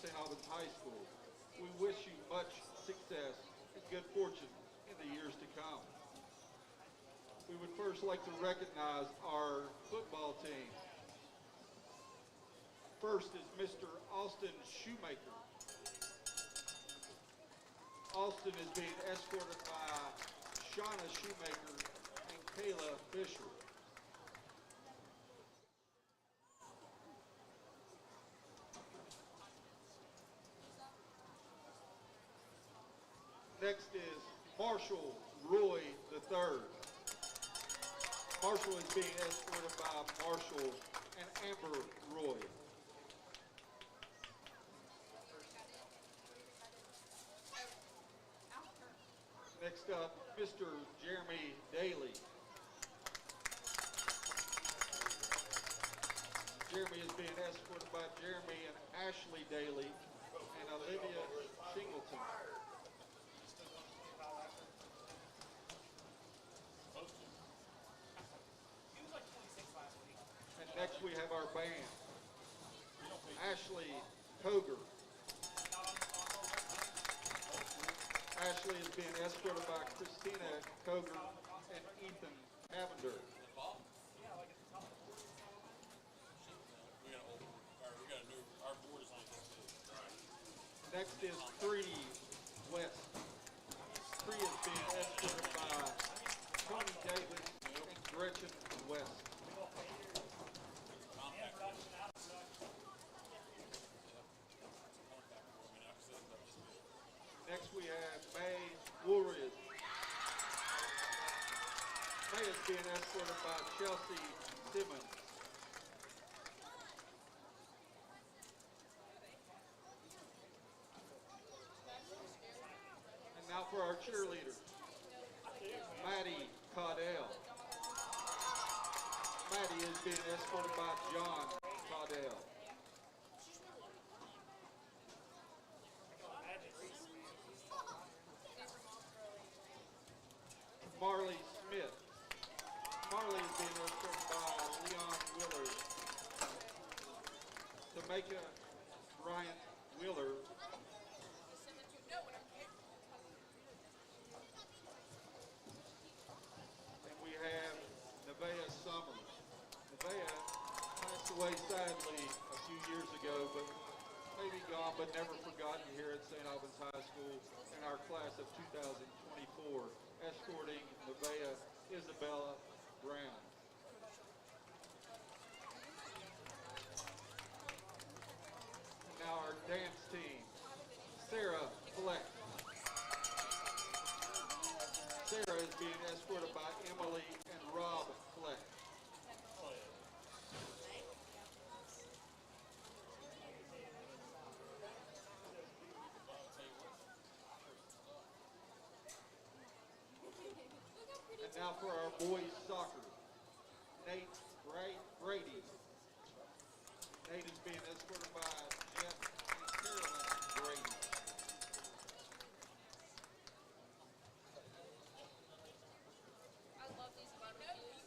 St. Albans High School. We wish you much success and good fortune in the years to come. We would first like to recognize our football team. First is Mr. Austin Shoemaker. Austin is being escorted by Shauna Shoemaker and Kayla Fisher. Next is Marshall Roy III. Marshall is being escorted by Marshall and Amber Roy. Next up, Mr. Jeremy Daly. Jeremy is being escorted by Jeremy and Ashley Daly and Olivia Singleton. And next we have our band. Ashley Koger. Ashley is being escorted by Christina Koger and Ethan Cavender. Our board is on this. Next is Cree West. Cree is being escorted by Tony Davis and Gretchen West. Next we have May Woolridge. May is being escorted by Chelsea Simmons. And now for our cheerleaders. Maddie Caudell. Maddie is being escorted by John Caudell. Marley Smith. Marley is being escorted by Leon Willard. Tameka Bryant Wheeler. And we have Nevaeh Summers. Nevaeh passed away sadly a few years ago, but maybe gone but never forgotten here at St. Albans High School in our class of 2024, escorting Nevaeh Isabella Brown. And now our dance team, Sarah Fleck. Sarah is being escorted by Emily and Rob Fleck. And now for our boys soccer, Nate Brady. Nate is being escorted by Jeff and Carolyn Brady. I love these barbecues.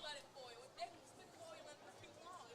Let it boil. It's been boiling for too long.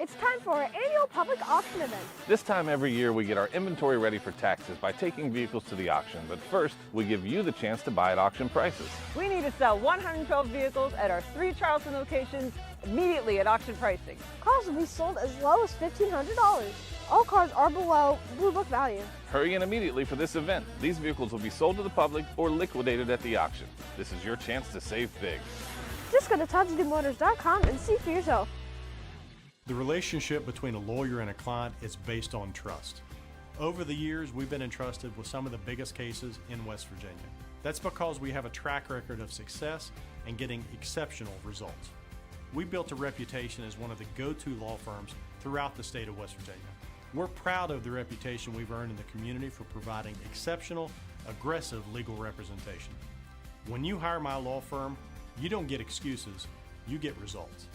It's time for our annual public auction event. This time every year we get our inventory ready for taxes by taking vehicles to the auction, but first we give you the chance to buy at auction prices. We need to sell 112 vehicles at our 3 Charleston locations immediately at auction pricing. Cars will be sold as low as $1,500. All cars are below Blue Book value. Hurry in immediately for this event. These vehicles will be sold to the public or liquidated at the auction. This is your chance to save big. Just go to TodsDMotors.com and see for yourself. The relationship between a lawyer and a client is based on trust. Over the years, we've been entrusted with some of the biggest cases in West Virginia. That's because we have a track record of success and getting exceptional results. We built a reputation as one of the go-to law firms throughout the state of West Virginia. We're proud of the reputation we've earned in the community for providing exceptional, aggressive legal representation. When you hire my law firm, you don't get excuses, you get results.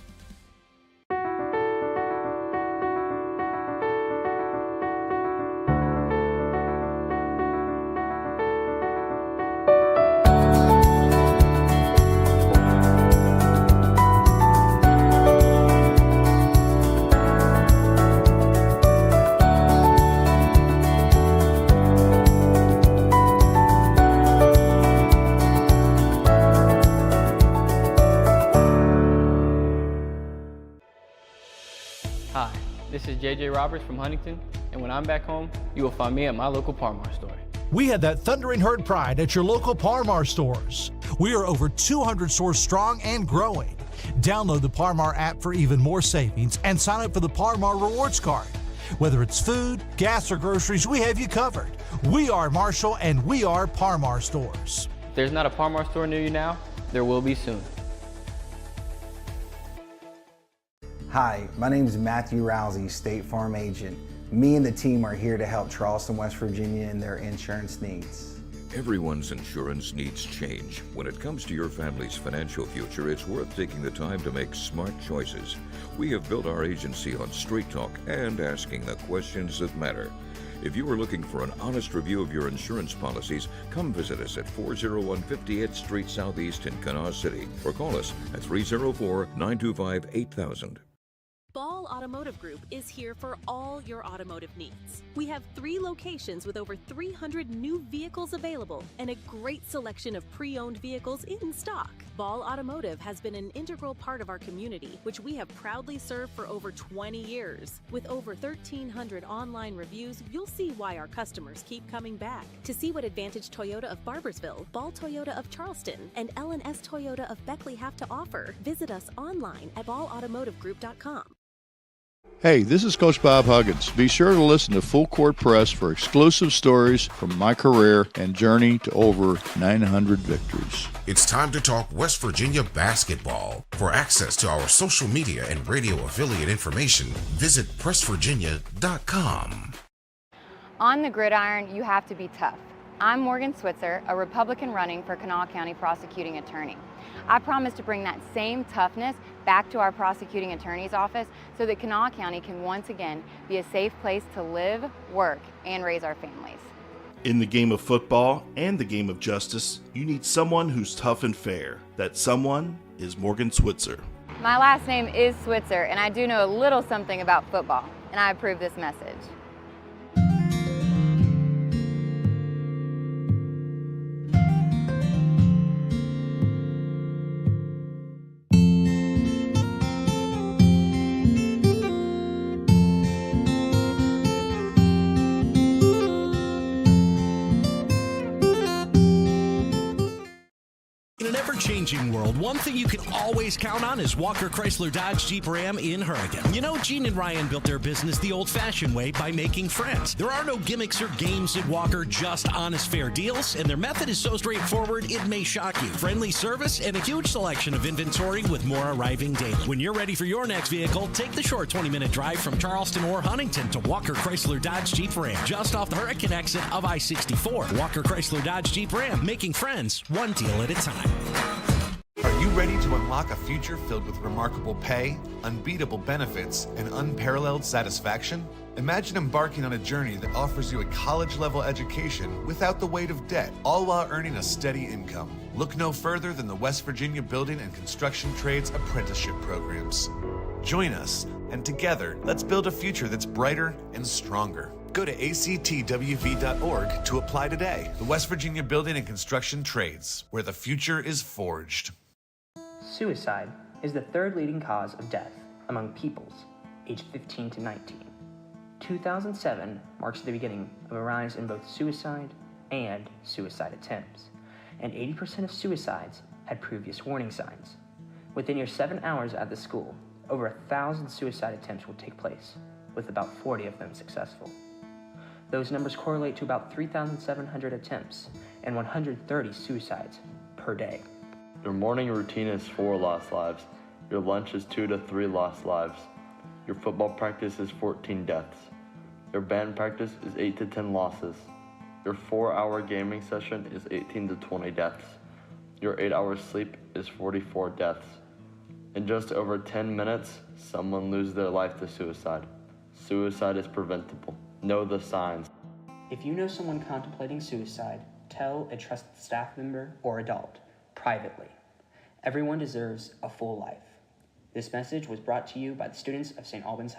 Hi, this is JJ Roberts from Huntington, and when I'm back home, you will find me at my local Parmar store. We had that thundering herd pride at your local Parmar stores. We are over 200 stores strong and growing. Download the Parmar app for even more savings and sign up for the Parmar Rewards Card. Whether it's food, gas, or groceries, we have you covered. We are Marshall and we are Parmar stores. If there's not a Parmar store near you now, there will be soon. Hi, my name is Matthew Rousey, State Farm Agent. Me and the team are here to help Charleston, West Virginia in their insurance needs. Everyone's insurance needs change. When it comes to your family's financial future, it's worth taking the time to make smart choices. We have built our agency on straight talk and asking the questions that matter. If you are looking for an honest review of your insurance policies, come visit us at 401 50th Street Southeast in Kanawha City or call us at 304-925-8000. Ball Automotive Group is here for all your automotive needs. We have 3 locations with over 300 new vehicles available and a great selection of pre-owned vehicles in stock. Ball Automotive has been an integral part of our community, which we have proudly served for over 20 years. With over 1,300 online reviews, you'll see why our customers keep coming back. To see what Advantage Toyota of Barbersville, Ball Toyota of Charleston, and L&S Toyota of Beckley have to offer, visit us online at ballautomotivegroup.com. Hey, this is Coach Bob Huggins. Be sure to listen to Full Court Press for exclusive stories from my career and journey to over 900 victories. It's time to talk West Virginia basketball. For access to our social media and radio affiliate information, visit pressvirginia.com. On the gridiron, you have to be tough. I'm Morgan Switzer, a Republican running for Kanawha County Prosecuting Attorney. I promise to bring that same toughness back to our prosecuting attorney's office so that Kanawha County can once again be a safe place to live, work, and raise our families. In the game of football and the game of justice, you need someone who's tough and fair. That someone is Morgan Switzer. My last name is Switzer, and I do know a little something about football, and I approve this message. Changing world, one thing you can always count on is Walker Chrysler Dodge Jeep Ram in Hurricane. You know, Gene and Ryan built their business the old-fashioned way by making friends. There are no gimmicks or games at Walker, just honest, fair deals, and their method is so straightforward it may shock you. Friendly service and a huge selection of inventory with more arriving daily. When you're ready for your next vehicle, take the short 20-minute drive from Charleston or Huntington to Walker Chrysler Dodge Jeep Ram, just off the Hurricane exit of I-64. Walker Chrysler Dodge Jeep Ram, making friends one deal at a time. Are you ready to unlock a future filled with remarkable pay, unbeatable benefits, and unparalleled satisfaction? Imagine embarking on a journey that offers you a college-level education without the weight of debt, all while earning a steady income. Look no further than the West Virginia Building and Construction Trades Apprenticeship Programs. Join us, and together, let's build a future that's brighter and stronger. Go to actwv.org to apply today. The West Virginia Building and Construction Trades, where the future is forged. Suicide is the third leading cause of death among peoples aged 15 to 19. 2007 marks the beginning of a rise in both suicide and suicide attempts, and 80% of suicides had previous warning signs. Within your 7 hours at the school, over 1,000 suicide attempts will take place, with about 40 of them successful. Those numbers correlate to about 3,700 attempts and 130 suicides per day. Your morning routine is 4 lost lives. Your lunch is 2 to 3 lost lives. Your football practice is 14 deaths. Your band practice is 8 to 10 losses. Your 4-hour gaming session is 18 to 20 deaths. Your 8 hours sleep is 44 deaths. In just over 10 minutes, someone loses their life to suicide. Suicide is preventable. Know the signs. If you know someone contemplating suicide, tell a trusted staff member or adult, privately. Everyone deserves a full life. This message was brought to you by the students of St. Albans.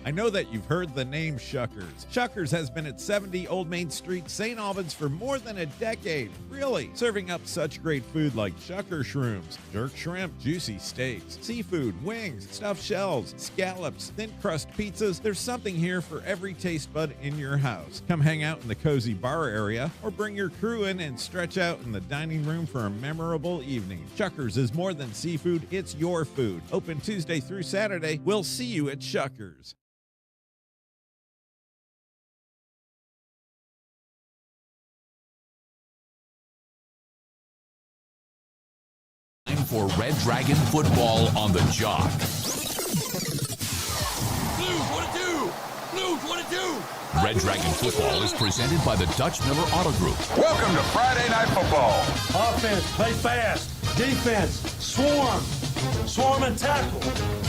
I know that you've heard the name Shuckers. Shuckers has been at 70 Old Main Street, St. Albans for more than a decade. Really, serving up such great food like Shucker shrooms, jerk shrimp, juicy steaks, seafood, wings, stuffed shells, scallops, thin crust pizzas. There's something here for every taste bud in your house. Come hang out in the cozy bar area or bring your crew in and stretch out in the dining room for a memorable evening. Shuckers is more than seafood, it's your food. Open Tuesday through Saturday. We'll see you at Shuckers. For Red Dragon football on the jock. Blues, what it do? Blues, what it do? Red Dragon football is presented by the Dutch Miller Auto Group. Welcome to Friday Night Football. Offense, play fast. Defense, swarm. Swarm and tackle.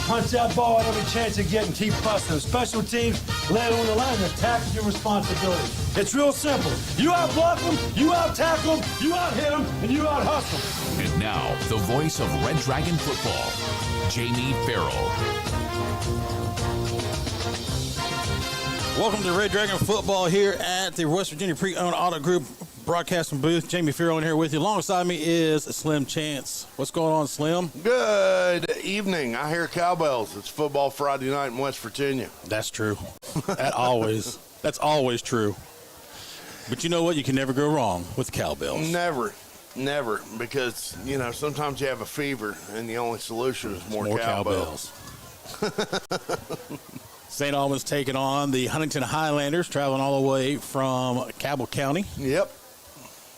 Punch that ball at every chance you get and keep busting. Special teams, lay it on the line. Attack your responsibility. It's real simple. You out-block them, you out-tackle them, you out-hit them, and you out-hustle them. And now, the voice of Red Dragon football, Jamie Farrell. Welcome to Red Dragon football here at the West Virginia Pre-Owned Auto Group broadcasting booth. Jamie Farrell in here with you. Alongside me is Slim Chance. What's going on, Slim? Good evening. I hear cowbells. It's football Friday night in West Virginia. That's true. That's always true. But you know what? You can never go wrong with cowbells. Never. Because, you know, sometimes you have a fever and the only solution is more cowbells. St. Albans taking on the Huntington Highlanders, traveling all the way from Cabell County. Yep.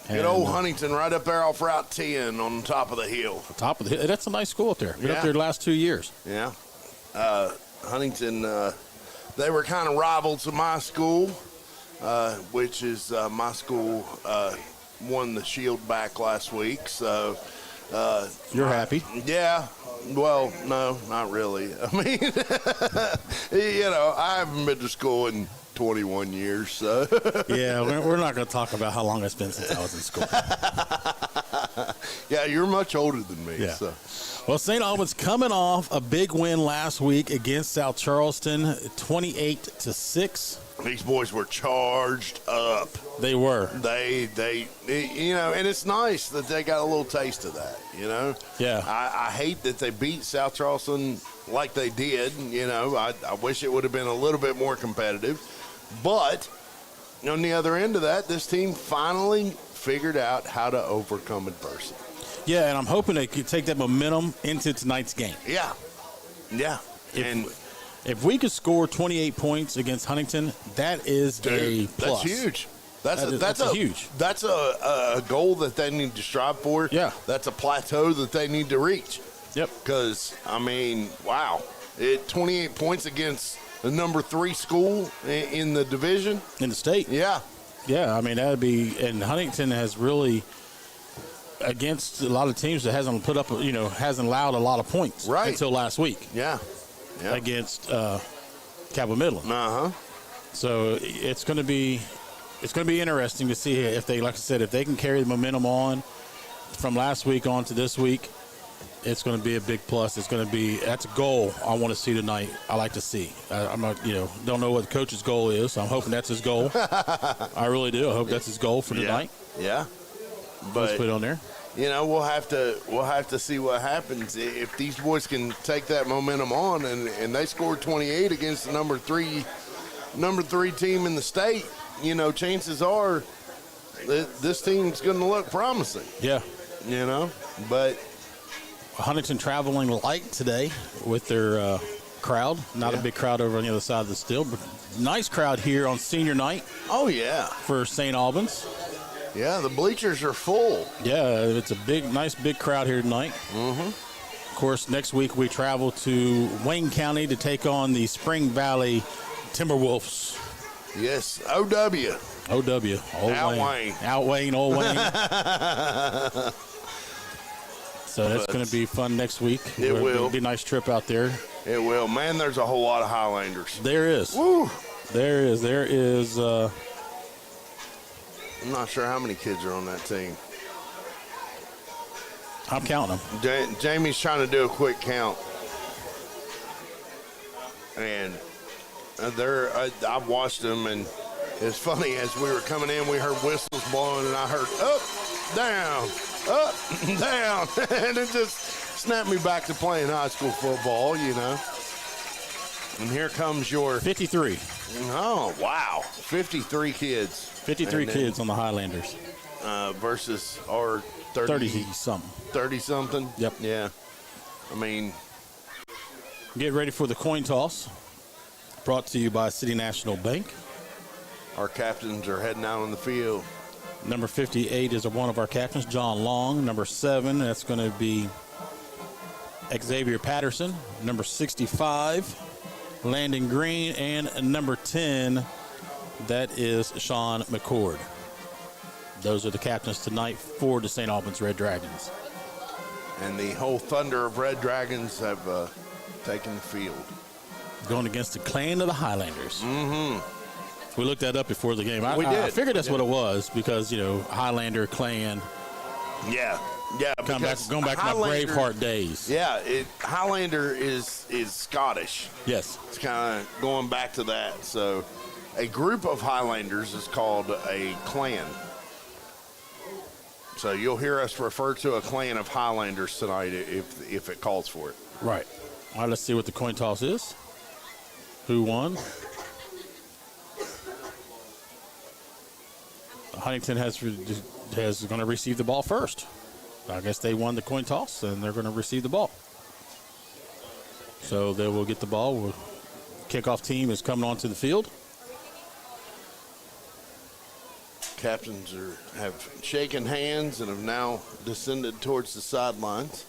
Good old Huntington right up there off Route 10 on top of the hill. That's a nice school up there. Been up there the last 2 years. Yeah. Huntington, they were kind of rivals of my school, which is my school won the Shield back last week. So you're happy? Yeah. Well, no, not really. I mean, you know, I haven't been to school in 21 years, so. Yeah, we're not going to talk about how long it's been since I was in school. Yeah, you're much older than me. Yeah. So. Well, St. Albans coming off a big win last week against South Charleston, 28-6. These boys were charged up. They were. They, you know, and it's nice that they got a little taste of that, you know? Yeah. I hate that they beat South Charleston like they did, you know. I wish it would have been a little bit more competitive. But on the other end of that, this team finally figured out how to overcome adversity. Yeah, and I'm hoping they could take that momentum into tonight's game. Yeah. If we could score 28 points against Huntington, that is a plus. That's huge. That's huge. That's a goal that they need to strive for. Yeah. That's a plateau that they need to reach. Yep. Because, I mean, wow. 28 points against the number 3 school in the division. In the state. Yeah. Yeah, I mean, that would be – and Huntington has really, against a lot of teams that hasn't put up – you know, hasn't allowed a lot of points until last week. Yeah. Against Cabell Midland. Uh-huh. So it's going to be interesting to see if they, like I said, if they can carry the momentum on from last week on to this week. it's going to be a big plus. That's a goal I want to see tonight. I like to see. I'm not, don't know what the coach's goal is. So I'm hoping that's his goal. I really do. I hope that's his goal for tonight. Yeah. But let's put it on there. We'll have to see what happens if these boys can take that momentum on, and they scored 28 against the number three team in the state. Chances are that this team's going to look promising. Yeah. But Huntington traveling light today with their crowd. Not a big crowd over on the other side of the still, but nice crowd here on senior night. Oh yeah. For St. Albans. Yeah, the bleachers are full. Yeah, it's a nice big crowd here tonight. Mm-hmm. Of course, next week we travel to Wayne County to take on the Spring Valley Timberwolves. Yes, OW. Outwaying Old Wayne. So that's going to be fun next week. It'll be a nice trip out there. It will. Man, there's a whole lot of Highlanders. There is. Woo! There is. I'm not sure how many kids are on that team. I'm counting them. Jamie's trying to do a quick count. And I've watched them, and it's funny, as we were coming in, we heard whistles blowing, and I heard up, down, and it just snapped me back to playing high school football, And here comes your 53. Oh, wow. 53 kids. 53 kids on the Highlanders. Versus our 30-something. 30-something? Yep. Yeah. I mean. Get ready for the coin toss. Brought to you by City National Bank. Our captains are heading out on the field. Number 58 is one of our captains, John Long. Number 7, that's going to be Xavier Patterson. Number 65, Landon Green. And number 10, that is Sean McCord. Those are the captains tonight for the St. Albans Red Dragons. And the whole thunder of Red Dragons have taken the field. Going against the clan of the Highlanders. Mm-hmm. We looked that up before the game. We did. I figured that's what it was because, Highlander clan. Yeah. Yeah. Going back to my Braveheart days. Yeah. Highlander is Scottish. Yes. It's kind of going back to that. So a group of Highlanders is called a clan. So you'll hear us refer to a clan of Highlanders tonight if it calls for it. Right. All right, let's see what the coin toss is. Who won? Huntington has going to receive the ball first. I guess they won the coin toss, and they're going to receive the ball. So they will get the ball. Kickoff team is coming onto the field. Captains have shaken hands and have now descended towards the sidelines.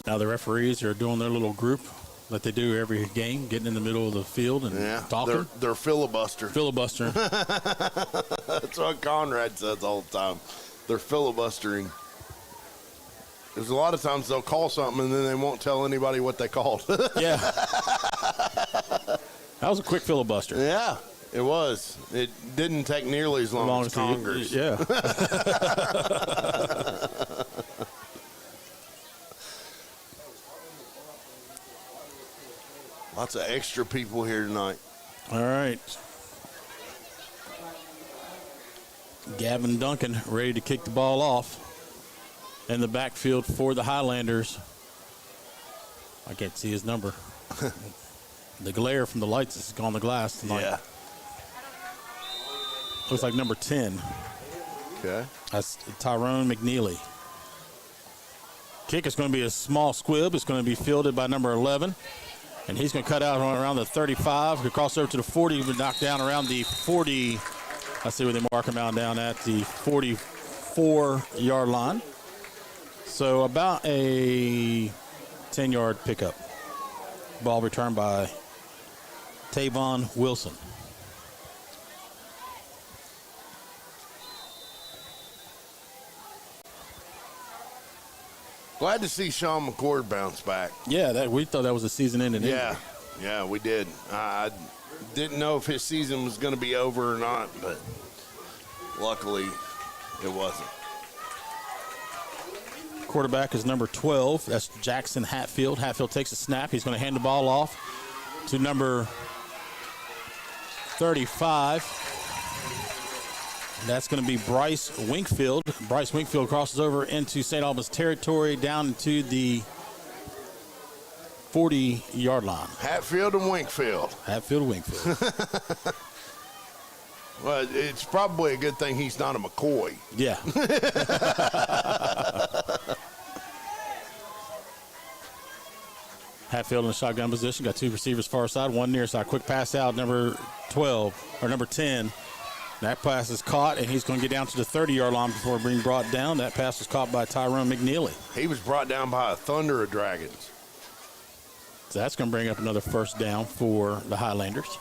Now the referees are doing their little group that they do every game, getting in the middle of the field and talking. They're filibustering. Filibustering. That's what Conrad says all the time. They're filibustering. There's a lot of times they'll call something and then they won't tell anybody what they called. Yeah. That was a quick filibuster. Yeah, it was. It didn't take nearly as long as Congress. Yeah. Lots of extra people here tonight. All right. Gavin Duncan ready to kick the ball off in the backfield for the Highlanders. I can't see his number. The glare from the lights is on the glass tonight. Yeah. Looks like number 10. Okay. That's Tyrone McNeely. Kick is going to be a small squib. It's going to be fielded by number 11. And he's going to cut out around the 35. He'll cross over to the 40. But knock down around the 40. I see where they mark him out down at the 44-yard line. So about a 10-yard pickup. Ball returned by Tavon Wilson. Glad to see Sean McCord bounce back. Yeah, we thought that was a season-ending injury. Yeah, we did. I didn't know if his season was going to be over or not, but luckily it wasn't. Quarterback is number 12. That's Jackson Hatfield. Hatfield takes a snap. He's going to hand the ball off to number 35. That's going to be Bryce Winkfield. Bryce Winkfield crosses over into St. Albans territory down to the 40-yard line. Hatfield and Winkfield. Hatfield and Winkfield. Well, it's probably a good thing he's not a McCoy. Yeah. Hatfield in the shotgun position. Got two receivers far side, one near side. Quick pass out, number 12, or number 10. That pass is caught, and he's going to get down to the 30-yard line before being brought down. That pass was caught by Tyrone McNeely. He was brought down by a thunder of dragons. So that's going to bring up another first down for the Highlanders.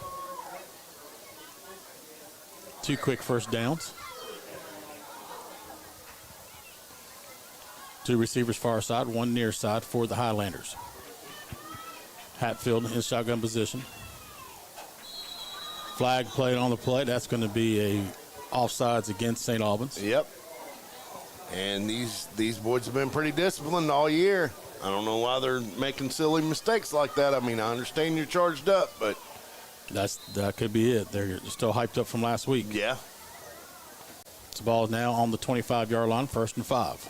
Two quick first downs. Two receivers far side, one near side for the Highlanders. Hatfield in shotgun position. Flag played on the play. That's going to be a offsides against St. Albans. Yep. And these boys have been pretty disciplined all year. I don't know why they're making silly mistakes like that. I mean, I understand you're charged up, but that could be it. They're still hyped up from last week. Yeah. The ball is now on the 25-yard line, 1st and 5.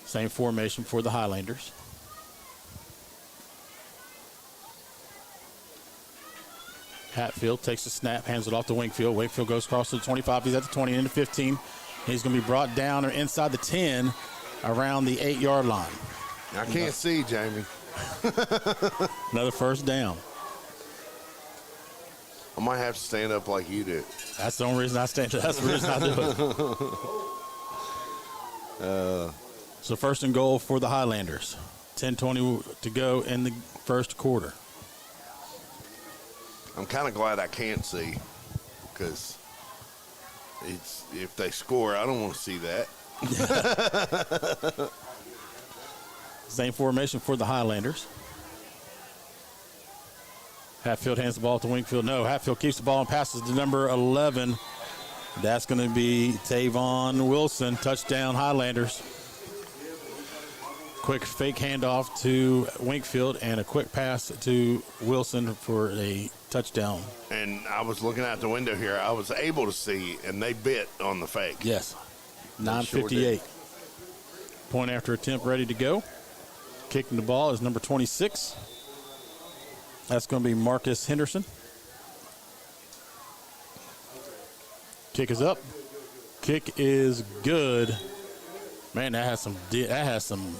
Same formation for the Highlanders. Hatfield takes the snap, hands it off to Winkfield. Winkfield goes across to the 25. He's at the 20 into 15. He's going to be brought down or inside the 10 around the 8-yard line. I can't see, Jamie. Another first down. I might have to stand up like you do. That's the only reason I stand up. That's the reason I do it. So first and goal for the Highlanders. 10:20 to go in the first quarter. I'm kind of glad I can't see, because if they score, I don't want to see that. Same formation for the Highlanders. Hatfield hands the ball to Winkfield. No, Hatfield keeps the ball and passes to number 11. That's going to be Tavon Wilson. Touchdown, Highlanders. Quick fake handoff to Winkfield and a quick pass to Wilson for a touchdown. And I was looking out the window here. I was able to see, and they bit on the fake. Yes. 9:58. Sure, point after attempt ready to go. Kicking the ball is number 26. That's going to be Marcus Henderson. Kick is up. Kick is good. Man, that has some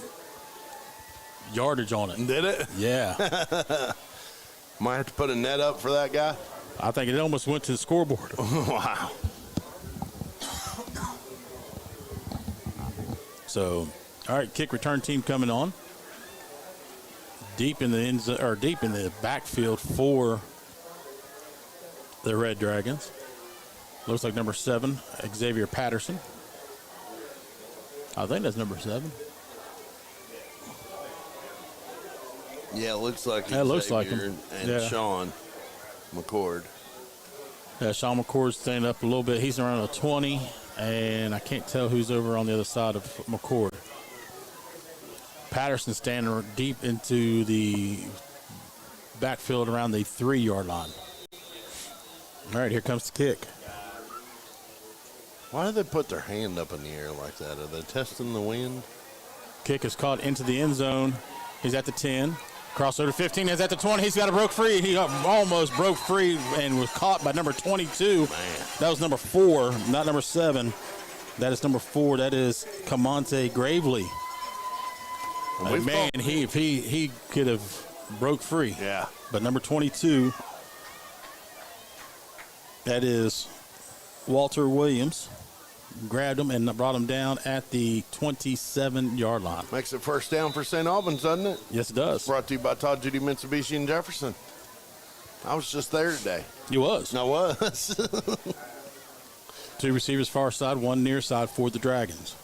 yardage on it. Did it? Yeah. Might have to put a net up for that guy. I think it almost went to the scoreboard. Wow. So, all right, kick return team coming on. Deep in the backfield for the Red Dragons. Looks like number 7, Xavier Patterson. I think that's number 7. Yeah, it looks like Xavier, looks like him. And Sean McCord. Yeah, Sean McCord's standing up a little bit. He's around a 20, and I can't tell who's over on the other side of McCord. Patterson standing deep into the backfield around the 3-yard line. All right, here comes the kick. Why do they put their hand up in the air like that? Are they testing the wind? Kick is caught into the end zone. He's at the 10. Crossover to 15. He's at the 20. He's got it broke free. He almost broke free and was caught by number 22. Man. That was number 4, not number 7. That is number 4. That is Camonte Gravely. Man, he could have broke free. Yeah. But number 22, that is Walter Williams, grabbed him and brought him down at the 27-yard line. Makes it first down for St. Albans, doesn't it? Yes, it does. Brought to you by Todd Judy Mitsubishi and Jefferson. I was just there today. You was? I was. 2 receivers far side, 1 near side for the Dragons.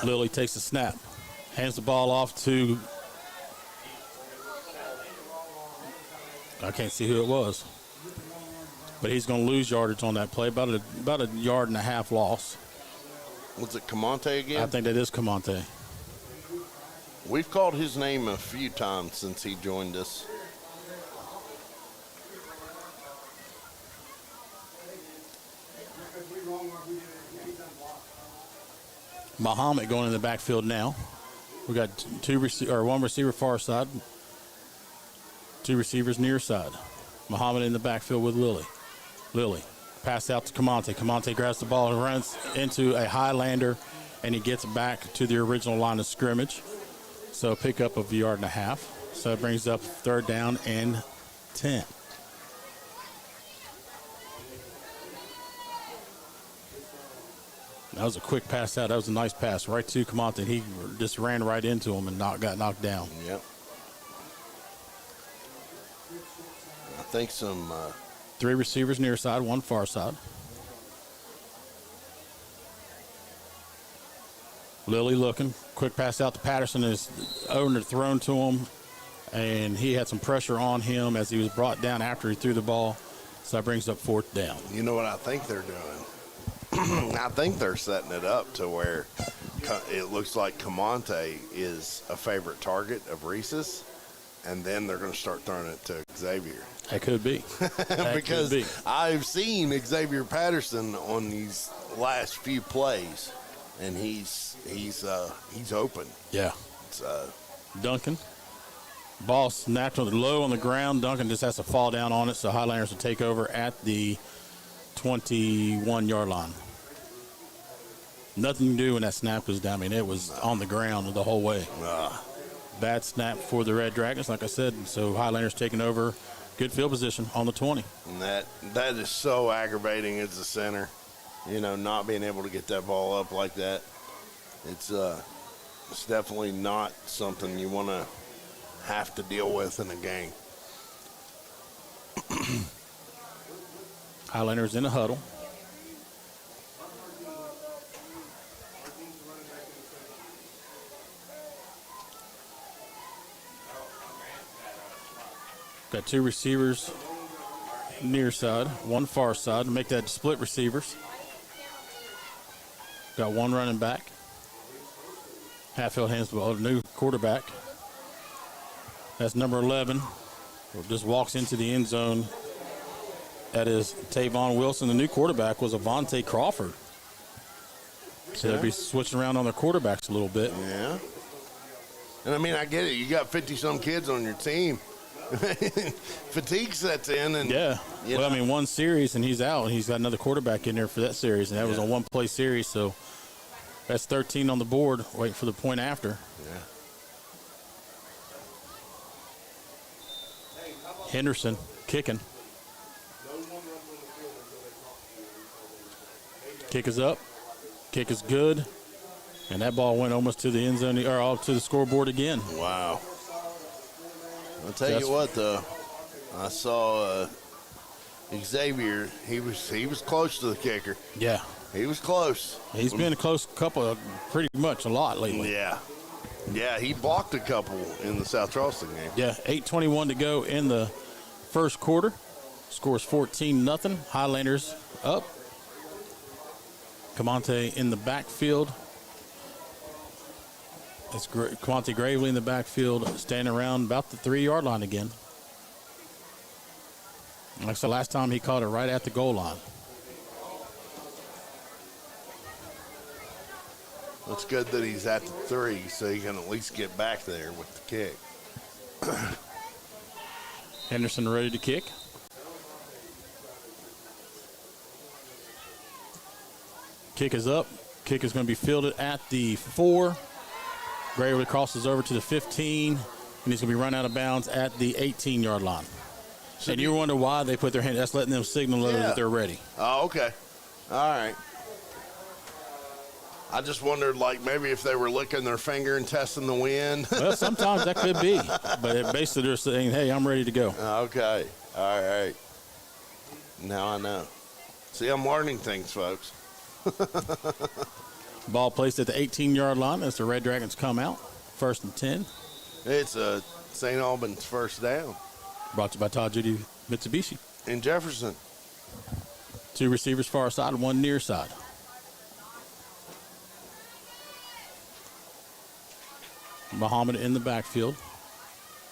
Lilly takes the snap, hands the ball off to, I can't see who it was. but he's going to lose yardage on that play, about a yard and a half loss. Was it Camonte again? I think that is Camonte. We've called his name a few times since he joined us. Muhammad going in the backfield now. We got one receiver far side, two receivers near side. Muhammad in the backfield with Lilly. Pass out to Camonte. Camonte grabs the ball and runs into a Highlander, and he gets back to the original line of scrimmage. So a pickup of a yard and a half. So it brings up 3rd down and 10. That was a quick pass out. That was a nice pass right to Camonte. He just ran right into him and got knocked down. Yep. I think some... 3 receivers near side, 1 far side. Lilly looking. Quick pass out to Patterson. His owner thrown to him, and he had some pressure on him as he was brought down after he threw the ball. So that brings up 4th down. You know what I think they're doing? I think they're setting it up to where it looks like Camonte is a favorite target of Reese's, and then they're going to start throwing it to Xavier. That could be. Because I've seen Xavier Patterson on these last few plays, and he's open. Yeah. Duncan. Ball snapped low on the ground. Duncan just has to fall down on it, so Highlanders will take over at the 21-yard line. Nothing to do when that snap was down. I mean, it was on the ground the whole way. Bad snap for the Red Dragons, like I said. So Highlanders taking over. Good field position on the 20. And that is so aggravating as a center, not being able to get that ball up like that. It's definitely not something you want to have to deal with in a game. Highlanders in a huddle. Got 2 receivers near side, 1 far side to make that split receivers. Got 1 running back. Hatfield hands the ball to new quarterback. That's number 11. Just walks into the end zone. That is Tavon Wilson. The new quarterback was Avante Crawford. So they'll be switching around on their quarterbacks a little bit. Yeah. And I mean, I get it. You got 50-some kids on your team. Fatigue sets in, and well, I mean, 1 series and he's out, and he's got another quarterback in there for that series, and that was a 1-play series, so that's 13 on the board. Waiting for the point after. Henderson kicking. Kick is up. Kick is good, and that ball went almost to the end zone or all to the scoreboard again. Wow. I'll tell you what, though. I saw Xavier. He was close to the kicker. Yeah. He was close. He's been a close couple, pretty much a lot lately. Yeah. Yeah, he blocked a couple in the South Charleston game. Yeah, 8:21 to go in the first quarter. Scores 14-0. Highlanders up. Camonte in the backfield. It's Camonte Gravely in the backfield, standing around about the 3-yard line again. Like I said, last time he caught it right at the goal line. It's good that he's at the 3, so he can at least get back there with the kick. Henderson ready to kick. Kick is up. Kick is going to be fielded at the 4. Gravely crosses over to the 15, and he's going to be run out of bounds at the 18-yard line. And you wonder why they put their hand. That's letting them signal that they're ready. Oh, okay. All right. I just wondered, like, maybe if they were licking their finger and testing the wind. Well, sometimes that could be. But basically they're saying, hey, I'm ready to go. Okay. All right. Now I know. See, I'm learning things, folks. Ball placed at the 18-yard line as the Red Dragons come out. 1st and 10. It's a St. Albans first down. Brought to you by Todd Judy Mitsubishi. In Jefferson. Two receivers far side, one near side. Muhammad in the backfield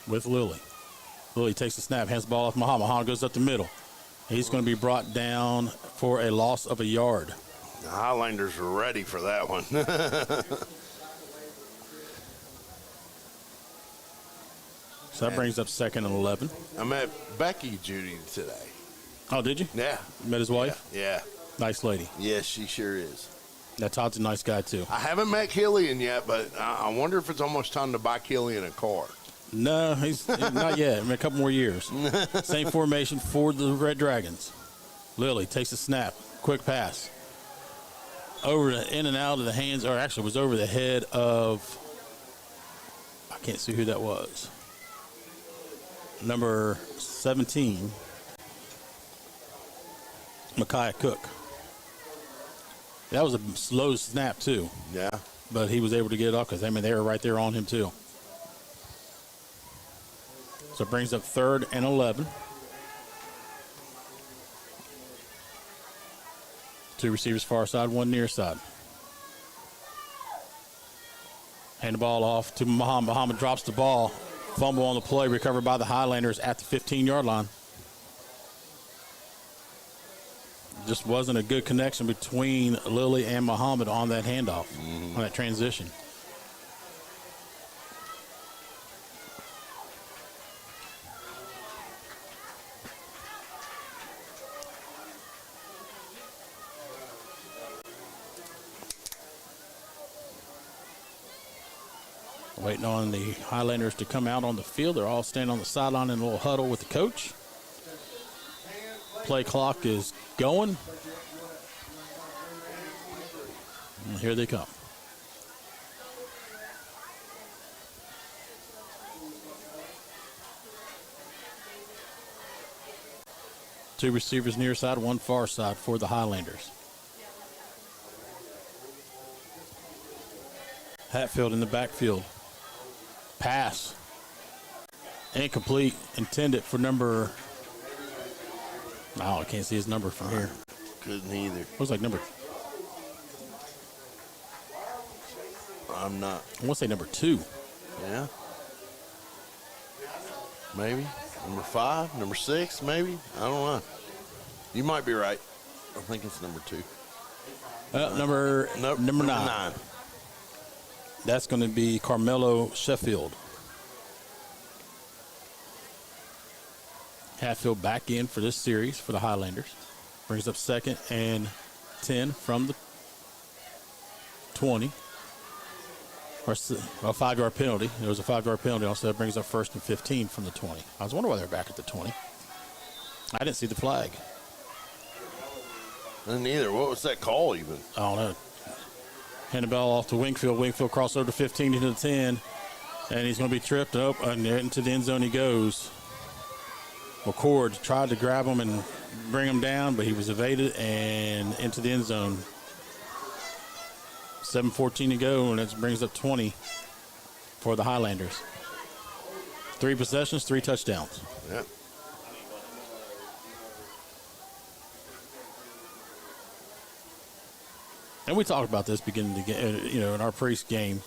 with Lilly. Lilly takes the snap, hands the ball off Muhammad. Muhammad goes up the middle. He's going to be brought down for a loss of a yard. The Highlanders are ready for that one. So that brings up 2nd and 11. I met Becky Judy today. Oh, did you? Yeah. Met his wife? Yeah. Nice lady. Yes, she sure is. That Todd's a nice guy, too. I haven't met Killian yet, but I wonder if it's almost time to buy Killian a car. No, he's not yet. I mean, a couple more years. Same formation for the Red Dragons. Lilly takes a snap. Quick pass. Over in and out of the hands, or actually was over the head of, I can't see who that was. Number 17, Micaiah Cook. That was a slow snap, too. Yeah. But he was able to get it off because, I mean, they were right there on him, too. So it brings up 3rd and 11. Two receivers far side, one near side. Hand the ball off to Muhammad. Muhammad drops the ball. Fumble on the play, recovered by the Highlanders at the 15-yard line. Just wasn't a good connection between Lilly and Muhammad on that handoff, on that transition. Waiting on the Highlanders to come out on the field. They're all standing on the sideline in a little huddle with the coach. Play clock is going. And here they come. Two receivers near side, one far side for the Highlanders. Hatfield in the backfield. Pass. Incomplete. Intended for number. Oh, I can't see his number from here. Couldn't either. Looks like number. I'm not. I want to say number 2. Yeah. Maybe. Number 5, number 6, maybe. I don't know. You might be right. I think it's number 2. Number 9. That's going to be Carmelo Sheffield. Hatfield back in for this series for the Highlanders. Brings up 2nd and 10 from the 20. Or a 5-yard penalty. There was a 5-yard penalty. Also, that brings up 1st and 15 from the 20. I was wondering why they're back at the 20. I didn't see the flag. I didn't either. What was that call even? I don't know. Hand the ball off to Wingfield. Wingfield crosses over to 15 into the 10. And he's going to be tripped up. And into the end zone he goes. McCord tried to grab him and bring him down, but he was evaded and into the end zone. 7:14 to go, and that brings up 20 for the Highlanders. 3 possessions, 3 touchdowns. Yep. And we talked about this beginning to get, in our pre-game.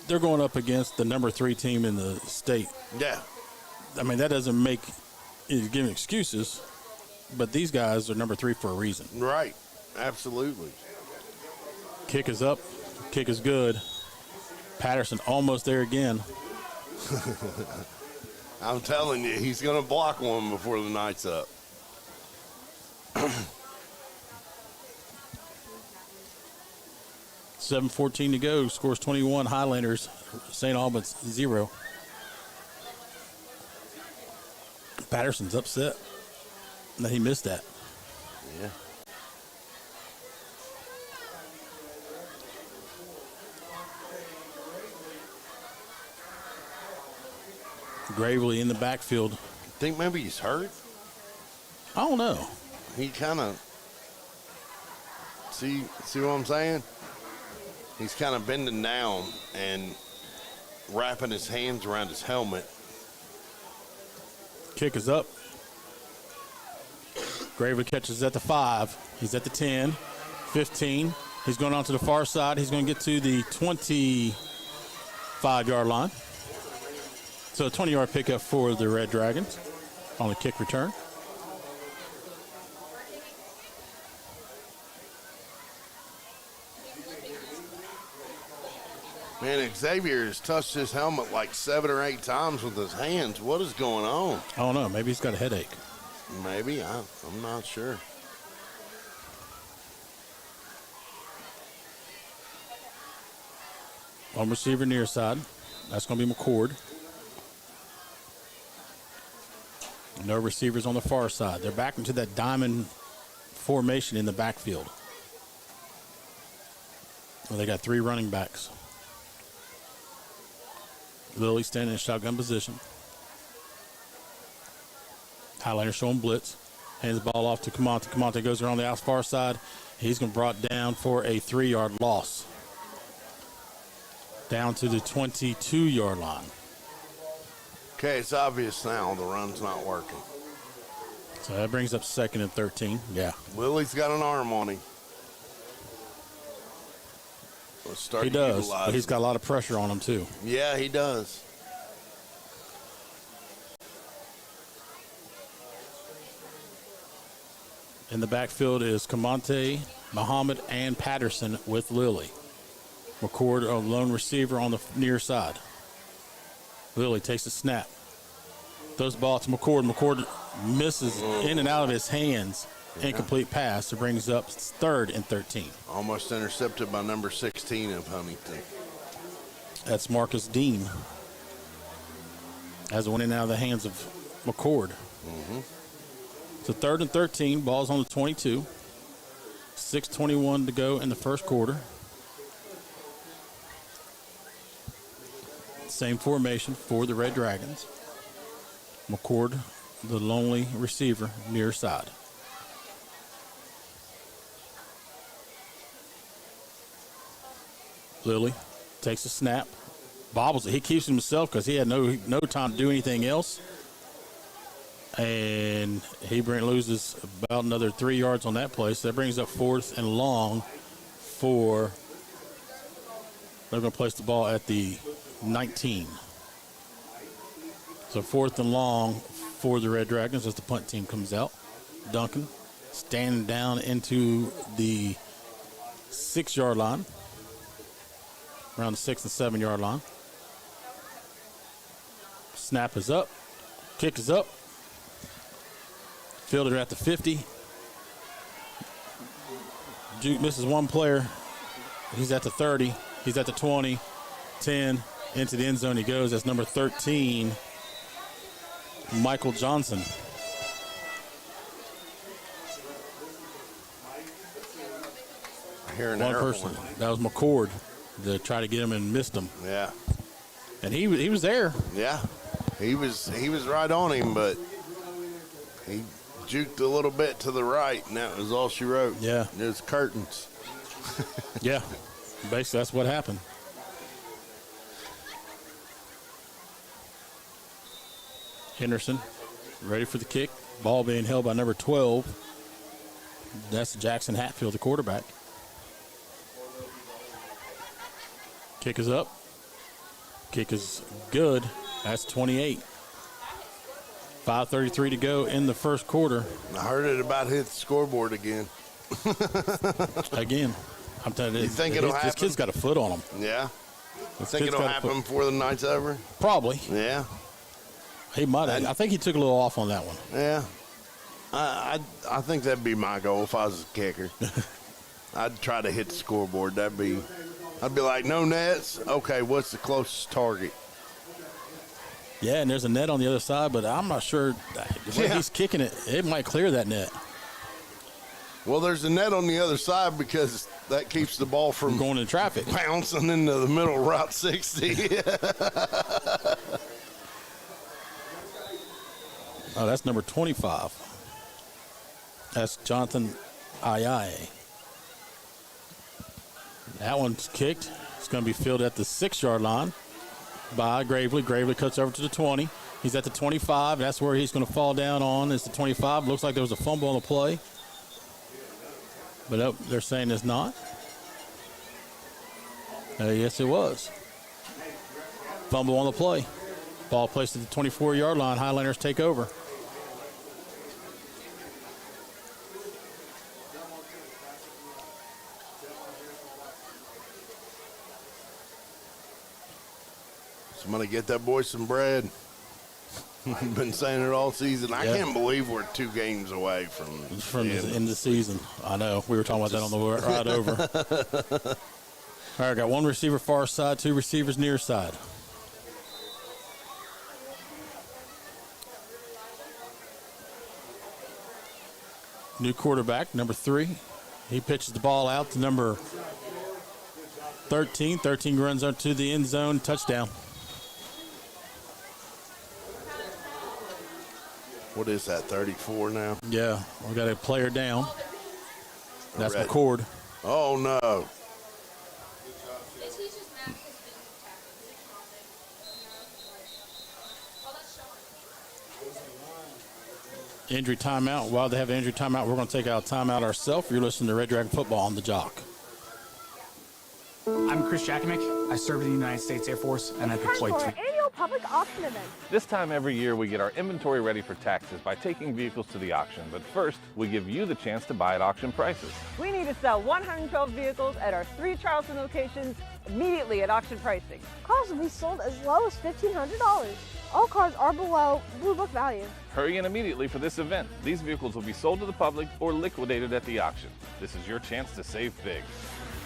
They're going up against the number 3 team in the state. Yeah. I mean, that doesn't make give excuses, but these guys are number 3 for a reason. Right. Absolutely. Kick is up. Kick is good. Patterson almost there again. I'm telling you, he's going to block one before the night's up. 7:14 to go. Scores 21. Highlanders. St. Albans 0. Patterson's upset that he missed that. Yeah. Gravely in the backfield. Think maybe he's hurt? I don't know. He kind of see what I'm saying? He's kind of bending down and wrapping his hands around his helmet. Kick is up. Gravely catches at the 5. He's at the 10, 15. He's going on to the far side. He's going to get to the 25-yard line. So a 20-yard pickup for the Red Dragons on the kick return. Man, Xavier has touched his helmet like 7 or 8 times with his hands. What is going on? I don't know. Maybe he's got a headache. Maybe. I'm not sure. On receiver near side. That's going to be McCord. No receivers on the far side. They're back into that diamond formation in the backfield. Well, they got 3 running backs. Lilly standing in shotgun position. Highlanders showing blitz. Hands the ball off to Camonte. Camonte goes around the far side. He's going to be brought down for a 3-yard loss. Down to the 22-yard line. Okay, it's obvious now the run's not working. So that brings up 2nd and 13. Yeah. Lily's got an arm on him. He does, but he's got a lot of pressure on him, too. Yeah, he does. In the backfield is Camonte, Muhammad, and Patterson with Lilly. McCord, a lone receiver on the near side. Lilly takes a snap. Throws the ball to McCord. McCord misses in and out of his hands. Incomplete pass. It brings up 3rd and 13. Almost intercepted by number 16 of Huntington. That's Marcus Dean. As it went in and out of the hands of McCord. So 3rd and 13. Ball's on the 22. 6:21 to go in the first quarter. Same formation for the Red Dragons. McCord, the lonely receiver, near side. Lilly takes a snap, bobbles it. He keeps it himself because he had no time to do anything else. And he loses about another 3 yards on that play. So that brings up 4th and long for. They're going to place the ball at the 19. So 4th and long for the Red Dragons as the punt team comes out. Duncan standing down into the 6-yard line. Around the 6 and 7-yard line. Snap is up. Kick is up. Fielder at the 50. Duke misses one player. He's at the 30. He's at the 20. 10. Into the end zone he goes. That's number 13, Michael Johnson. One person. That was McCord to try to get him and missed him. Yeah. And he was there. Yeah. He was right on him, but he juked a little bit to the right, and that was all she wrote. Yeah. It was curtains. Yeah. Basically, that's what happened. Henderson ready for the kick. Ball being held by number 12. That's Jackson Hatfield, the quarterback. Kick is up. Kick is good. That's 28. 5:33 to go in the first quarter. I heard it about hit the scoreboard again. Again. I'm telling you, You think it'll happen? This kid's got a foot on him. Yeah. This Think kid's it'll got a happen foot. before the night's over? Probably. Yeah. He might have. I think he took a little off on that one. Yeah. I think that'd be my goal if I was a kicker. I'd try to hit the scoreboard. I'd be like, no nets? Okay, what's the closest target? Yeah, and there's a net on the other side, but I'm not sure the way he's kicking it, it might clear that net. Well, there's a net on the other side because that keeps the ball from going in traffic, bouncing into the middle of Route 60. Oh, that's number 25. That's Jonathan Ayaye. That one's kicked. It's going to be fielded at the 6-yard line by Gravely. Gravely cuts over to the 20. He's at the 25. That's where he's going to fall down on. It's the 25. Looks like there was a fumble on the play. But they're saying it's not. Yes, it was. Fumble on the play. Ball placed at the 24-yard line. Highlanders take over. Somebody get that boy some bread. Been saying it all season. I can't believe we're 2 games away from the end of the season. I know. We were talking about that on the ride over. All right, got 1 receiver far side, 2 receivers near side. New quarterback, number 3. He pitches the ball out to number 13. 13 runs up to the end zone, touchdown. What is that, 34 now? Yeah, we got a player down. That's McCord. Oh, no. Injury timeout. While they have an injury timeout, we're going to take out a timeout ourselves. You're listening to Red Dragon Football on the Jock. I'm Chris Jakimick. I served in the United States Air Force, and I deployed Time for our annual public auction event. This time every year, we get our inventory ready for taxes by taking vehicles to the auction. But first, we give you the chance to buy at auction prices. We need to sell 112 vehicles at our 3 Charleston locations immediately at auction pricing. Cars will be sold as low as $1,500. All cars are below Blue Book value. Hurry in immediately for this event. These vehicles will be sold to the public or liquidated at the auction. This is your chance to save big.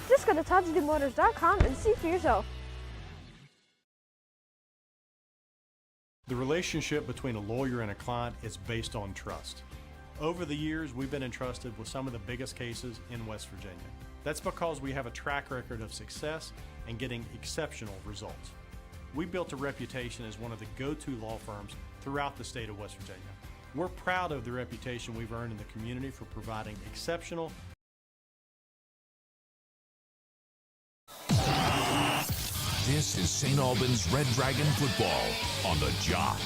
Just go to ToddsDMotors.com and see for yourself. The relationship between a lawyer and a client is based on trust. Over the years, we've been entrusted with some of the biggest cases in West Virginia. That's because we have a track record of success and getting exceptional results. We built a reputation as one of the go-to law firms throughout the state of West Virginia. We're proud of the reputation we've earned in the community for providing exceptional. This is St. Albans Red Dragon Football on the Jock.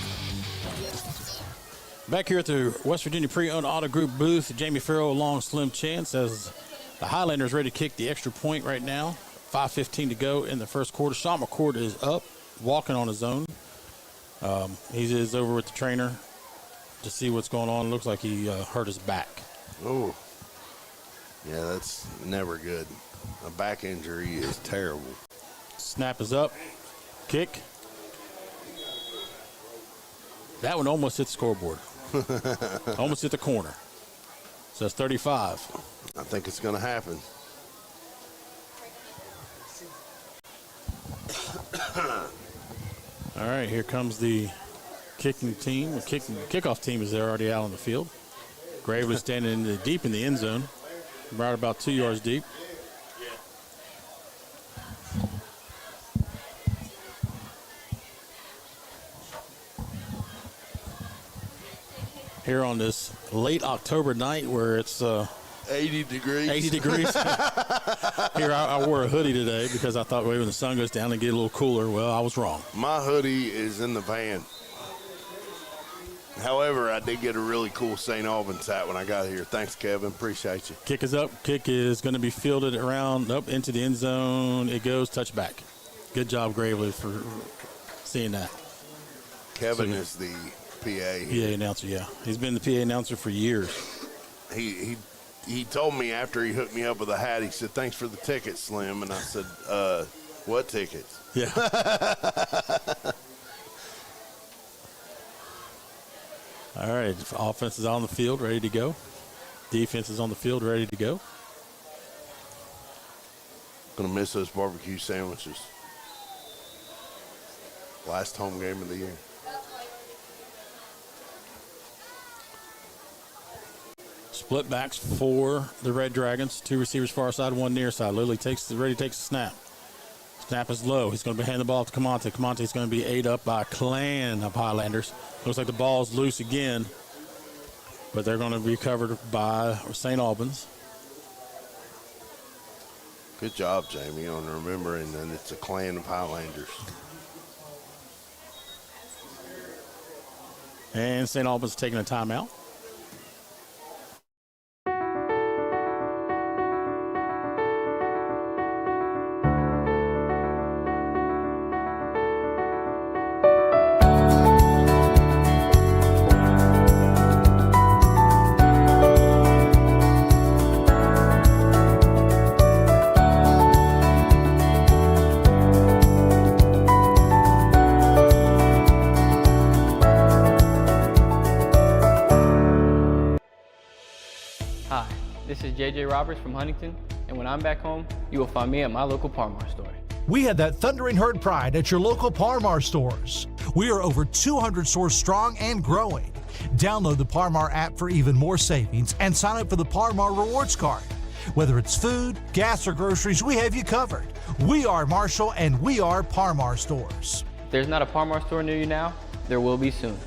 Back here at the West Virginia Pre-Owned Auto Group booth, Jamie Farrell along Slim Chance as the Highlanders ready to kick the extra point right now. 5:15 to go in the first quarter. Sean McCord is up, walking on his own. He is over with the trainer to see what's going on. Looks like he hurt his back. Oh, yeah, that's never good. A back injury is terrible. Snap is up. Kick. That one almost hit the scoreboard. Almost hit the corner. So that's 35. I think it's going to happen. All right, here comes the kicking team. The kickoff team is already out on the field. Gravely standing deep in the end zone, right about 2 yards deep. Here on this late October night where it's 80 degrees. 80 degrees. Here, I wore a hoodie today because I thought when the sun goes down and get a little cooler. Well, I was wrong. My hoodie is in the van. However, I did get a really cool St. Albans hat when I got here. Thanks, Kevin. Appreciate you. Kick is up. Kick is going to be fielded around up into the end zone. It goes touchback. Good job, Gravely, for seeing that. Kevin is the PA. PA announcer, yeah. He's been the PA announcer for years. He told me after he hooked me up with a hat, he said, "Thanks for the tickets, Slim." And I said, what tickets? Yeah. All right, offense is on the field, ready to go. Defense is on the field, ready to go. Gonna miss those barbecue sandwiches. Last home game of the year. Split backs for the Red Dragons. 2 receivers far side, 1 near side. Lilly ready takes the snap. Snap is low. He's going to hand the ball to Camonte. Camonte's going to be ate up by a clan of Highlanders. Looks like the ball's loose again, but they're going to be covered by St. Albans. Good job, Jamie, on remembering that it's a clan of Highlanders. And St. Albans taking a timeout. Hi, this is JJ Roberts from Huntington, and when I'm back home, you will find me at my local Par-Mar store. We had that thundering herd pride at your local Par-Mar stores. We are over 200 stores strong and growing. Download the Par-Mar app for even more savings and sign up for the Par-Mar Rewards Card. Whether it's food, gas, or groceries, we have you covered. We are Marshall, and we are Par-Mar stores. If there's not a Par-Mar store near you now, there will be soon.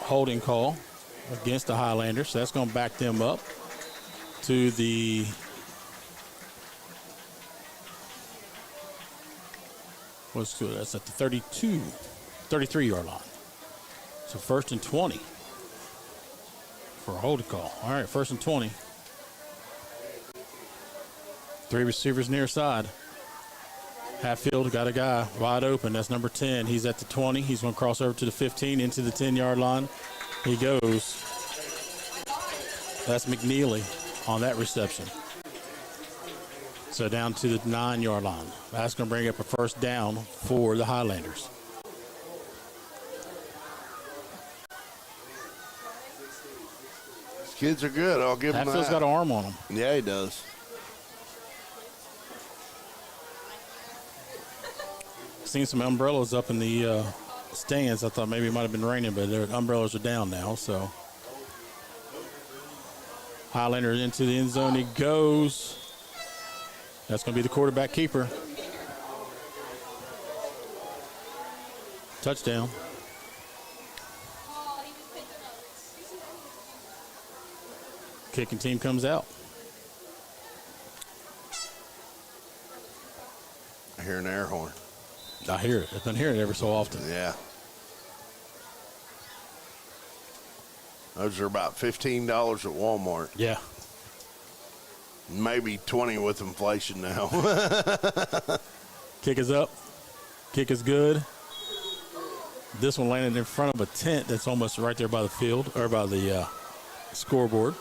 holding call against the Highlanders. So that's going to back them up to the that's at the 33-yard line. So 1st and 20 for a holding call. All right, 1st and 20. 3 receivers near side. Hatfield got a guy wide open. That's number 10. He's at the 20. He's going to cross over to the 15 into the 10-yard line. He goes. That's McNeely on that reception. So down to the 9-yard line. That's going to bring up a first down for the Highlanders. These kids are good. I'll give them that. Hatfield's got an arm on him. Yeah, he does. Seen some umbrellas up in the stands. I thought maybe it might have been raining, but their umbrellas are down now. So Highlander into the end zone. He goes. That's going to be the quarterback keeper. Touchdown. Kicking team comes out. I hear an air horn. I hear it. I've been hearing it every so often. Yeah. Those are about $15 at Walmart. Yeah. Maybe 20 with inflation now. Kick is up. Kick is good. This one landed in front of a tent that's almost right there by the field, or by the scoreboard.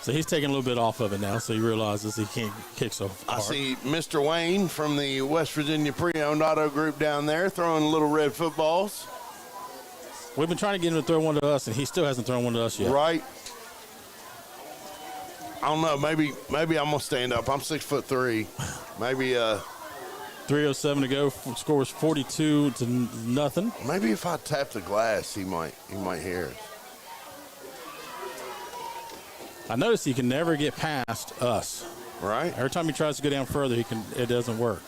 So he's taking a little bit off of it now, so he realizes he can't kick so far. I see Mr. Wayne from the West Virginia Pre-Owned Auto Group down there throwing little red footballs. We've been trying to get him to throw one to us, and he still hasn't thrown one to us yet. Right. I don't know. Maybe I'm going to stand up. I'm 6'3". Maybe 3:07 to go. Scores 42-0. Maybe if I tap the glass, he might hear us. I noticed he can never get past us. Right. Every time he tries to go down further, it doesn't work.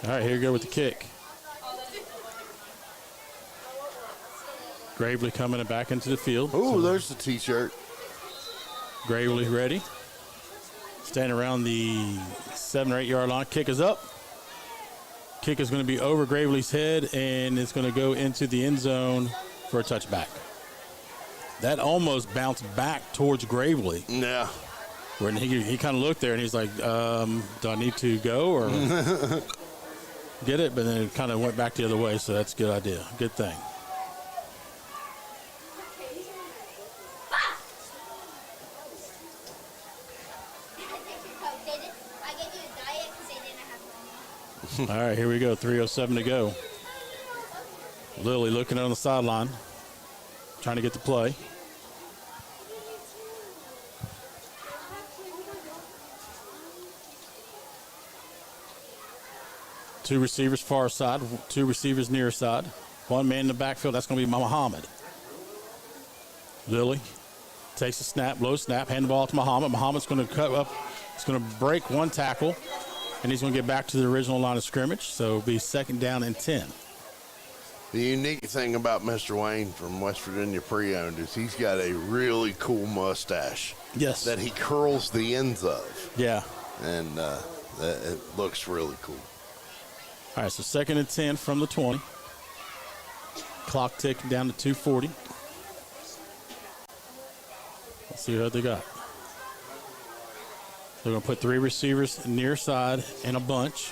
All right, here we go with the kick. Gravely coming back into the field. Ooh, there's the T-shirt. Gravely ready. Standing around the 7 or 8 yard line. Kick is up. Kick is going to be over Gravely's head, and it's going to go into the end zone for a touchback. That almost bounced back towards Gravely. Yeah. Where he kind of looked there, and he's like, do I need to go or get it? But then it kind of went back the other way, so that's a good idea. Good thing. All right, here we go. 3:07 to go. Lilly looking on the sideline, trying to get the play. Two receivers far side, two receivers near side. One man in the backfield, that's going to be Muhammad. Lilly takes a snap, low snap, hand the ball to Muhammad. Muhammad's going to cut up. He's going to break one tackle, and he's going to get back to the original line of scrimmage. So it'll be 2nd down and 10. The unique thing about Mr. Wayne from West Virginia Pre-Owned is he's got a really cool mustache. Yes. That he curls the ends of. Yeah. And it looks really cool. All right, so 2nd and 10 from the 20. Clock ticking down to 2:40. Let's see what they got. They're going to put 3 receivers near side in a bunch.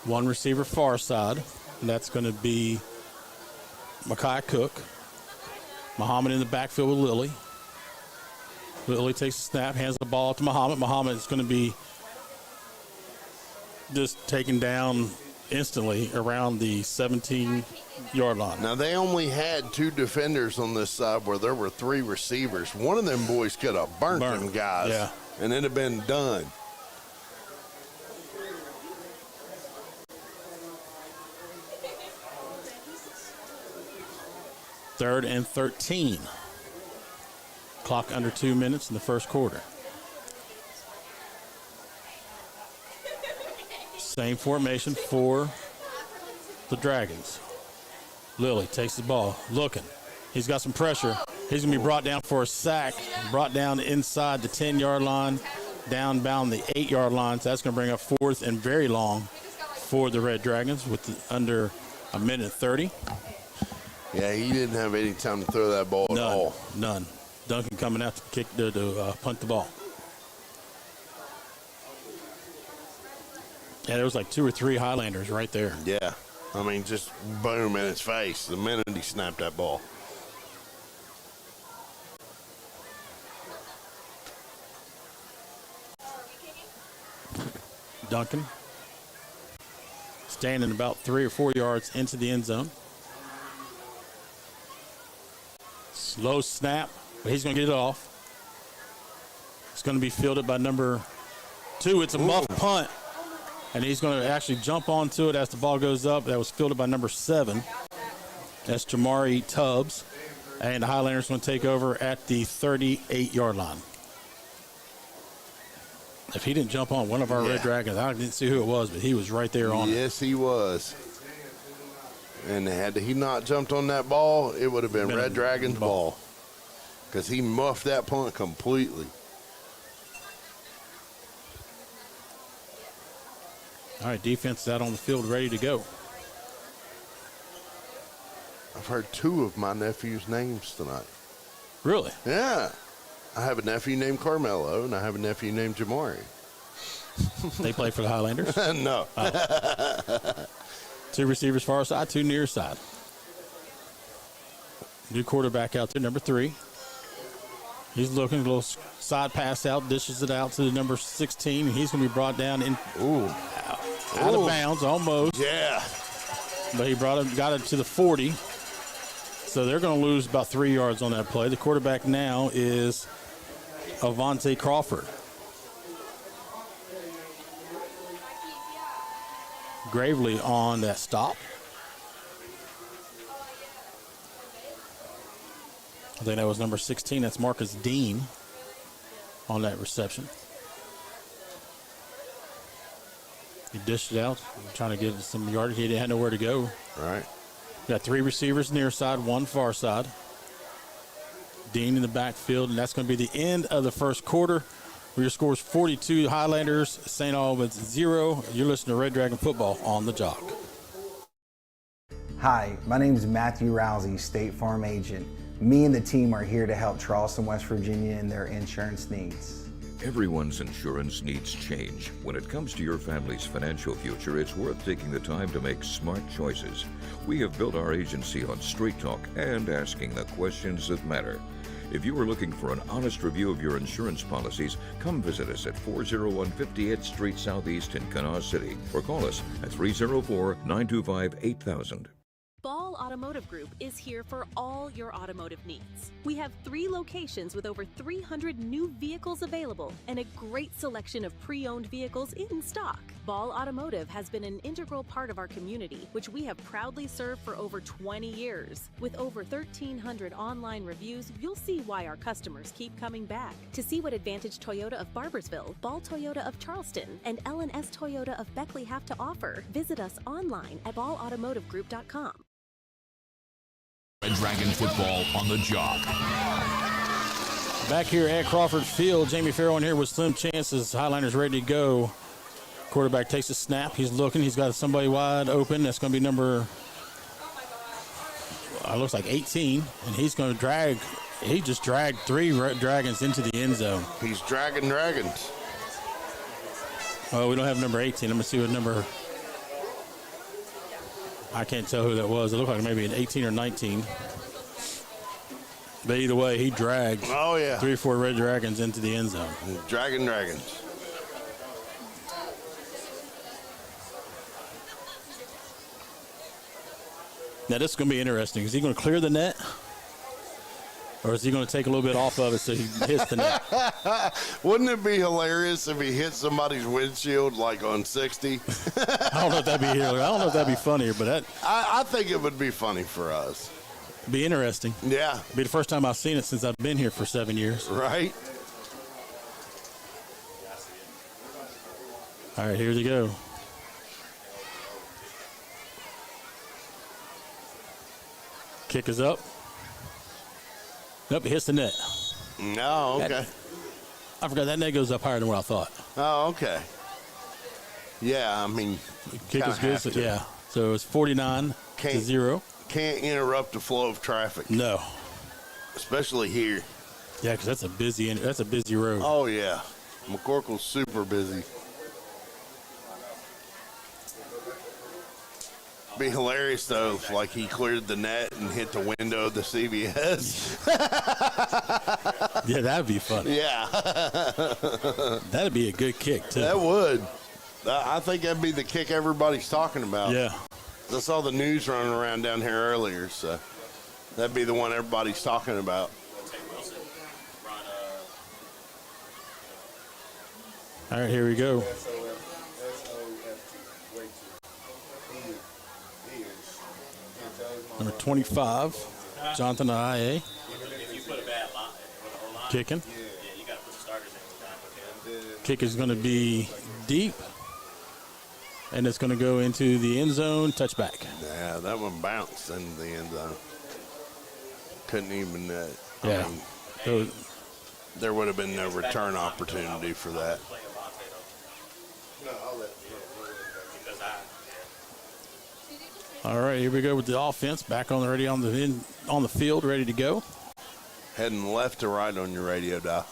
1 receiver far side, and that's going to be Micaiah Cook. Muhammad in the backfield with Lilly. Lilly takes a snap, hands the ball to Muhammad. Muhammad is going to be just taken down instantly around the 17-yard line. Now, they only had 2 defenders on this side where there were 3 receivers. One of them boys could have burnt them guys, yeah, and it'd have been done. Third and 13. Clock under 2 minutes in the first quarter. Same formation for the Dragons. Lilly takes the ball, looking. He's got some pressure. He's going to be brought down for a sack, brought down inside the 10-yard line, downbound the 8-yard line. So that's going to bring up 4th and very long for the Red Dragons with under a minute 30. Yeah, he didn't have any time to throw that ball at all. None. Duncan coming out to punt the ball. Yeah, there was like 2 or 3 Highlanders right there. Yeah. I mean, just boom in his face the minute he snapped that ball. Duncan standing about 3 or 4 yards into the end zone. Slow snap, but he's going to get it off. It's going to be fielded by number 2. It's a muff punt, and he's going to actually jump onto it as the ball goes up. That was fielded by number 7. That's Jamari Tubbs, and the Highlanders going to take over at the 38-yard line. If he didn't jump on one of our Red Dragons, I didn't see who it was, but he was right there on it. Yes, he was. And had he not jumped on that ball, it would have been Red Dragons' ball. Because he muffed that punt completely. All right, defense is out on the field ready to go. I've heard 2 of my nephew's names tonight. Really? Yeah. I have a nephew named Carmelo, and I have a nephew named Jamari. They play for the Highlanders? No. Oh. 2 receivers far side, 2 near side. New quarterback out there, number 3. He's looking, a little side pass out, dishes it out to the number 16, and he's going to be brought down out of bounds, almost. Yeah. But he got it to the 40. So they're going to lose about 3 yards on that play. The quarterback now is Avante Crawford. Gravely on that stop. I think that was number 16. That's Marcus Dean on that reception. He dished it out, trying to get some yardage. He didn't have nowhere to go. All right. Got 3 receivers near side, 1 far side. Dean in the backfield, and that's going to be the end of the first quarter. Your score is 42 Highlanders, St. Albans 0. You're listening to Red Dragon Football on the Jock. Hi, my name is Matthew Rousey, State Farm Agent. Me and the team are here to help Charleston, West Virginia in their insurance needs. Everyone's insurance needs change. When it comes to your family's financial future, it's worth taking the time to make smart choices. We have built our agency on straight talk and asking the questions that matter. If you are looking for an honest review of your insurance policies, come visit us at 401 58th Street Southeast in Kanawha City or call us at 304-925-8000. Ball Automotive Group is here for all your automotive needs. We have 3 locations with over 300 new vehicles available and a great selection of pre-owned vehicles in stock. Ball Automotive has been an integral part of our community, which we have proudly served for over 20 years. With over 1,300 online reviews, you'll see why our customers keep coming back. To see what Advantage Toyota of Barbersville, Ball Toyota of Charleston, and L&S Toyota of Beckley have to offer, visit us online at ballautomotivegroup.com. Red Dragon Football on the Jock. Back here at Crawford Field, Jamie Farrell in here with slim chances. Highlanders ready to go. Quarterback takes a snap. He's looking. He's got somebody wide open. That's going to be number, looks like 18. And he's going to drag. He just dragged 3 Red Dragons into the end zone. He's dragging Dragons. Oh, we don't have number 18. Let me see what number. I can't tell who that was. It looked like maybe an 18 or 19. But either way, he dragged 3 or 4 Red Dragons into the end zone. Dragging Dragons. Now, this is going to be interesting. Is he going to clear the net? Or is he going to take a little bit off of it so he hits the net? Wouldn't it be hilarious if he hit somebody's windshield like on 60? I don't know if that'd be hilarious. I don't know if that'd be funnier, but I think it would be funny for us. Be interesting. Yeah. Be the first time I've seen it since I've been here for 7 years. Right. All right, here they go. Kick is up. Nope, it hits the net. No, okay. I forgot that net goes up higher than what I thought. Oh, okay. Yeah, I mean, kick is good. So, yeah, so it's 49-0. Can't interrupt the flow of traffic. No, especially here. Yeah, because that's a busy road. Oh yeah, McCorkle's super busy. Be hilarious though if like he cleared the net and hit the window of the CBS. Yeah, that'd be funny. Yeah. That'd be a good kick too. That would. I think that'd be the kick everybody's talking about. Yeah. I saw the news running around down here earlier, so that'd be the one everybody's talking about. All right, here we go. Number 25, Jonathan Aye. Kicking. Kick is going to be deep, and it's going to go into the end zone, touchback. Yeah, that one bounced into the end zone. Couldn't even, yeah. I mean, there would have been no return opportunity for that. All right, here we go with the offense. Back on the field, ready to go. Heading left to right on your radio dial.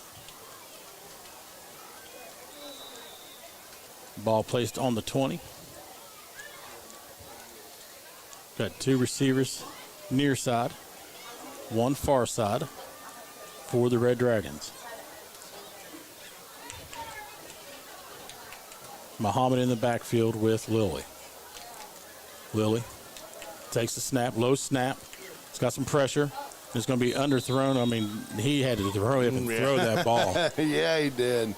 Ball placed on the 20. Got two receivers near side, one far side for the Red Dragons. Muhammad in the backfield with Lilly. Lilly takes the snap, low snap. It's got some pressure. It's going to be underthrown. I mean, he had to throw that ball. Yeah, he did.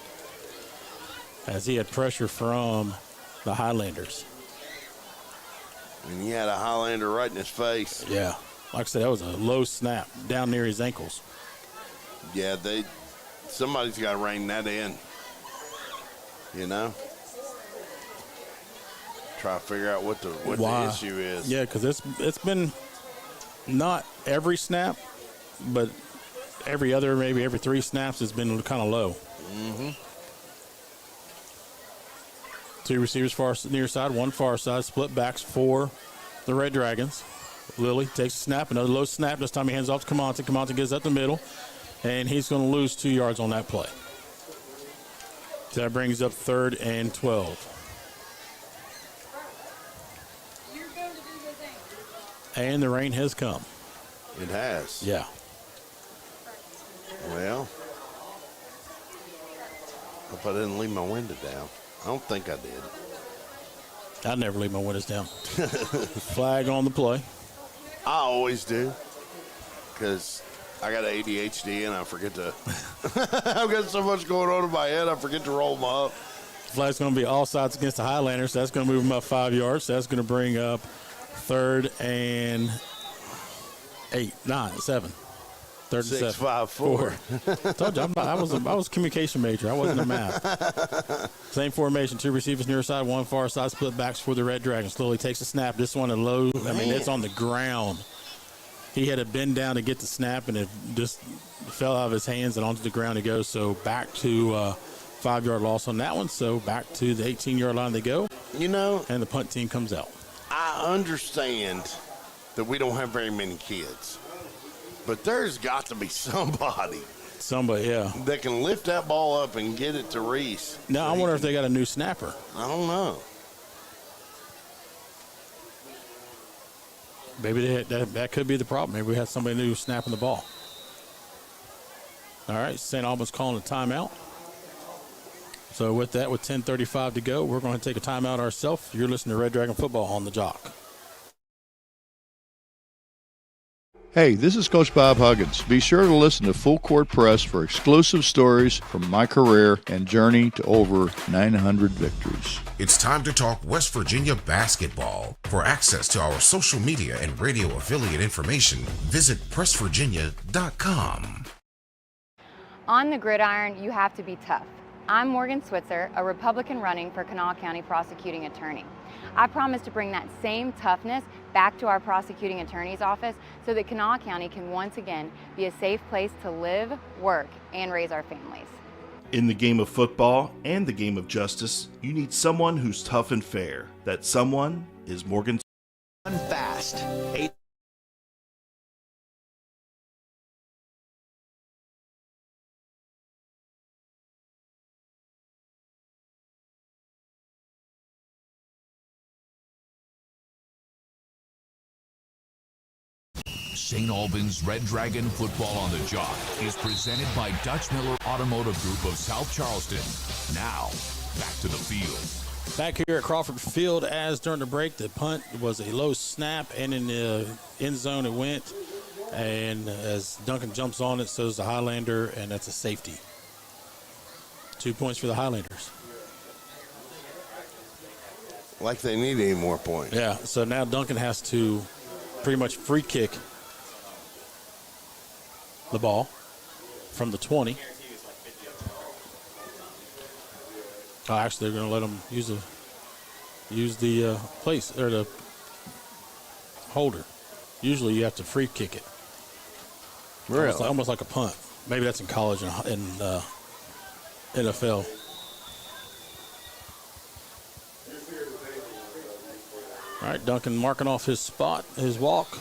As he had pressure from the Highlanders. And he had a Highlander right in his face. Yeah. Like I said, that was a low snap down near his ankles. Yeah, somebody's got to rein that in. You know? Try to figure out what the issue is. Yeah, because it's been not every snap, but maybe every 3 snaps has been kind of low. Mm-hmm. 2 receivers near side, 1 far side, split backs for the Red Dragons. Lilly takes a snap, another low snap. This time he hands off to Camonte. Camonte gets up the middle, and he's going to lose 2 yards on that play. So that brings up 3rd and 12. And the rain has come. It has. Yeah. Well, hope I didn't leave my window down. I don't think I did. I never leave my windows down. Flag on the play. I always do. Because I got ADHD and I forget to. I've got so much going on in my head, I forget to roll them up. Flag's going to be all sides against the Highlanders. So that's going to move them up 5 yards. So that's going to bring up 3rd and 8, 9, 7. 3rd and 7. 6, 5, 4. Told you, I was a communication major. I wasn't a math. Same formation, 2 receivers near side, 1 far side, split backs for the Red Dragons. Slowly takes a snap. This one low. I mean, it's on the ground. He had to bend down to get the snap, and it just fell out of his hands and onto the ground he goes. So back to 5-yard loss on that one. So back to the 18-yard line they go. You know, and the punt team comes out. I understand that we don't have very many kids, but there's got to be somebody. Yeah. That can lift that ball up and get it to Reese. Now, I wonder if they got a new snapper. I don't know. Maybe that could be the problem. Maybe we have somebody new snapping the ball. All right, St. Albans calling a timeout. So with that, with 10:35 to go, we're going to take a timeout ourselves. You're listening to Red Dragon Football on the Jock. Hey, this is Coach Bob Huggins. Be sure to listen to Full Court Press for exclusive stories from my career and journey to over 900 victories. It's time to talk West Virginia basketball. For access to our social media and radio affiliate information, visit pressvirginia.com. On the gridiron, you have to be tough. I'm Morgan Switzer, a Republican running for Kanawha County prosecuting attorney. I promise to bring that same toughness back to our prosecuting attorney's office so that Kanawha County can once again be a safe place to live, work, and raise our families. In the game of football and the game of justice, you need someone who's tough and fair. That someone is Morgan. Fast. St. Albans Red Dragon Football on the Jock is presented by Dutch Miller Automotive Group of South Charleston. Now, back to the field. Back here at Crawford Field, as during the break, the punt was a low snap, and in the end zone it went. And as Duncan jumps on it, so is the Highlander, and that's a safety. 2 points for the Highlanders. Like they need any more points. Yeah, so now Duncan has to pretty much free kick the ball from the 20. Oh, actually, they're going to let them use the place or the holder. Usually, you have to free kick it. Really? Almost like a punt. Maybe that's in college and NFL. All right, Duncan marking off his spot, his walk.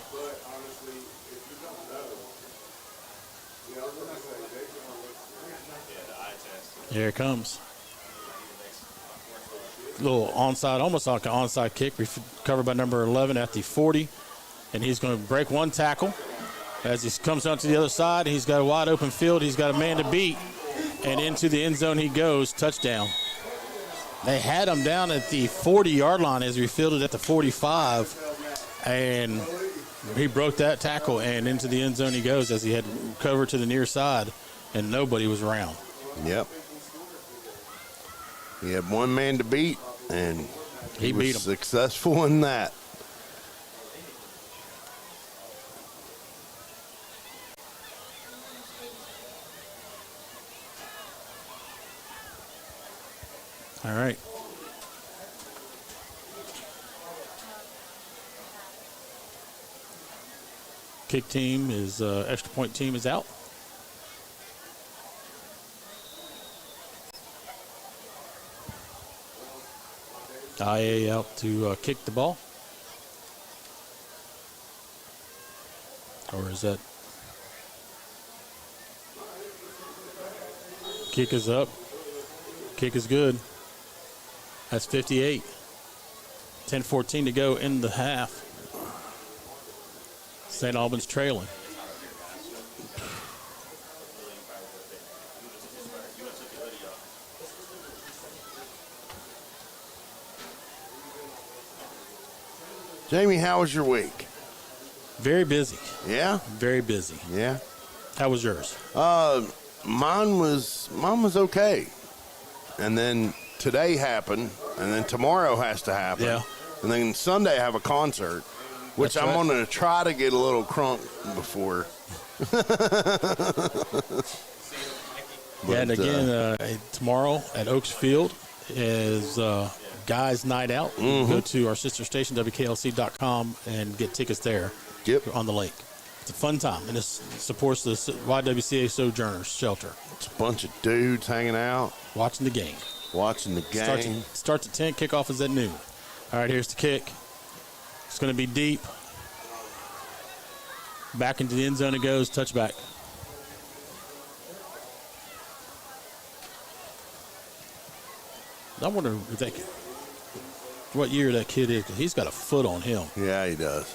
Here it comes. Little onside, almost like an onside kick, covered by number 11 at the 40. And he's going to break one tackle. As he comes down to the other side, he's got a wide open field. He's got a man to beat. And into the end zone he goes. Touchdown. They had him down at the 40-yard line as he fielded at the 45. And he broke that tackle, and into the end zone he goes as he had covered to the near side, and nobody was around. Yep. He had one man to beat, and he beat was him. Successful in that. All right. Kick team is, extra point team is out. IA out to kick the ball. Or is that? Kick is up. Kick is good. That's 58. 10-14 to go in the half. St. Albans trailing. Jamie, how was your week? Very busy. Yeah? Very busy. Yeah. How was yours? Mine was okay. And then today happened, and then tomorrow has to happen. Yeah. And then Sunday I have a concert, which That's I'm right. going to try to get a little crunk before. Yeah, and again, tomorrow at Oaks Field is Guys Night Out. You can go to our sister station, WKLC.com, and get tickets there on the lake. It's a fun time, and it supports the YWCA Sojourners Shelter. It's a bunch of dudes hanging out. Watching the game. Starts at 10, kickoff is at noon. All right, here's the kick. It's going to be deep. Back into the end zone it goes, touchback. I wonder what year that kid is, because he's got a foot on him. Yeah, he does.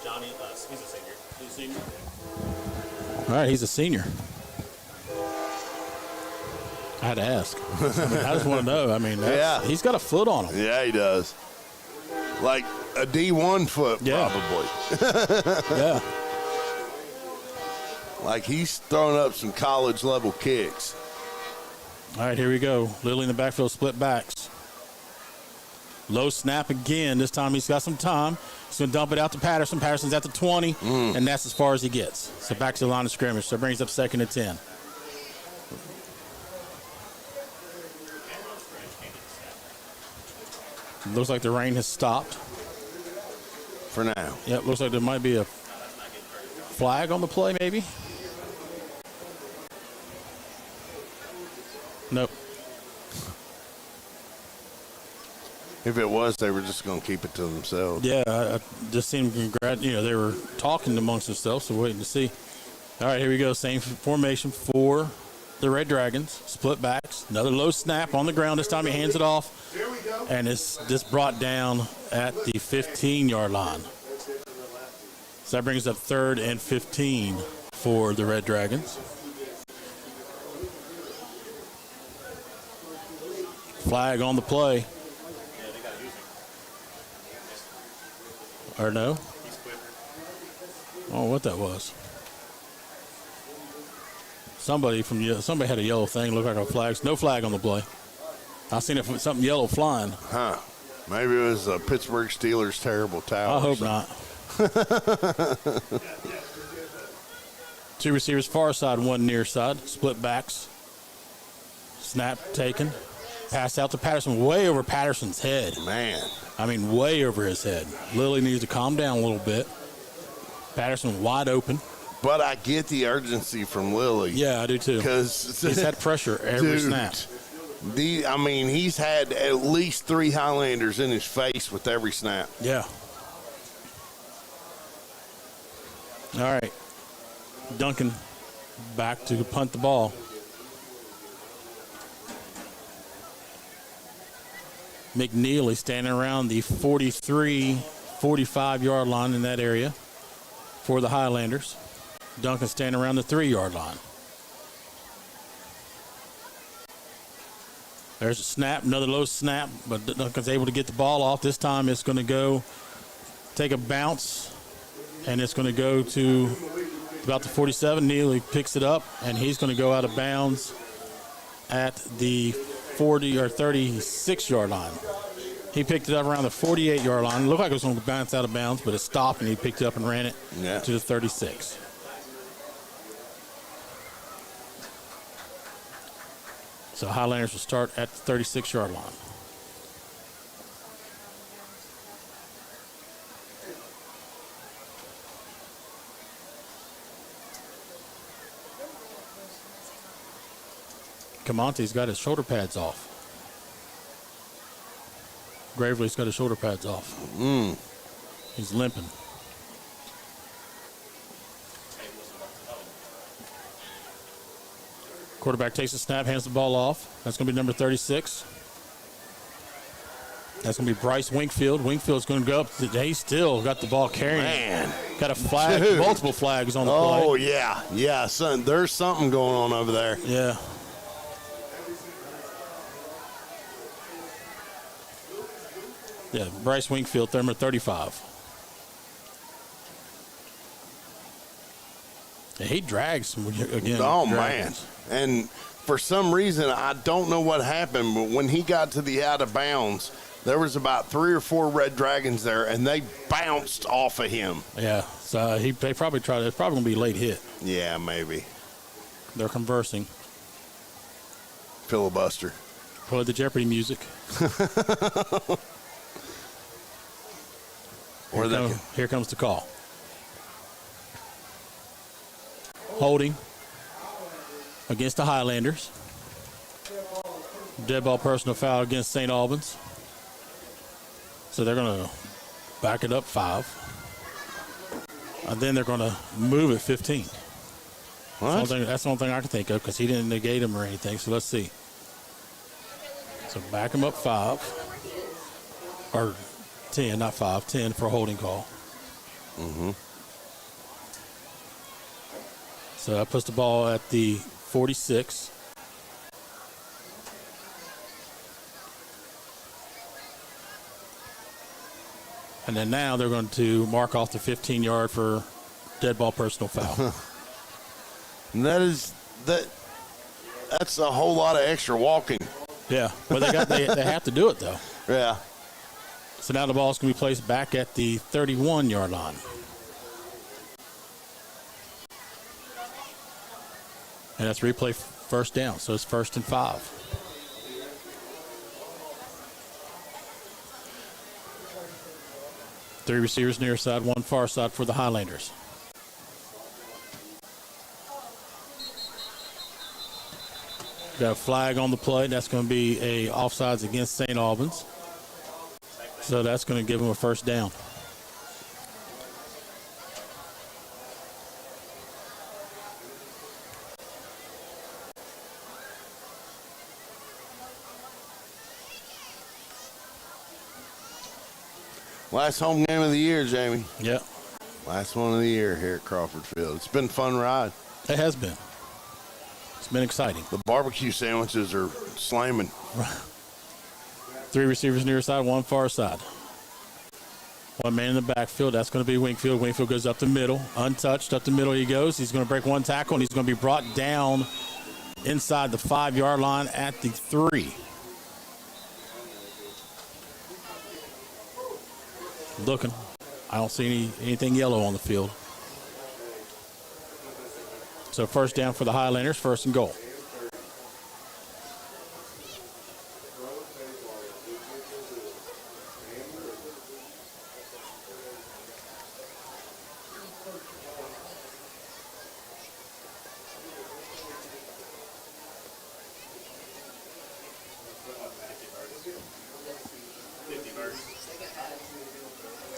Johnny, he's a senior. He's a senior? All right, he's a senior. I had to ask. I just want to know. I mean, he's got a foot on him. Yeah, he does. Like a D1 foot, probably. Yeah. Like he's throwing up some college-level kicks. All right, here we go. Lily in the backfield, split backs. Low snap again. This time he's got some time. He's going to dump it out to Patterson. Patterson's at the 20, and that's as far as he gets. So back to the line of scrimmage. So brings up 2nd and 10. Looks like the rain has stopped. For now. Yep, looks like there might be a flag on the play, maybe. Nope. If it was, they were just going to keep it to themselves. Yeah, I just seemed they were talking amongst themselves, so waiting to see. All right, here we go. Same formation for the Red Dragons. Split backs. Another low snap on the ground. This time he hands it off. Here we go. And it's just brought down at the 15-yard line. So that brings up 3rd and 15 for the Red Dragons. Flag on the play. Or no? Oh, what that was. Somebody had a yellow thing, looked like a flag. No flag on the play. I seen it, something yellow flying. Huh. Maybe it was a Pittsburgh Steelers terrible towel. I hope not. 2 receivers far side, 1 near side. Split backs. Snap taken. Pass out to Patterson, way over Patterson's head. Man. I mean, way over his head. Lily needs to calm down a little bit. Patterson wide open. But I get the urgency from Lily. Yeah, I do too. Because he's had pressure every snap. He's had at least 3 Highlanders in his face with every snap. Yeah. All right. Duncan back to punt the ball. McNeely standing around the 43, 45-yard line in that area for the Highlanders. Duncan standing around the 3-yard line. There's a snap, another low snap, but Duncan's able to get the ball off. This time it's going to go take a bounce, and it's going to go to about the 47. Neely picks it up, and he's going to go out of bounds at the 40 or 36-yard line. He picked it up around the 48-yard line. It looked like it was going to bounce out of bounds, but it stopped, and he picked it up and ran it to the 36. So Highlanders will start at the 36-yard line. Camonte's got his shoulder pads off. Gravely's got his shoulder pads off. He's limping. Quarterback takes a snap, hands the ball off. That's going to be number 36. That's going to be Bryce Winkfield. Winkfield's going to go up. He's still got the ball carrying. Man. Got a flag, multiple flags on the play. Oh, yeah. Yeah, son, there's something going on over there. Yeah. Yeah, Bryce Winkfield, number 35. Yeah, he drags again. Oh, man. And for some reason, I don't know what happened, but when he got to the out of bounds, there was about 3 or 4 Red Dragons there, and they bounced off of him. Yeah, so they probably tried. It's probably going to be a late hit. Yeah, maybe. They're conversing. Filibuster. Play the Jeopardy music. Here comes the call. Holding against the Highlanders. Dead ball personal foul against St. Albans. So they're going to back it up 5. And then they're going to move it 15. What? That's the only thing I can think of because he didn't negate him or anything. So let's see. So back him up 5. Or 10, not 5. 10 for a holding call. Mm-hmm. So that puts the ball at the 46. And then now they're going to mark off the 15-yard for dead ball personal foul. And that's a whole lot of extra walking. Yeah, but they have to do it though. Yeah. So now the ball's going to be placed back at the 31-yard line. And that's replay first down, so it's 1st and 5. Three receivers near side, one far side for the Highlanders. Got a flag on the play. That's going to be a offsides against St. Albans. So that's going to give them a first down. Last home game of the year, Jamie. Yep. Last one of the year here at Crawford Field. It's been a fun ride. It has been. It's been exciting. The barbecue sandwiches are slamming. Three receivers near side, one far side. One man in the backfield. That's going to be Wingfield. Wingfield goes up the middle. Untouched. Up the middle he goes. He's going to break one tackle, and he's going to be brought down inside the 5-yard line at the 3. Looking. I don't see anything yellow on the field. So first down for the Highlanders, first and goal.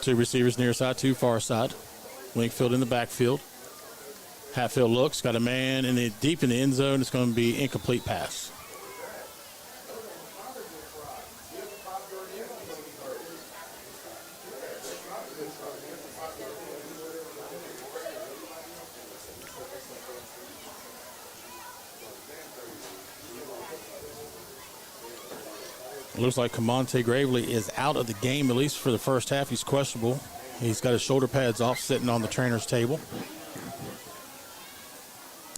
Two receivers near side, two far side. Wingfield in the backfield. Hatfield looks, got a man deep in the end zone. It's going to be incomplete pass. Looks like Camonte Gravely is out of the game, at least for the first half. He's questionable. He's got his shoulder pads off, sitting on the trainer's table.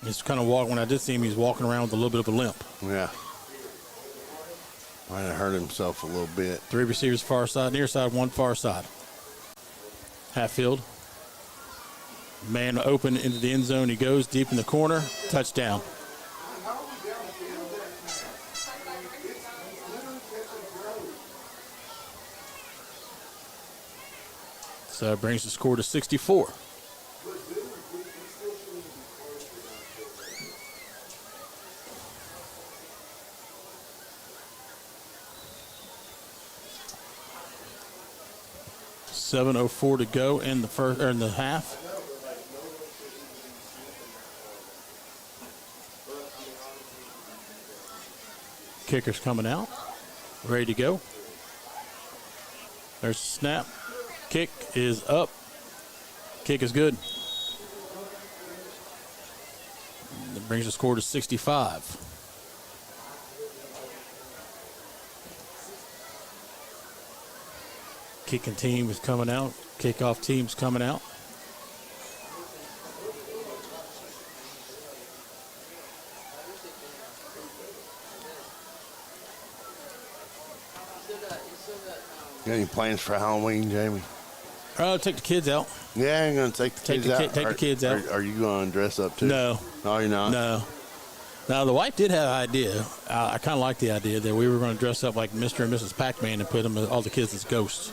He's kind of walking. When I did see him, he's walking around with a little bit of a limp. Yeah. Might have hurt himself a little bit. Three receivers far side, near side, one far side. Hatfield. Man open into the end zone. He goes deep in the corner. Touchdown. So it brings the score to 64. .7:04 to go in the first or in the half. Kicker's coming out, ready to go. There's a snap. Kick is up. Kick is good. That brings the score to 65. Kicking team is coming out. Kickoff team's coming out. Got any plans for Halloween, Jamie? Take the kids out. Yeah, I'm going to take the kids out. Take the kids out. Are you going to dress up too? No. No, you're not? No. Now, the wife did have an idea. I kind of like the idea that we were going to dress up like Mr. and Mrs. Pac-Man and put all the kids as ghosts.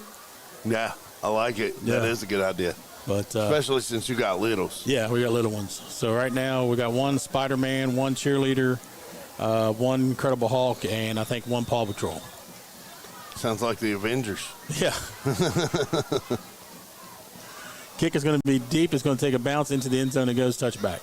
Yeah, I like it. Yeah. That is a good idea. But especially since you got littles. Yeah, we got little ones. So right now we got one Spider-Man, one cheerleader, one Incredible Hulk, and I think one Paw Patrol. Sounds like the Avengers. Yeah. Kick is going to be deep. It's going to take a bounce into the end zone and goes touchback.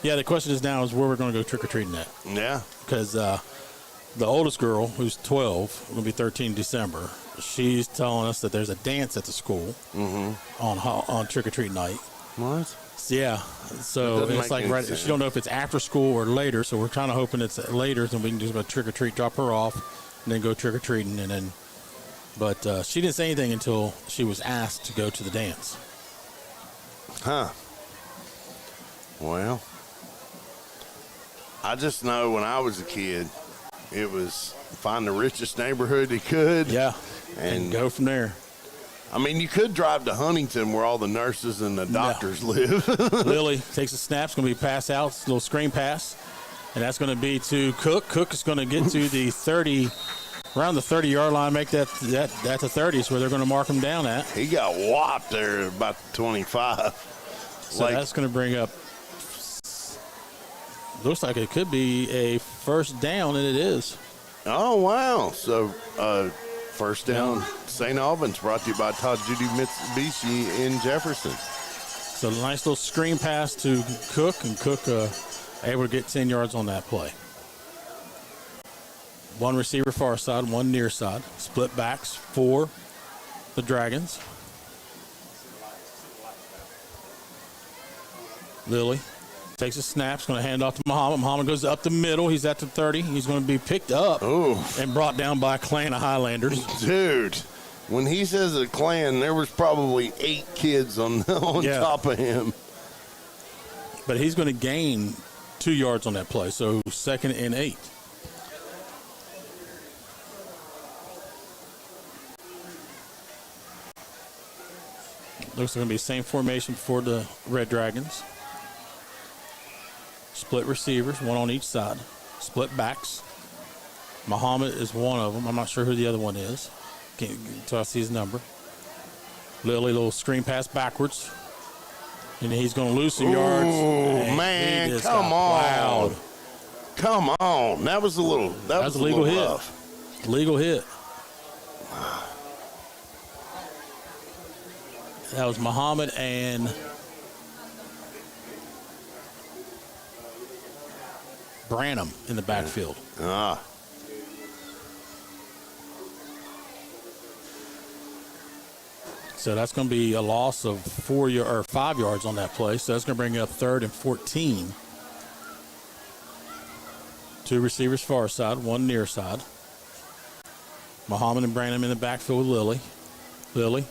Yeah, the question is now is where we're going to go trick-or-treating at. Yeah. Because the oldest girl, who's 12, will be 13 in December, she's telling us that there's a dance at the school on trick-or-treat night. What? Yeah. So it's like right. She don't know if it's after school or later, so we're kind of hoping it's later, so we can just go trick-or-treat, drop her off, and then go trick-or-treating, and then. But she didn't say anything until she was asked to go to the dance. Huh. Well, I just know when I was a kid, it was find the richest neighborhood you could. Yeah. And go from there. I mean, you could drive to Huntington where all the nurses and the doctors live. Lily takes a snap. It's going to be pass out, a little screen pass. And that's going to be to Cook. Cook is going to get to the 30 around the 30-yard line, make that the 30s where they're going to mark him down at. He got whopped there at about 25. So that's going to bring up, looks like it could be a first down, and it is. Oh, wow. So first down, St. Albans, brought to you by Todd Judy Mitsubishi in Jefferson. So a nice little screen pass to Cook, and Cook able to get 10 yards on that play. One receiver far side, one near side. Split backs for the Dragons. Lilly takes a snap. He's going to hand off to Muhammad. Muhammad goes up the middle. He's at the 30. He's going to be picked up and brought down by a clan of Highlanders. Dude, when he says a clan, there was probably 8 kids on top of him. But he's going to gain 2 yards on that play. So 2nd and 8. Looks like going to be the same formation for the Red Dragons. Split receivers, one on each side. Split backs. Muhammad is one of them. I'm not sure who the other one is. Can't until I see his number. Lilly, little screen pass backwards. And he's going to lose some yards. Oh, man, come on. Plowed. Come on. That was a little, that was a legal hit. Rough. Legal hit. That was Muhammad and Branham in the backfield. So that's going to be a loss of 5 yards on that play. So that's going to bring up 3rd and 14. 2 receivers far side, 1 near side. Muhammad and Branham in the backfield with Lilly. Lilly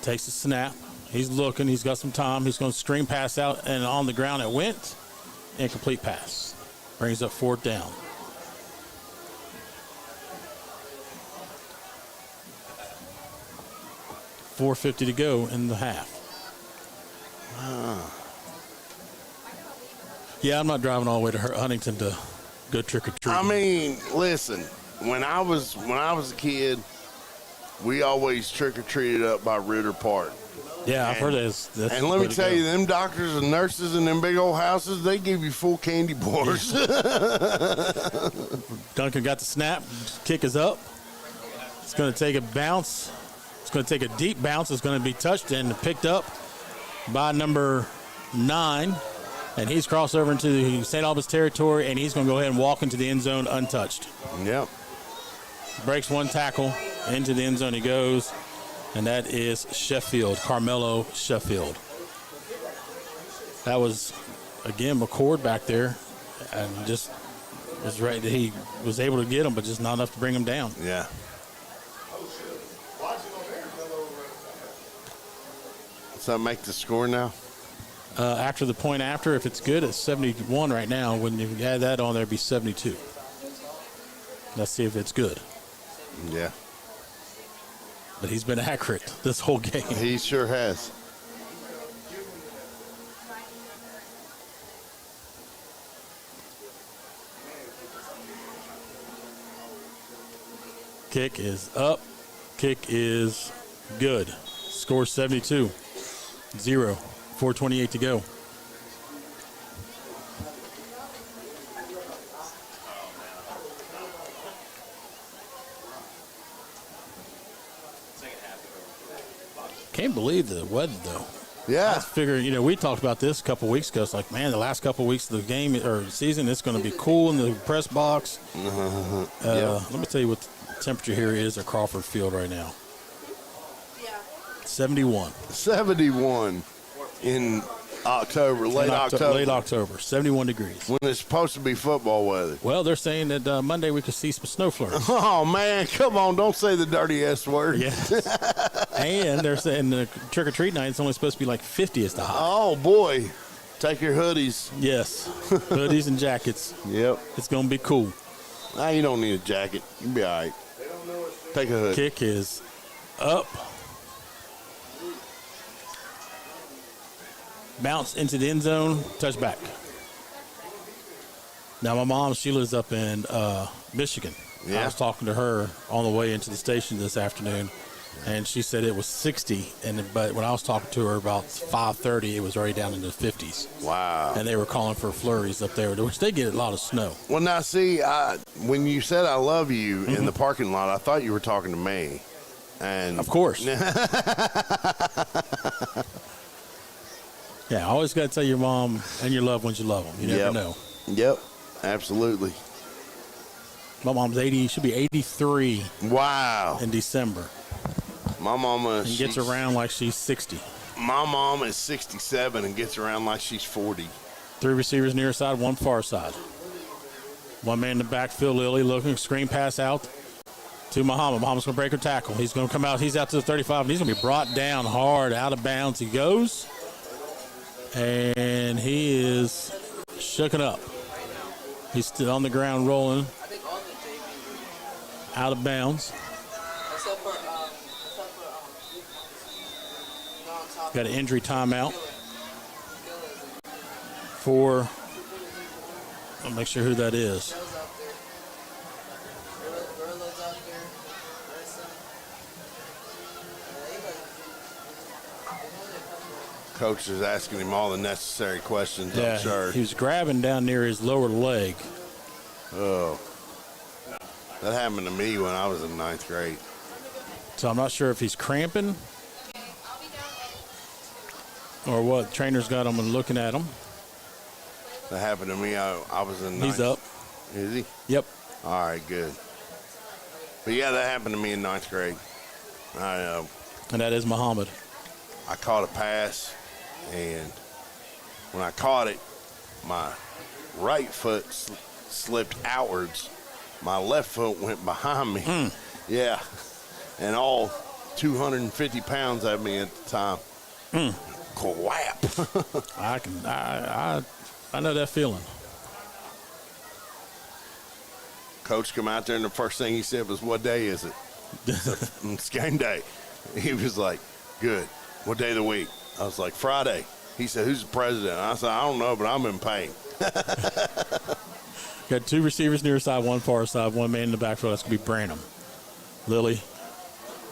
takes the snap. He's looking. He's got some time. He's going to screen pass out, and on the ground it went. Incomplete pass. Brings up 4th down. .450 to go in the half. Yeah, I'm not driving all the way to Huntington to go trick-or-treating. I mean, listen, when I was a kid, we always trick-or-treated up by Ritter Park. Yeah, I've heard that. And let me tell you, them doctors and nurses in them big old houses, they give you full candy bars. Duncan got the snap. Kick is up. It's going to take a bounce. It's going to take a deep bounce. It's going to be touched and picked up by number 9. And he's crossed over into the St. Albans territory, and he's going to go ahead and walk into the end zone untouched. Yep. Breaks one tackle. Into the end zone he goes. And that is Sheffield, Carmelo Sheffield. That was, again, McCord back there. And just was right. He was able to get him, but just not enough to bring him down. Yeah. Does that make the score now? After the point after, if it's good, it's 71 right now. When you add that on there, it'd be 72. Let's see if it's good. Yeah. But he's been accurate this whole game. He sure has. Kick is up. Kick is good. Score 72-0. 4:28 to go. Can't believe the weather, though. Yeah. I figure, we talked about this a couple weeks ago. It's like, man, the last couple weeks of the game or season, it's going to be cool in the press box. Let me tell you what the temperature here is at Crawford Field right now. 71. 71 in October, late October. 71 degrees. When it's supposed to be football weather. Well, they're saying that Monday we could see some snow flurries. Oh, man, come on. Don't say the dirty S word. Yeah. And they're saying the trick-or-treat night, it's only supposed to be like 50 is the high. Oh, boy. Take your hoodies. Yes. Hoodies and jackets. Yep. It's going to be cool. Nah, you don't need a jacket. You'll be all right. Take a hood. Kick is up. Bounce into the end zone, touchback. Now, my mom, she lives up in Michigan. I was talking to her on the way into the station this afternoon, and she said it was 60. But when I was talking to her about 5:30, it was already down in the 50s. Wow. And they were calling for flurries up there, which they get a lot of snow. Well, now, see, when you said I love you in the parking lot, I thought you were talking to me. And of course. Yeah, always got to tell your mom and your loved ones you love them. You never know. Yep, absolutely. My mom's 80, she'll be 83. Wow. In December. My mama gets around like she's 60. My mom is 67 and gets around like she's 40. 3 receivers near side, 1 far side. 1 man in the backfield, Lily looking, screen pass out to Muhammad. Muhammad's going to break her tackle. He's going to come out. He's out to the 35, and he's going to be brought down hard, out of bounds. He goes, and he is shooken up. He's still on the ground rolling, out of bounds. Got an injury timeout for, I'll make sure who that is. Coach is asking him all the necessary questions, Yeah, I'm sure. he was grabbing down near his lower leg. Oh. That happened to me when I was in 9th grade. So I'm not sure if he's cramping or what. Trainer's got him and looking at him. That happened to me. I was in 9th. He's up. Is he? Yep. All right, good. But, yeah, that happened to me in 9th grade. And that is Muhammad. I caught a pass, and when I caught it, my right foot slipped outwards. My left foot went behind me. Yeah. And all 250 pounds of me at the time. Clap. I know that feeling. Coach come out there, and the first thing he said was, "What day is it?" It's game day. He was like, "Good. What day of the week?" I was like, "Friday." He said, "Who's the president?" I said, "I don't know, but I'm in pain." Got 2 receivers near side, 1 far side, 1 man in the backfield. That's going to be Branham. Lily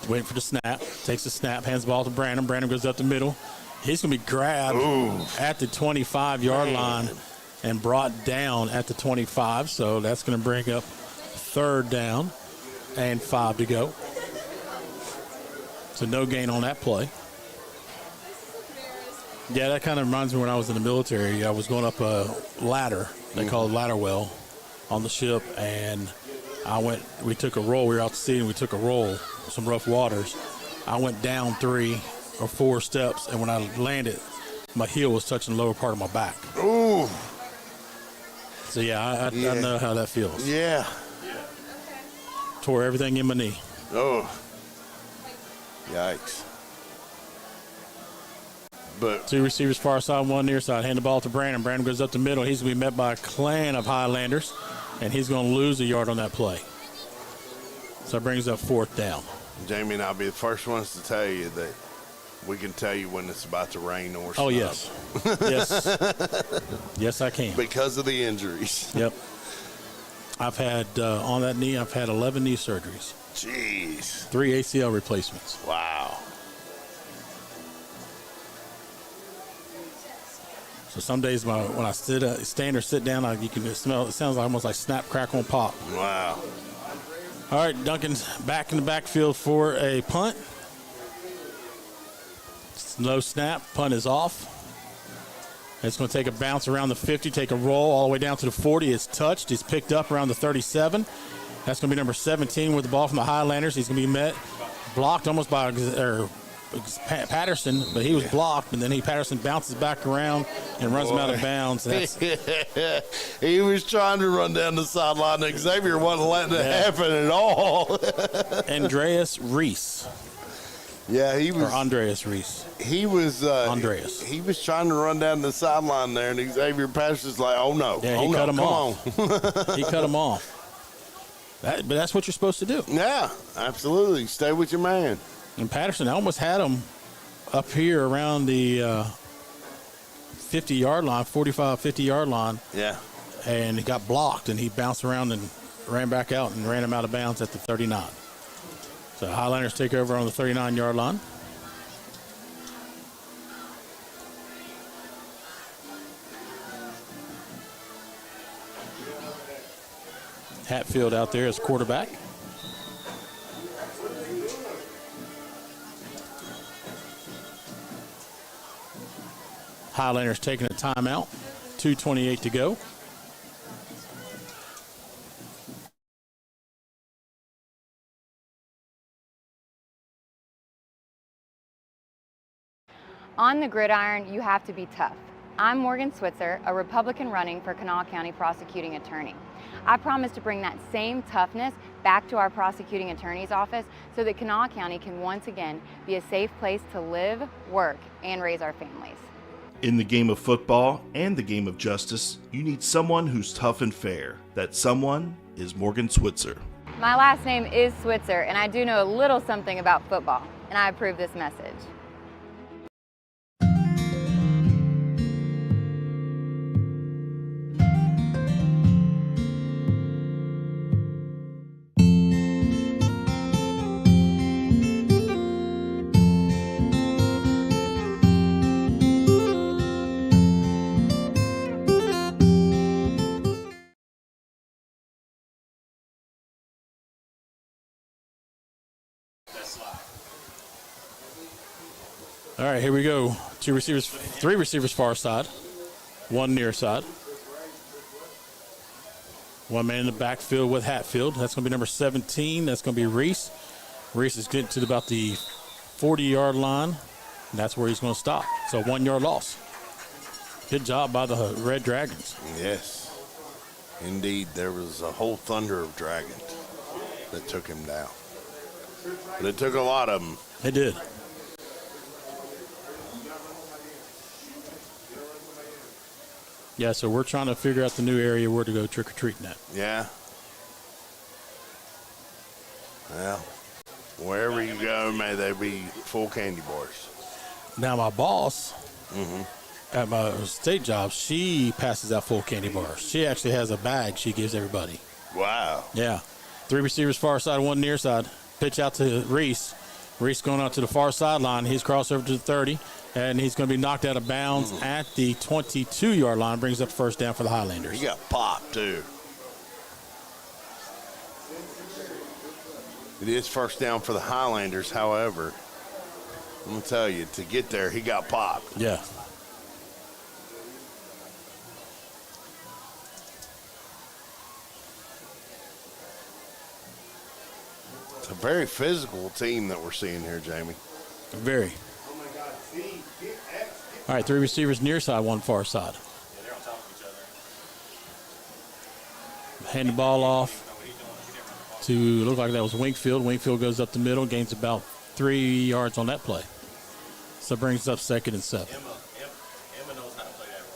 waiting for the snap. Takes the snap, hands the ball to Branham. Branham goes up the middle. He's going to be grabbed at the 25-yard line and brought down at the 25. So that's going to bring up 3rd down and 5 to go. So no gain on that play. Yeah, that kind of reminds me when I was in the military. I was going up a ladder. They call it ladder well on the ship, and we took a roll. We were out to sea, and we took a roll, some rough waters. I went down 3 or 4 steps, and when I landed, my heel was touching the lower part of my back. Ooh. So, I know how that feels. Yeah. Tore everything in my knee. Oh. Yikes. But 2 receivers far side, 1 near side. Hand the ball to Brandon. Brandon goes up the middle. He's going to be met by a clan of Highlanders, and he's going to lose a yard on that play. So that brings up 4th down. Jamie and I'll be the first ones to tell you that we can tell you when it's about to rain or snow. Oh, yes. Yes. Yes, I can. Because of the injuries. Yep. I've had, on that knee, I've had 11 knee surgeries. Jeez. 3 ACL replacements. Wow. So some days when I stand or sit down, you can smell it. Sounds like almost like snap, crackle, and pop. Wow. All right, Duncan's back in the backfield for a punt. No snap. Punt is off. It's going to take a bounce around the 50, take a roll all the way down to the 40. It's touched. It's picked up around the 37. That's going to be number 17 with the ball from the Highlanders. He's going to be blocked almost by Patterson, but he was blocked, and then Patterson bounces back around and runs him out of bounds. He was trying to run down the sideline, and Xavier wasn't letting it happen at all. Andreas Reese. Yeah, he was. Or Andreas Reese. He was. Andreas. He was trying to run down the sideline there, and Xavier Patterson's like, "Oh no!" Yeah, he cut him off. He cut him off. But that's what you're supposed to do. Yeah, absolutely. Stay with your man. And Patterson, I almost had him up here around the 50-yard line, 45, 50-yard line. Yeah. And he got blocked, and he bounced around and ran back out and ran him out of bounds at the 39. So Highlanders take over on the 39-yard line. Hatfield out there as quarterback. Highlanders taking a timeout. 2:28 to go. On the gridiron, you have to be tough. I'm Morgan Switzer, a Republican running for Kanawha County Prosecuting Attorney. I promise to bring that same toughness back to our prosecuting attorney's office so that Kanawha County can once again be a safe place to live, work, and raise our families. In the game of football and the game of justice, you need someone who's tough and fair. That someone is Morgan Switzer. My last name is Switzer, and I do know a little something about football, and I approve this message. All right, here we go. Three receivers far side, one near side. One man in the backfield with Hatfield. That's going to be number 17. That's going to be Reese. Reese is getting to about the 40-yard line, and that's where he's going to stop. So 1 yard loss. Good job by the Red Dragons. Yes, indeed. There was a whole thunder of dragons that took him down. But it took a lot of them. It did. Yeah, so we're trying to figure out the new area where to go trick-or-treating at. Yeah. Well, wherever you go, may there be full candy bars. Now, my boss at my state job, she passes out full candy bars. She actually has a bag she gives everybody. Wow. Yeah. 3 receivers far side, 1 near side. Pitch out to Reese. Reese going out to the far sideline. He's crossed over to the 30, and he's going to be knocked out of bounds at the 22-yard line. Brings up first down for the Highlanders. He got popped, too. It is first down for the Highlanders, however. I'm going to tell you, to get there, he got popped. Yeah. It's a very physical team that we're seeing here, Jamie. Very. All right, 3 receivers near side, 1 far side. Yeah, they're on top of each other. Hand the ball off to, look like that was Winkfield. Winkfield goes up the middle, gains about 3 yards on that play. So brings up 2nd and 7. Emma knows how to play that role.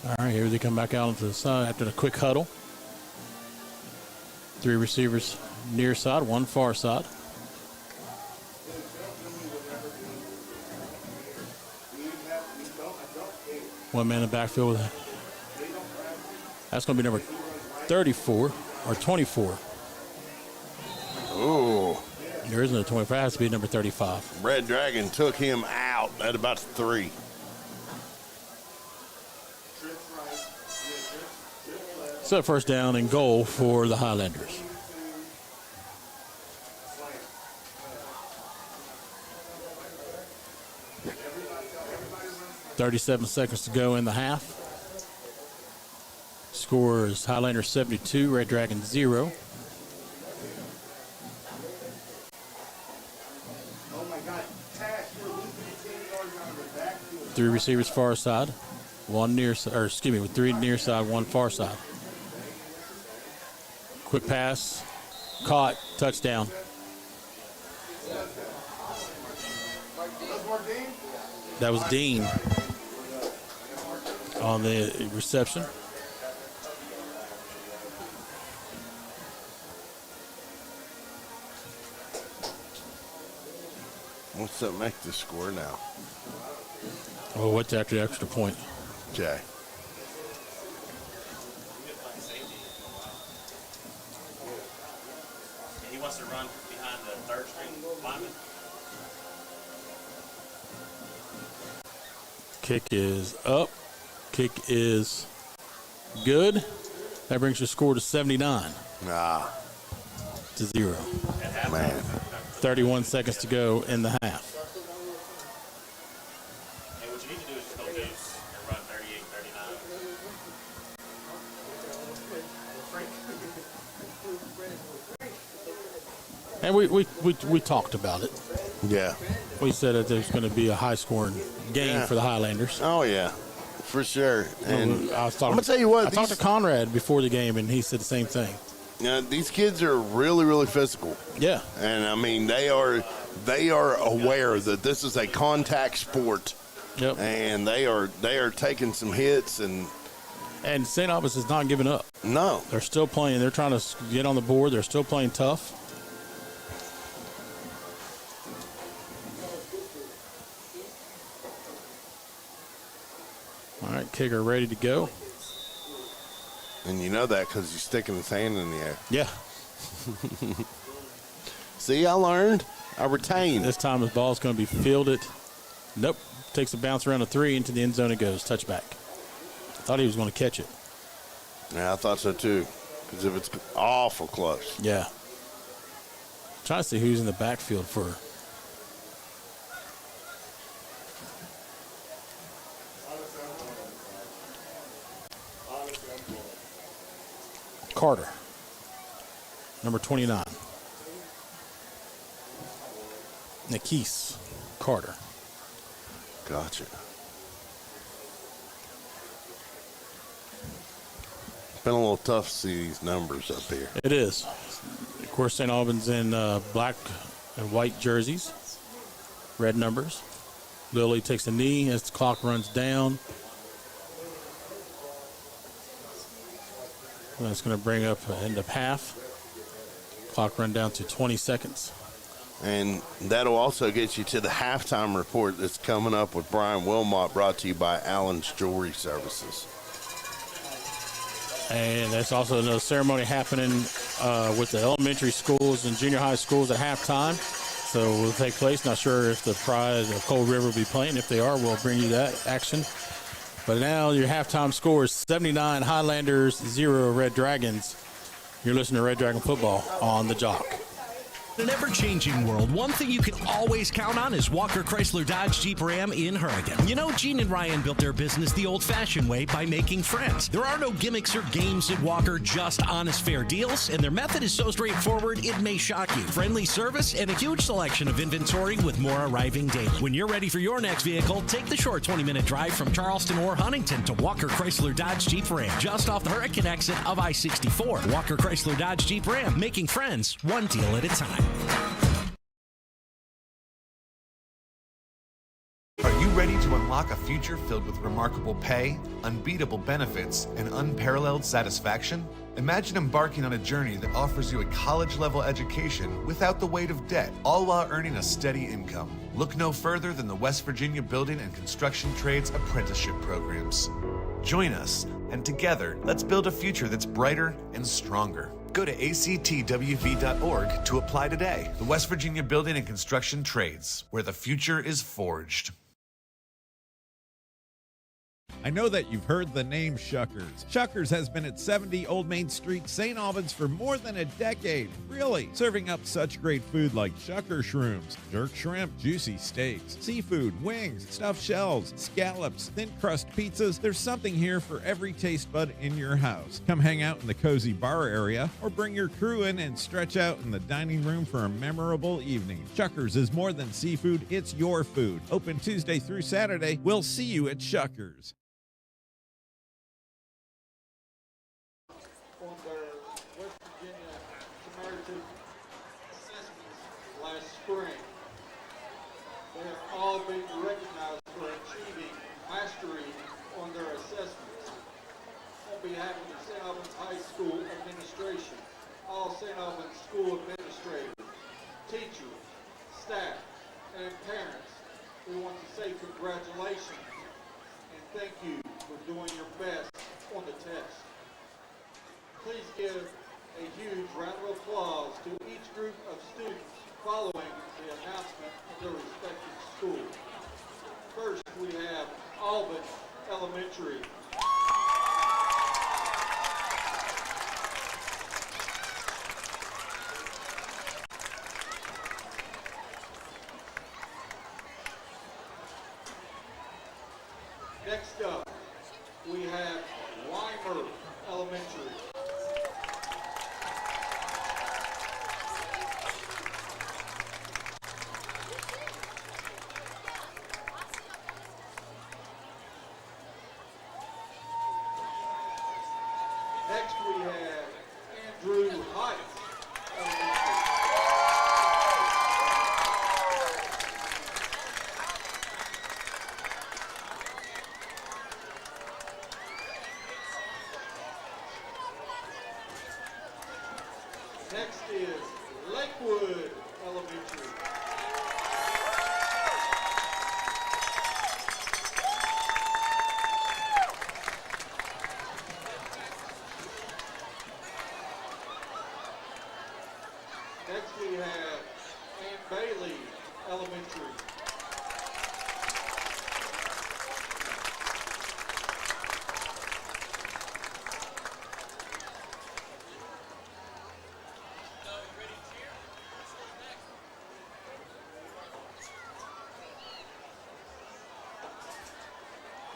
All right, here they come back out onto the side after the quick huddle. 3 receivers near side, 1 far side. One man in the backfield. That's going to be number 34 or 24. Ooh. There isn't a 24. It has to be number 35. Red Dragon took him out at about 3. So first down and goal for the Highlanders. .37 seconds to go in the half. Score is Highlanders 72, Red Dragons 0. Three receivers far side, 1 near side, or excuse me, with 3 near side, 1 far side. Quick pass, caught, touchdown. That was Dean on the reception. What's that make the score now? Oh, what's after the extra point? Jay. He wants to run behind the third string lineman. Kick is up. Kick is good. That brings your score to 79. To 0. Man. 31 seconds to go in the half. And what you need to do is just go deuce and run 38, 39. And we talked about it. Yeah. We said that there's going to be a high-scoring game for the Highlanders. Oh, yeah. For sure. And I'm going to tell you what. I talked to Conrad before the game, and he said the same thing. These kids are really, really physical. Yeah. And, I mean, they are aware that this is a contact sport. Yep. And they are taking some hits. And St. Albans is not giving up. No. They're still playing. They're trying to get on the board. They're still playing tough. All right, kicker ready to go. And you know that because you're sticking his hand in the air. Yeah. See, I learned. I retained. This time the ball's going to be fielded. Nope. Takes a bounce around the 3 into the end zone. It goes. Touchback. Thought he was going to catch it. Yeah, I thought so too. Because if it's awful close. Yeah. Trying to see who's in the backfield for. Carter, number 29. Nikis Carter. Gotcha. Been a little tough to see these numbers up here. It is. Of course, St. Albans in black and white jerseys, red numbers. Lily takes a knee as the clock runs down. That's going to bring up end of half. Clock run down to 20 seconds. And that'll also get you to the halftime report that's coming up with Brian Wilmot, brought to you by Allen's Jewelry Services. And there's also another ceremony happening with the elementary schools and junior high schools at halftime. So it will take place. Not sure if the Pride of Cold River will be playing. If they are, we'll bring you that action. But now your halftime score is 79 Highlanders, 0 Red Dragons. You're listening to Red Dragon Football on the Jock. In an ever-changing world, one thing you can always count on is Walker Chrysler Dodge Jeep Ram in Hurricane. You know, Gene and Ryan built their business the old-fashioned way by making friends. There are no gimmicks or games at Walker, just honest, fair deals, and their method is so straightforward it may shock you. Friendly service and a huge selection of inventory with more arriving daily. When you're ready for your next vehicle, take the short 20-minute drive from Charleston or Huntington to Walker Chrysler Dodge Jeep Ram, just off the Hurricane exit of I-64. Walker Chrysler Dodge Jeep Ram, making friends one deal at a time. Are you ready to unlock a future filled with remarkable pay, unbeatable benefits, and unparalleled satisfaction? Imagine embarking on a journey that offers you a college-level education without the weight of debt, all while earning a steady income. Look no further than the West Virginia Building and Construction Trades Apprenticeship Programs. Join us, and together, let's build a future that's brighter and stronger. Go to actwv.org to apply today. The West Virginia Building and Construction Trades, where the future is forged. I know that you've heard the name Shuckers. Shuckers has been at 70 Old Main Street, St. Albans for more than a decade. Really, serving up such great food like Shucker shrooms, jerk shrimp, juicy steaks, seafood, wings, stuffed shells, scallops, thin crust pizzas. There's something here for every taste bud in your house. Come hang out in the cozy bar area or bring your crew in and stretch out in the dining room for a memorable evening. Shuckers is more than seafood, it's your food. Open Tuesday through Saturday. We'll see you at Shuckers. Spring. They have all been recognized for achieving mastery on their assessments. On behalf of the St. Albans High School administration, all St. Albans school administrators, teachers, staff, and parents, we want to say congratulations and thank you for doing your best on the test. Please give a huge round of applause to each group of students following the announcement of their respective schools. First, we have Albans Elementary. Next up, we have Weimer Elementary. Next, we have Andrew Heights Elementary. Next is Lakewood Elementary. Next we have Ann Bailey Elementary.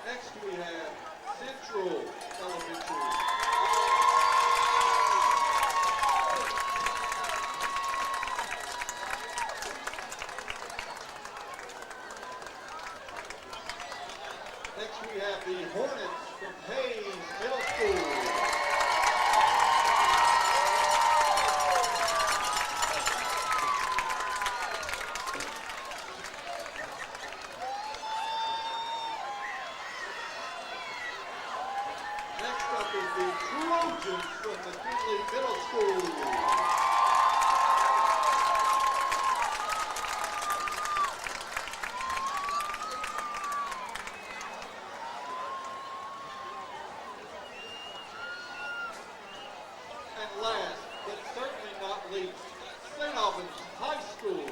Next we have Central Elementary. Next we have the Hornets from Hayes Middle School. Next up is the Trojans from McKinley Middle School. And last, but certainly not least, St. Albans High School.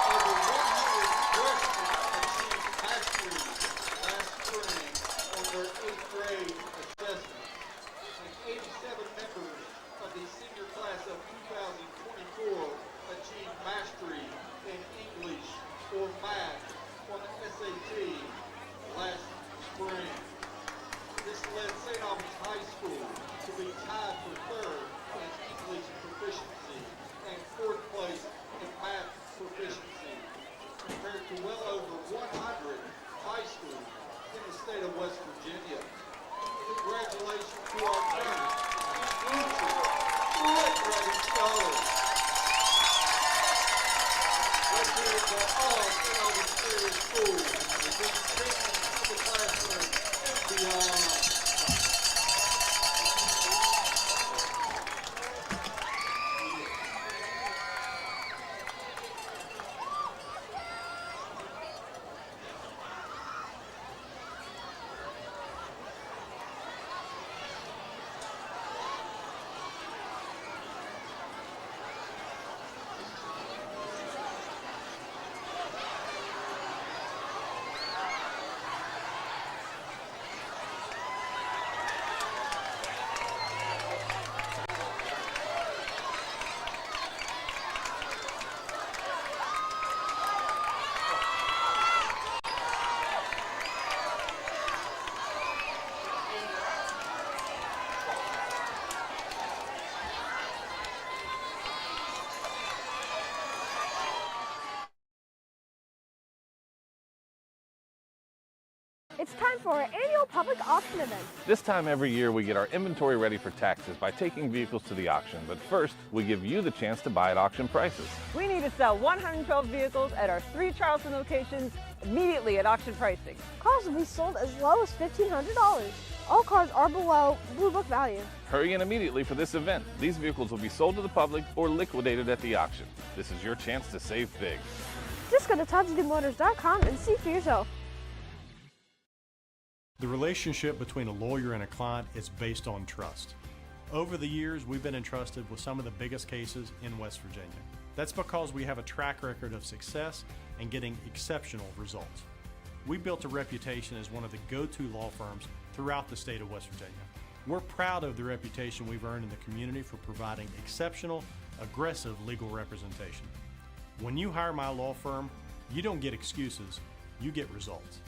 Over 100 freshmen achieved mastery last spring on their 8th grade assessment, and 87 members of the senior class of 2024 achieved mastery in English or math on the SAT last spring. This led St. Albans High School to be tied for 3rd in English proficiency and 4th place in math proficiency, compared to well over 100 high schools in the state of West Virginia. Congratulations to our parents and future Red Dragon scholars. Let's hear it for all St. Albans area schools who bring champions to the classroom and beyond. It's time for our annual public auction event. This time every year we get our inventory ready for taxes by taking vehicles to the auction, but first we give you the chance to buy at auction prices. We need to sell 112 vehicles at our 3 Charleston locations immediately at auction pricing. Cars will be sold as low as $1,500. All cars are below Blue Book value. Hurry in immediately for this event. These vehicles will be sold to the public or liquidated at the auction. This is your chance to save big. Just go to TopsDuMotors.com and see for yourself. The relationship between a lawyer and a client is based on trust. Over the years, we've been entrusted with some of the biggest cases in West Virginia. That's because we have a track record of success and getting exceptional results. We built a reputation as one of the go-to law firms throughout the state of West Virginia. We're proud of the reputation we've earned in the community for providing exceptional, aggressive legal representation. When you hire my law firm, you don't get excuses, you get results.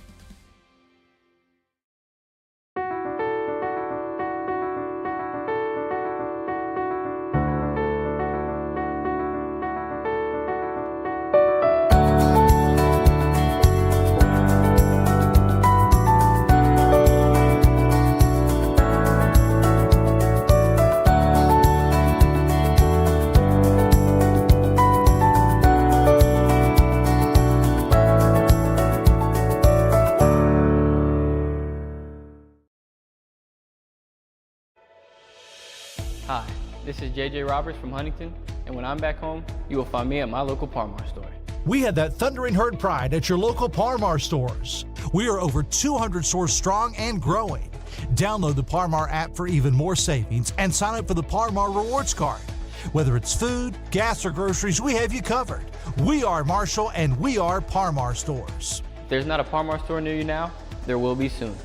Hi, this is JJ Roberts from Huntington, and when I'm back home, you will find me at my local Par-Mar store. We had that thundering herd pride at your local Par-Mar stores. We are over 200 stores strong and growing. Download the Par-Mar app for even more savings and sign up for the Par-Mar rewards card. Whether it's food, gas, or groceries, we have you covered. We are Marshall and we are Par-Mar stores. If there's not a Par-Mar store near you now, there will be soon.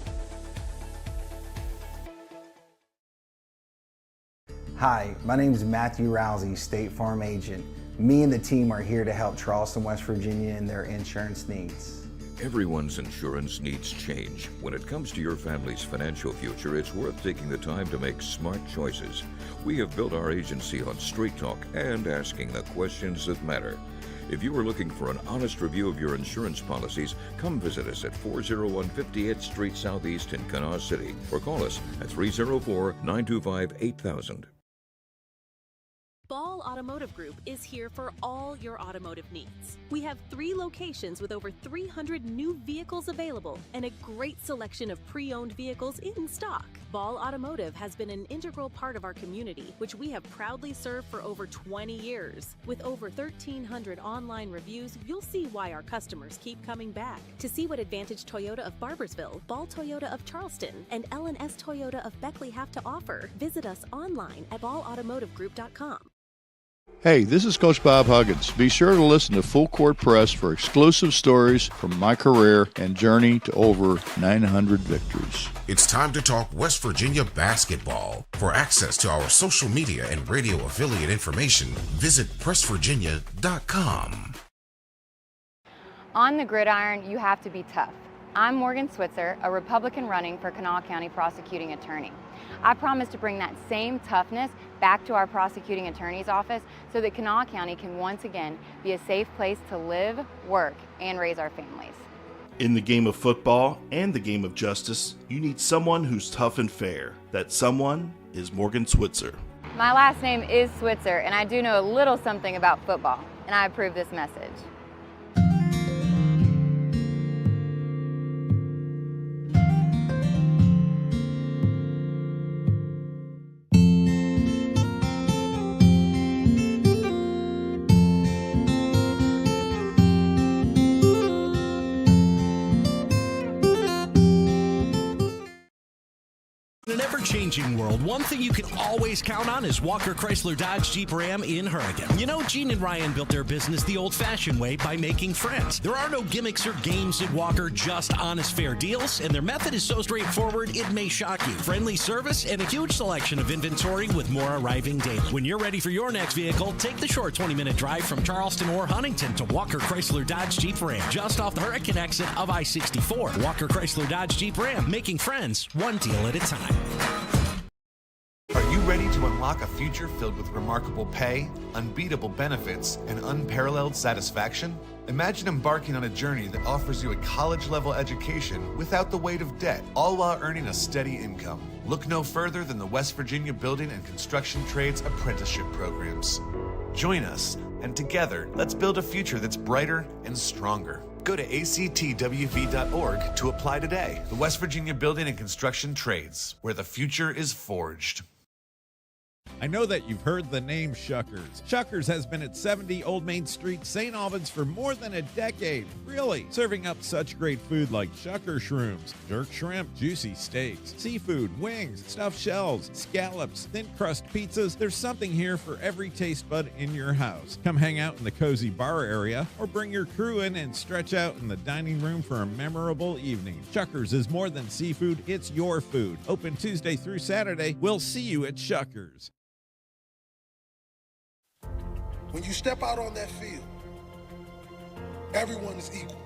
Hi, my name is Matthew Rousey, State Farm Agent. Me and the team are here to help Charleston, West Virginia in their insurance needs. Everyone's insurance needs change. When it comes to your family's financial future, it's worth taking the time to make smart choices. We have built our agency on straight talk and asking the questions that matter. If you are looking for an honest review of your insurance policies, come visit us at 401 58th Street Southeast in Kanawha City or call us at 304-925-8000. Ball Automotive Group is here for all your automotive needs. We have 3 locations with over 300 new vehicles available and a great selection of pre-owned vehicles in stock. Ball Automotive has been an integral part of our community, which we have proudly served for over 20 years. With over 1,300 online reviews, you'll see why our customers keep coming back. To see what Advantage Toyota of Barbersville, Ball Toyota of Charleston, and L&S Toyota of Beckley have to offer, visit us online at ballautomotivegroup.com. Hey, this is Coach Bob Huggins. Be sure to listen to Full Court Press for exclusive stories from my career and journey to over 900 victories. It's time to talk West Virginia basketball. For access to our social media and radio affiliate information, visit pressvirginia.com. On the gridiron, you have to be tough. I'm Morgan Switzer, a Republican running for Kanawha County prosecuting attorney. I promise to bring that same toughness back to our prosecuting attorney's office so that Kanawha County can once again be a safe place to live, work, and raise our families. In the game of football and the game of justice, you need someone who's tough and fair. That someone is Morgan Switzer. My last name is Switzer, and I do know a little something about football, and I approve this message. In an ever-changing world, one thing you can always count on is Walker Chrysler Dodge Jeep Ram in Hurricane. You know, Gene and Ryan built their business the old-fashioned way by making friends. There are no gimmicks or games at Walker, just honest, fair deals, and their method is so straightforward it may shock you. Friendly service and a huge selection of inventory with more arriving daily. When you're ready for your next vehicle, take the short 20-minute drive from Charleston or Huntington to Walker Chrysler Dodge Jeep Ram, just off the Hurricane exit of I-64. Walker Chrysler Dodge Jeep Ram, making friends one deal at a time. Are you ready to unlock a future filled with remarkable pay, unbeatable benefits, and unparalleled satisfaction? Imagine embarking on a journey that offers you a college-level education without the weight of debt, all while earning a steady income. Look no further than the West Virginia Building and Construction Trades apprenticeship programs. Join us, and together, let's build a future that's brighter and stronger. Go to actwv.org to apply today. The West Virginia Building and Construction Trades, where the future is forged. I know that you've heard the name Shuckers. Shuckers has been at 70 Old Main Street, St. Albans for more than a decade. Really, serving up such great food like Shucker shrooms, jerk shrimp, juicy steaks, seafood, wings, stuffed shells, scallops, thin crust pizzas. There's something here for every taste bud in your house. Come hang out in the cozy bar area or bring your crew in and stretch out in the dining room for a memorable evening. Shuckers is more than seafood, it's your food. Open Tuesday through Saturday. We'll see you at Shuckers. When you step out on that field, everyone is equal.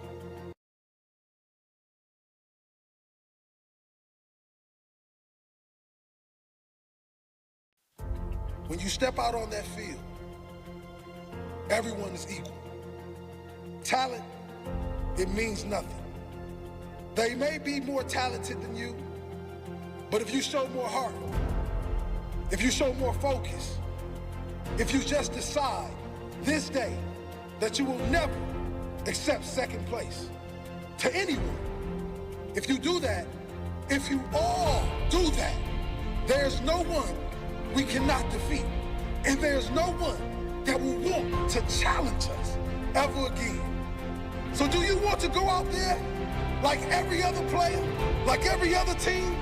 When you step out on that field, everyone is equal. Talent, it means nothing. They may be more talented than you, but if you show more heart, if you show more focus, if you just decide this day that you will never accept second place to anyone, if you do that, if you all do that, there's no one we cannot defeat. And there's no one that will want to challenge us ever again. So do you want to go out there like every other player, like every other team?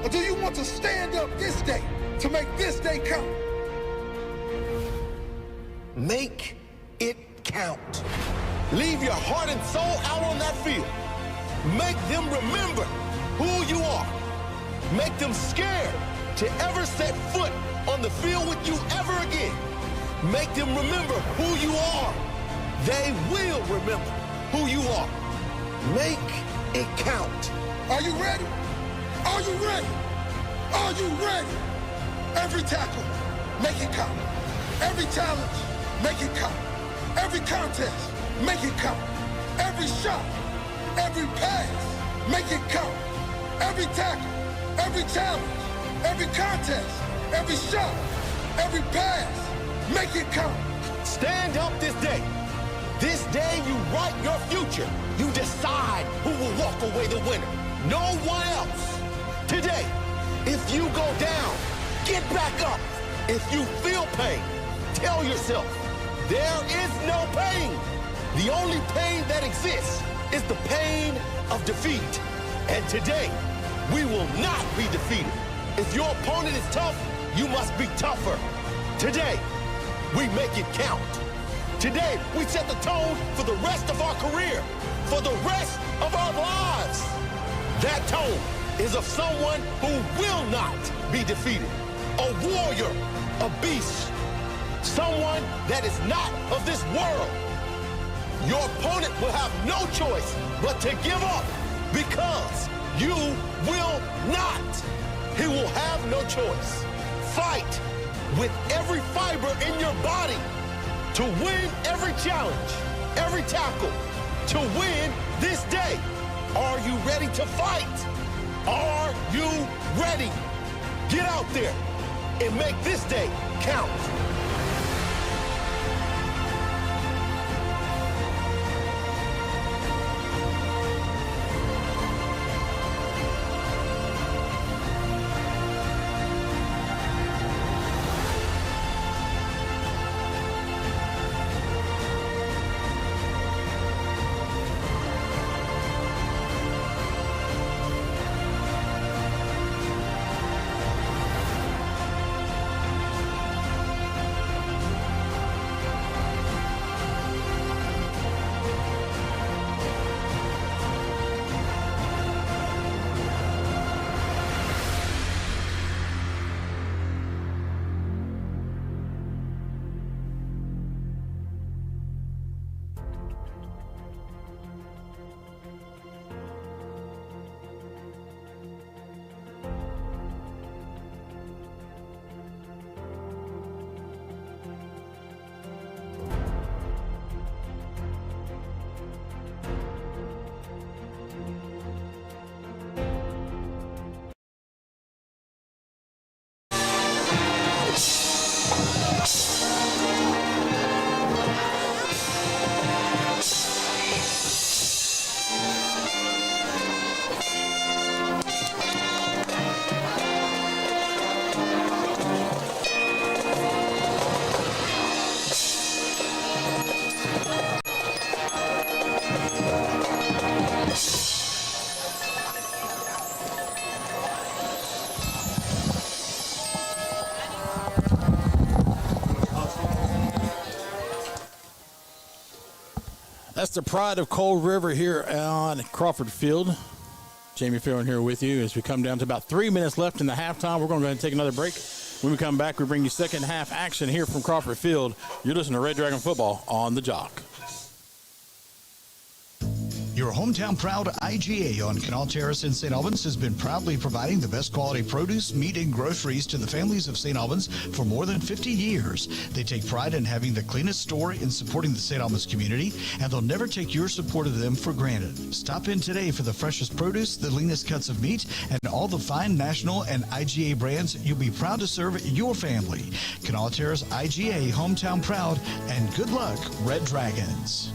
Or do you want to stand up this day to make this day count? Make it count. Leave your heart and soul out on that field. Make them remember who you are. Make them scared to ever set foot on the field with you ever again. Make them remember who you are. They will remember who you are. Make it count. Are you ready? Are you ready? Are you ready? Every tackle, make it count. Every challenge, make it count. Every contest, make it count. Every shot, every pass, make it count. Every tackle, every challenge, every contest, every shot, every pass, make it count. Stand up this day. This day you write your future. You decide who will walk away the winner. No one else. Today, if you go down, get back up. If you feel pain, tell yourself, there is no pain. The only pain that exists is the pain of defeat. And today, we will not be defeated. If your opponent is tough, you must be tougher. Today, we make it count. Today, we set the tone for the rest of our career, for the rest of our lives. That tone is of someone who will not be defeated. A warrior, a beast, someone that is not of this world. Your opponent will have no choice but to give up because you will not. He will have no choice. Fight with every fiber in your body to win every challenge, every tackle, to win this day. Are you ready to fight? Are you ready? Get out there and make this day count. That's the pride of Cold River here on Crawford Field. Jamie Farron here with you as we come down to about 3 minutes left in the halftime. We're going to go ahead and take another break. When we come back, we bring you second half action here from Crawford Field. You're listening to Red Dragon Football on the Jock. Your hometown proud IGA on Canal Terrace in St. Albans has been proudly providing the best quality produce, meat, and groceries to the families of St. Albans for more than 50 years. They take pride in having the cleanest store in supporting the St. Albans community, and they'll never take your support of them for granted. Stop in today for the freshest produce, the leanest cuts of meat, and all the fine national and IGA brands you'll be proud to serve your family. Canal Terrace IGA, hometown proud, and good luck, Red Dragons.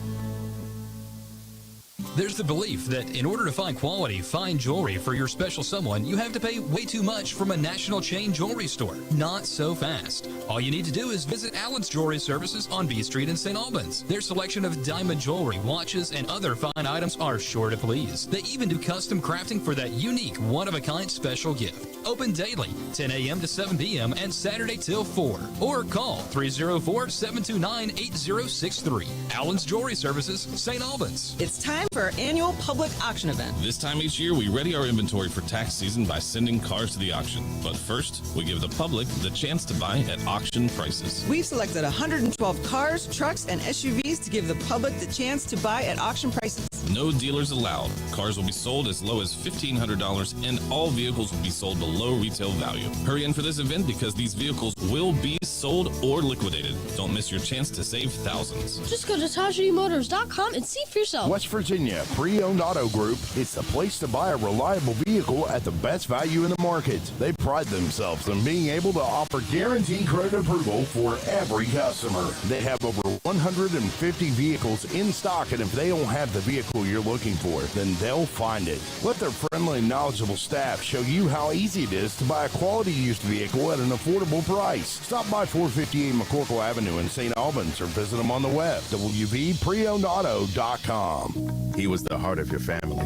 There's the belief that in order to find quality, fine jewelry for your special someone, you have to pay way too much from a national chain jewelry store. Not so fast. All you need to do is visit Allen's Jewelry Services on B Street in St. Albans. Their selection of diamond jewelry, watches, and other fine items are sure to please. They even do custom crafting for that unique, one-of-a-kind special gift. Open daily, 10 a.m. to 7 p.m. and Saturday till 4. Or call 304-729-8063. Allen's Jewelry Services, St. Albans. It's time for our annual public auction event. This time each year, we ready our inventory for tax season by sending cars to the auction. But first, we give the public the chance to buy at auction prices. We've selected 112 cars, trucks, and SUVs to give the public the chance to buy at auction prices. No dealers allowed. Cars will be sold as low as $1,500, and all vehicles will be sold below retail value. Hurry in for this event because these vehicles will be sold or liquidated. Don't miss your chance to save thousands. Just go to TajiMotors.com and see for yourself. West Virginia Pre-Owned Auto Group. It's the place to buy a reliable vehicle at the best value in the market. They pride themselves on being able to offer guaranteed credit approval for every customer. They have over 150 vehicles in stock, and if they don't have the vehicle you're looking for, then they'll find it. Let their friendly and knowledgeable staff show you how easy it is to buy a quality used vehicle at an affordable price. Stop by 458 McCorkle Avenue in St. Albans or visit them on the web, wvpreownedauto.com. He was the heart of your family,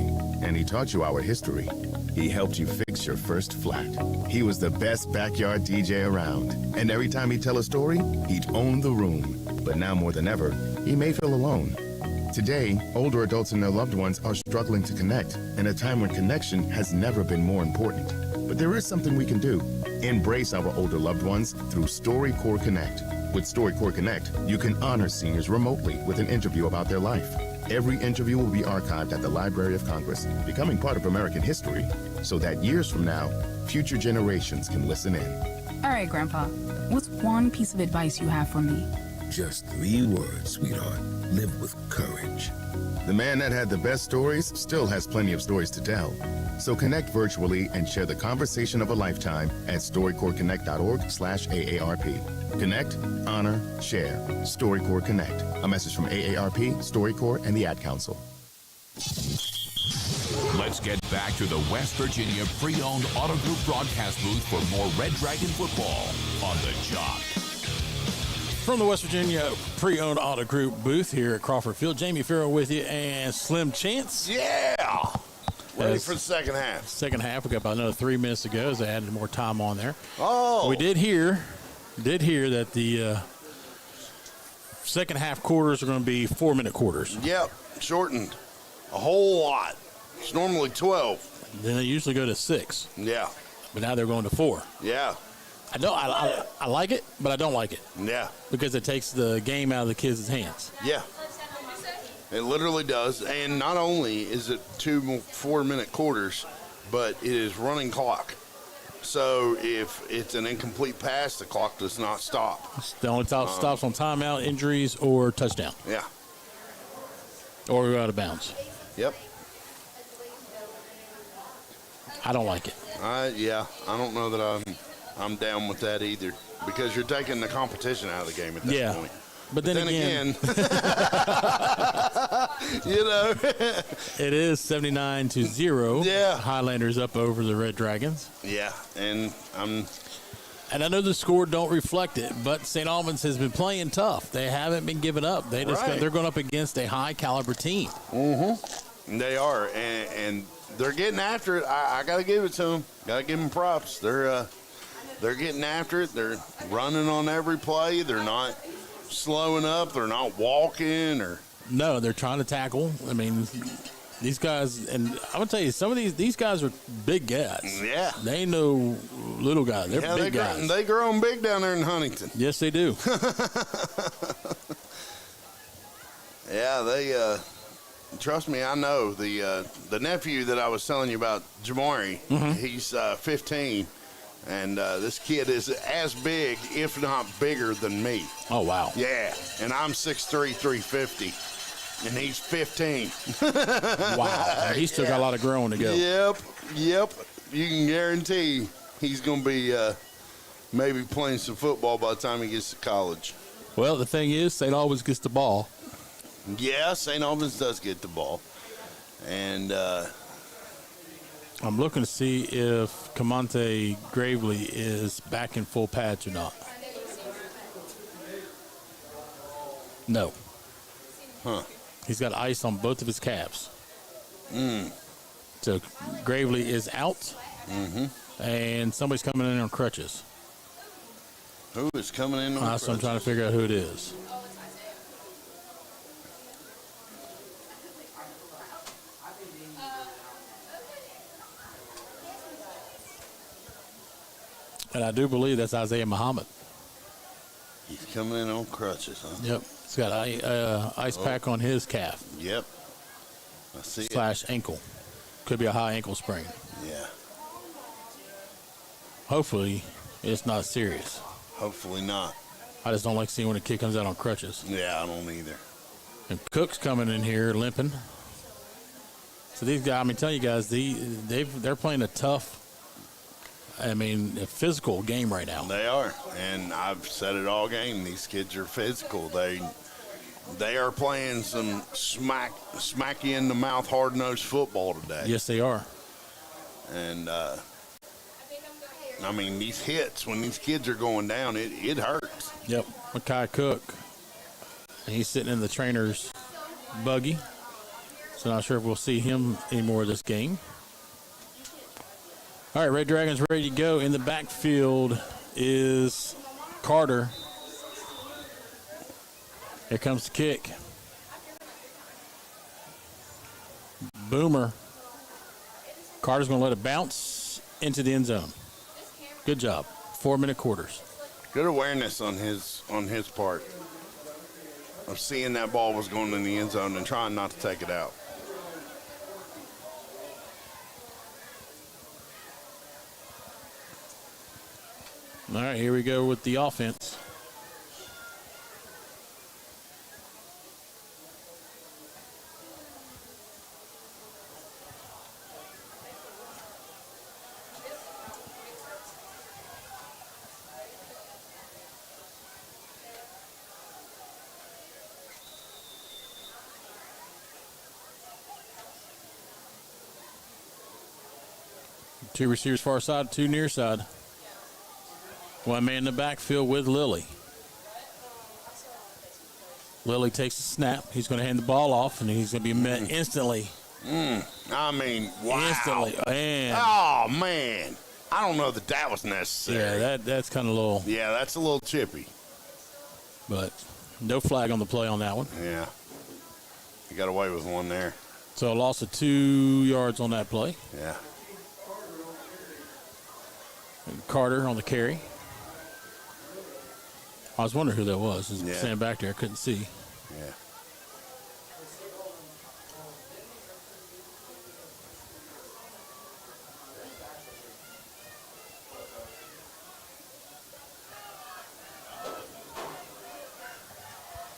and he taught you our history. He helped you fix your first flat. He was the best backyard DJ around, and every time he'd tell a story, he'd own the room. But now more than ever, he may feel alone. Today, older adults and their loved ones are struggling to connect in a time when connection has never been more important. But there is something we can do. Embrace our older loved ones through StoryCorps Connect. With StoryCorps Connect, you can honor seniors remotely with an interview about their life. Every interview will be archived at the Library of Congress, becoming part of American history, so that years from now, future generations can listen in. All right, Grandpa, what's one piece of advice you have for me? Just 3 words, sweetheart. Live with courage. The man that had the best stories still has plenty of stories to tell. So connect virtually and share the conversation of a lifetime at StoryCorpsConnect.org/AARP. Connect, honor, share. StoryCorps Connect. A message from AARP, StoryCorps, and the Ad Council. Let's get back to the West Virginia Pre-Owned Auto Group broadcast booth for more Red Dragon football on the Jock. From the West Virginia Pre-Owned Auto Group booth here at Crawford Field, Jamie Farrell with you and Slim Chance. Yeah! Ready for the second half. Second half. We got about another 3 minutes to go as they added more time on there. Oh! We did hear that the second half quarters are going to be 4-minute quarters. Yep, shortened a whole lot. It's normally 12. Then they usually go to 6. Yeah. But now they're going to 4. Yeah. I like it, but I don't like it. Yeah. Because it takes the game out of the kids' hands. Yeah. It literally does. And not only is it 2 4-minute quarters, but it is running clock. So if it's an incomplete pass, the clock does not stop. The only stops on timeout, injuries, or touchdown. Yeah. Or go out of bounds. Yep. I don't like it. Yeah. I don't know that I'm down with that either, because you're taking the competition out of the game at that point. But then again you know, it is 79-0. Yeah. Highlanders up over the Red Dragons. Yeah, and I know the score don't reflect it, but St. Albans has been playing tough. They haven't been giving up. They're going up against a high caliber team. Mm-hmm. They are, and they're getting after it. I got to give it to them. Got to give them props. They're getting after it. They're running on every play. They're not slowing up. They're not walking or No, they're trying to tackle. I mean, these guys, and I'm going to tell you, some of these guys are big guys. Yeah. They ain't no little guys. They're big guys. They grown big down there in Huntington. Yes, they do. Yeah, they trust me, I know. The nephew that I was telling you about, Jamari, he's 15, and this kid is as big, if not bigger, than me. Oh, wow. Yeah, and I'm 6'3", 350, and he's 15. Wow. He's still got a lot of growing to go. Yep. You can guarantee he's going to be maybe playing some football by the time he gets to college. Well, the thing is, St. Albans gets the ball. Yeah, St. Albans does get the ball. And I'm looking to see if Camonte Gravely is back in full pads or not. No. Huh. He's got ice on both of his calves. Mm. So Gravely is out, and somebody's coming in on crutches. Who is coming in on crutches? So I'm trying to figure out who it is. And I do believe that's Isaiah Muhammad. He's coming in on crutches, huh? Yep. He's got ice pack on his calf. Yep. I see / ankle. Could be a high ankle sprain. Yeah. Hopefully, it's not serious. Hopefully not. I just don't like seeing when a kid comes out on crutches. Yeah, I don't either. And Cook's coming in here limping. So these guys, I mean, tell you guys, they're playing a tough, a physical game right now. They are, and I've said it all game. These kids are physical. They are playing some smacky in the mouth, hard nosed football today. Yes, they are. And these hits when these kids are going down, it hurts. Yep, Makai Cook. He's sitting in the trainer's buggy, so not sure if we'll see him anymore this game. All right, Red Dragons ready to go. In the backfield is Carter. Here comes the kick. Boomer. Carter's going to let it bounce into the end zone. Good job. 4-minute quarters. Good awareness on his part of seeing that ball was going in the end zone and trying not to take it out. All right, here we go with the offense. Two receivers far side, two near side. One man in the backfield with Lilly. Lilly takes the snap. He's going to hand the ball off, and he's going to be met instantly. Wow. Instantly. And oh, man. I don't know that was necessary. Yeah, that's kind of a little. Yeah, that's a little chippy. But no flag on the play on that one. Yeah. He got away with one there. So a loss of 2 yards on that play. Yeah. And Carter on the carry. I was wondering who that was. Standing back there, I couldn't see. Yeah.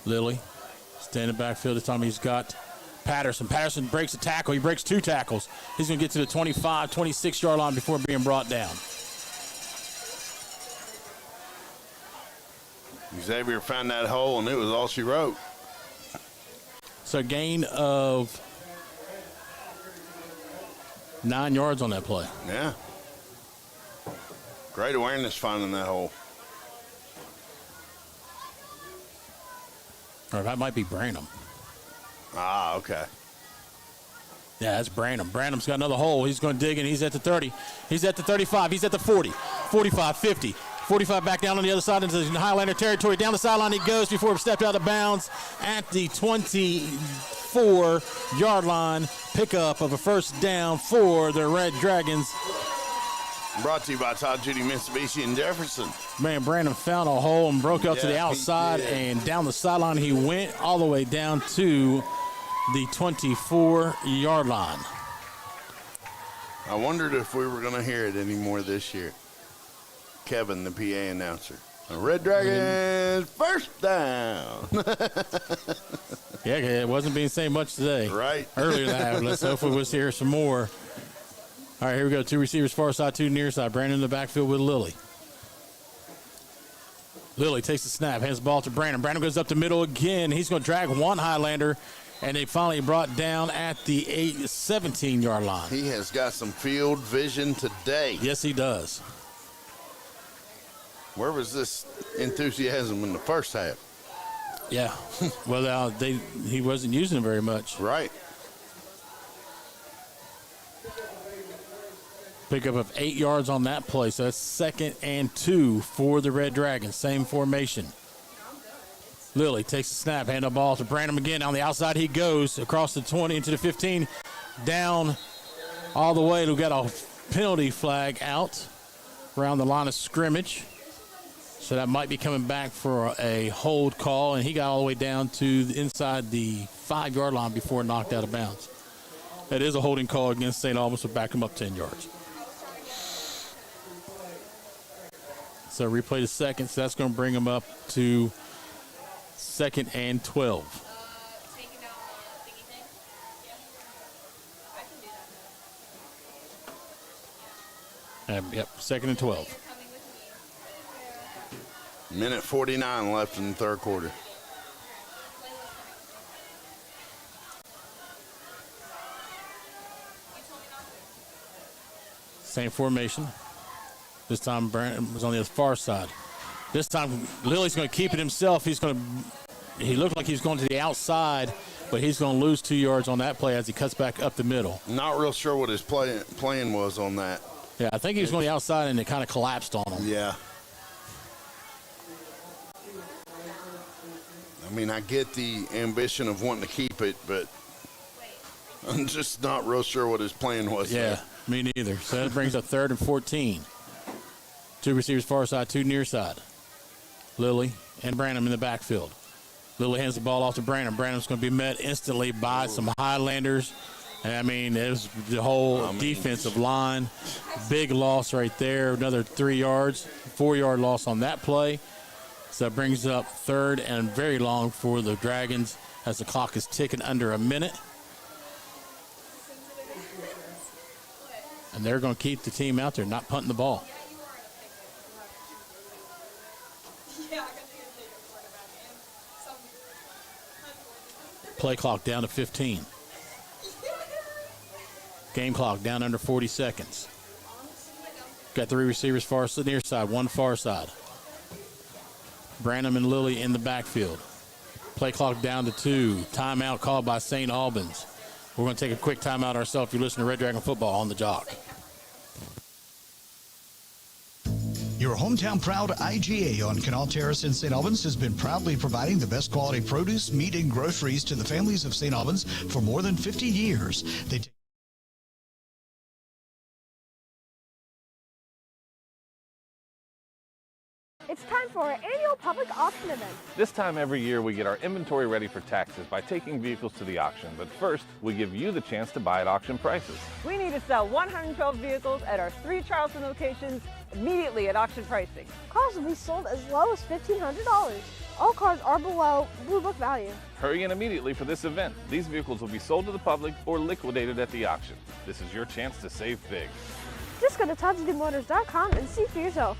Lilly, standing backfield. This time he's got Patterson. Patterson breaks a tackle. He breaks 2 tackles. He's going to get to the 25, 26-yard line before being brought down. Xavier found that hole, and it was all she wrote. So a gain of 9 yards on that play. Yeah. Great awareness finding that hole. Or that might be Branham. Ah, okay. Yeah, that's Branham. Branham's got another hole. He's going to dig in. He's at the 30. He's at the 35. He's at the 40. 45, 50, 45 back down on the other side into Highlander territory. Down the sideline he goes before he stepped out of bounds at the 24-yard line. Pickup of a first down for the Red Dragons. Brought to you by Todd Judy, Mitsubishi, and Jefferson. Man, Brandon found a hole and broke out to the outside, and down the sideline he went all the way down to the 24-yard line. I wondered if we were going to hear it anymore this year. Kevin, the PA announcer. Red Dragons, first down. Yeah, it wasn't being said much today. Right. Earlier that. Let's hopefully we'll hear some more. All right, here we go. 2 receivers far side, 2 near side. Brandon in the backfield with Lilly. Lilly takes the snap, hands the ball to Brandon. Brandon goes up the middle again. He's going to drag one Highlander, and they finally brought down at the 17-yard line. He has got some field vision today. Yes, he does. Where was this enthusiasm in the first half? Yeah. Well, he wasn't using it very much. Right. Pickup of 8 yards on that play, so that's 2nd and 2 for the Red Dragons. Same formation. Lilly takes the snap, hand the ball to Brandon again. On the outside he goes, across the 20 into the 15, down all the way. We've got a penalty flag out around the line of scrimmage. So that might be coming back for a hold call, and he got all the way down to inside the 5-yard line before knocked out of bounds. That is a holding call against St. Albans, so back him up 10 yards. So replay the second, so that's going to bring him up to 2nd and 12. Yep, 2nd and 12. Minute 49 left in the third quarter. Same formation. This time Brandon was on the far side. This time Lilly's going to keep it himself. He looked like he was going to the outside, but he's going to lose 2 yards on that play as he cuts back up the middle. Not real sure what his plan was on that. Yeah, I think he was going to the outside and it kind of collapsed on him. Yeah. I mean, I get the ambition of wanting to keep it, but I'm just not real sure what his plan was. Yeah, there. me neither. So that brings up 3rd and 14. 2 receivers far side, 2 near side. Lilly and Brandon in the backfield. Lilly hands the ball off to Brandon. Brandon's going to be met instantly by some Highlanders. And I mean, it was the whole defensive line. Big loss right there. Another 3 yards. 4-yard loss on that play. So that brings up 3rd and very long for the Dragons as the clock is ticking under a minute. And they're going to keep the team out there, not punting the ball. Play clock down to 15. Game clock down under 40 seconds. Got 3 receivers far near side, 1 far side. Branham and Lilly in the backfield. Play clock down to 2. Timeout called by St. Albans. We're going to take a quick timeout ourselves. You listen to Red Dragon Football on the Jock. Your hometown proud IGA on Canal Terrace in St. Albans has been proudly providing the best quality produce, meat, and groceries to the families of St. Albans for more than 50 years. It's time for our annual public auction event. This time every year we get our inventory ready for taxes by taking vehicles to the auction. But first, we give you the chance to buy at auction prices. We need to sell 112 vehicles at our 3 Charleston locations immediately at auction pricing. Cars will be sold as low as $1,500. All cars are below Blue Book value. Hurry in immediately for this event. These vehicles will be sold to the public or liquidated at the auction. This is your chance to save big. Just go to ToddSDMotors.com and see for yourself.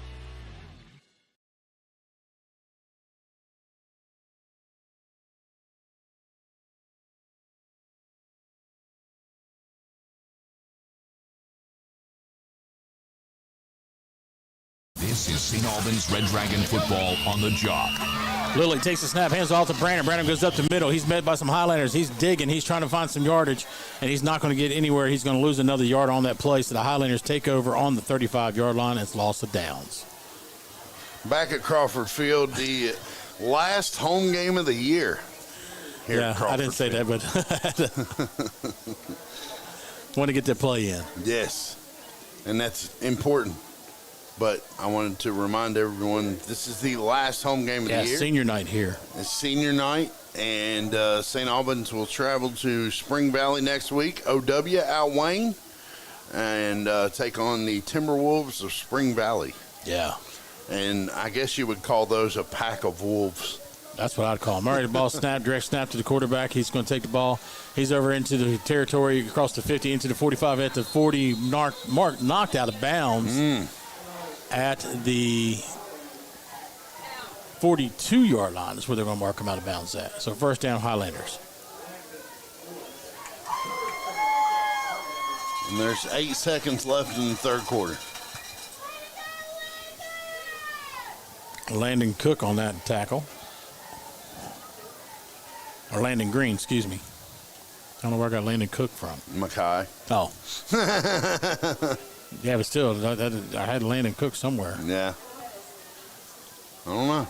This is St. Albans Red Dragon Football on the Jock. Lilly takes the snap, hands off to Brandon. Brandon goes up the middle. He's met by some Highlanders. He's digging. He's trying to find some yardage, and he's not going to get anywhere. He's going to lose another yard on that play, so the Highlanders take over on the 35-yard line. It's loss of downs. Back at Crawford Field, the last home game of the year. Here at I didn't say Field. that, but want to get that play in. Yes, and that's important. But I wanted to remind everyone this is the last home game of the year. Senior night here. It's senior night, and St. Albans will travel to Spring Valley next week, OW out Wayne, and take on the Timberwolves of Spring Valley. Yeah. And I guess you would call those a pack of wolves. That's what I'd call him. All right, the ball snap, direct snap to the quarterback. He's going to take the ball. He's over into the territory, across the 50, into the 45, at the 40 mark, knocked out of bounds at the 42-yard line. That's where they're going to mark him out of bounds at. So first down, Highlanders. And there's 8 seconds left in the third quarter. Landon Cook on that tackle. Or Landon Green, excuse me. I don't know where I got Landon Cook from. Mackay. Oh. Yeah, but still, I had Landon Cook somewhere. Yeah. I don't know.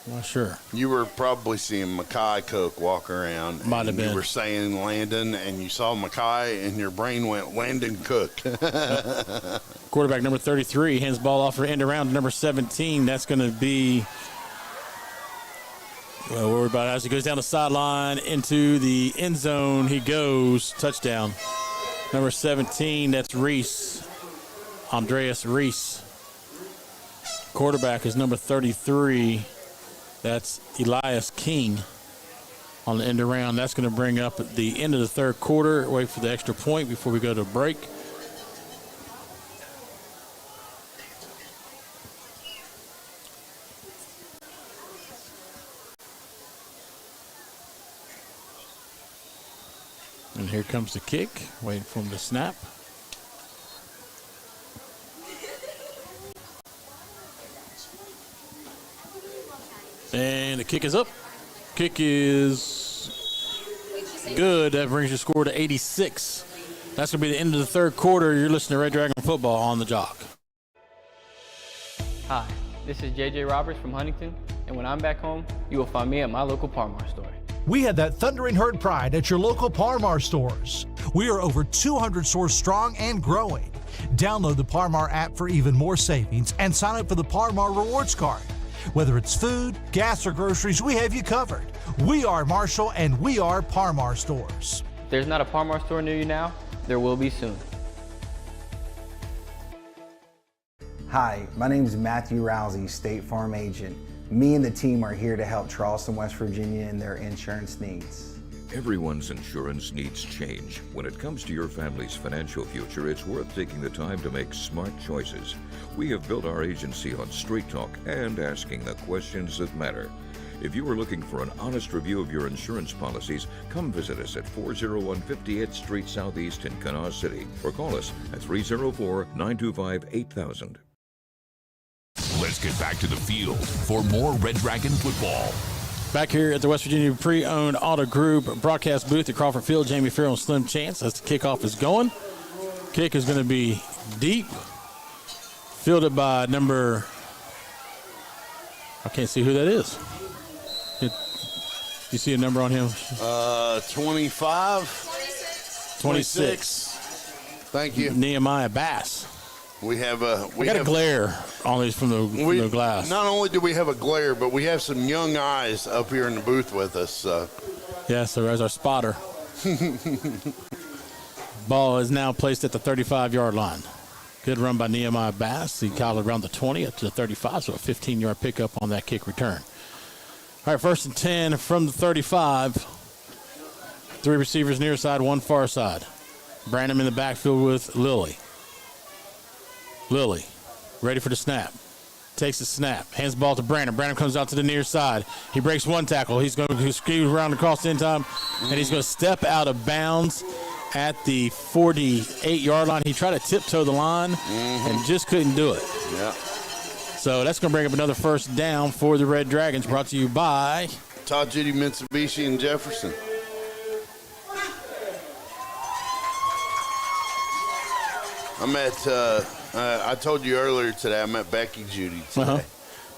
I'm not sure. You were probably seeing Mackay Cook walk around. Might have been. You were saying Landon, and you saw Mackay, and your brain went Landon Cook. Quarterback number 33 hands the ball off for end around to number 17. That's going to be, well, worried about it as he goes down the sideline into the end zone. He goes, touchdown. Number 17, that's Reese, Andreas Reese. Quarterback is number 33. That's Elias King on the end around. That's going to bring up at the end of the third quarter. Wait for the extra point before we go to break. And here comes the kick. Waiting for him to snap. And the kick is up. Kick is good. That brings your score to 86. That's going to be the end of the third quarter. You're listening to Red Dragon Football on the Jock. Hi, this is JJ Roberts from Huntington, and when I'm back home, you will find me at my local Parmar store. We had that thundering herd pride at your local Parmar stores. We are over 200 stores strong and growing. Download the Parmar app for even more savings and sign up for the Parmar Rewards Card. Whether it's food, gas, or groceries, we have you covered. We are Marshall, and we are Parmar stores. If there's not a Parmar store near you now, there will be soon. Hi, my name is Matthew Rousey, State Farm Agent. Me and the team are here to help Charleston, West Virginia in their insurance needs. Everyone's insurance needs change. When it comes to your family's financial future, it's worth taking the time to make smart choices. We have built our agency on straight talk and asking the questions that matter. If you are looking for an honest review of your insurance policies, come visit us at 401 50th Street Southeast in Kanawha City, or call us at 304-925-8000. Let's get back to the field for more Red Dragon football. Back here at the West Virginia Pre-Owned Auto Group broadcast booth at Crawford Field, Jamie Farrell and Slim Chance as the kickoff is going. Kick is going to be deep. Fielded by number, I can't see who that is. You see a number on him? 25. 26. Thank you. Nehemiah Bass. We have a glare on these from the glass. Not only do we have a glare, but we have some young eyes up here in the booth with us. Yeah, so there's our spotter. Ball is now placed at the 35-yard line. Good run by Nehemiah Bass. He caught it around the 20 up to the 35, so a 15-yard pickup on that kick return. All right, 1st and 10 from the 35. 3 receivers near side, 1 far side. Branham in the backfield with Lilly. Lilly, ready for the snap. Takes the snap. Hands the ball to Branham. Branham comes out to the near side. He breaks 1 tackle. He's going to skew around across the end time, and he's going to step out of bounds at the 48-yard line. He tried to tiptoe the line and just couldn't do it. Yeah. So that's going to bring up another first down for the Red Dragons, brought to you by Todd Judy Mitsubishi and Jefferson. I met, I told you earlier today, I met Becky Judy today.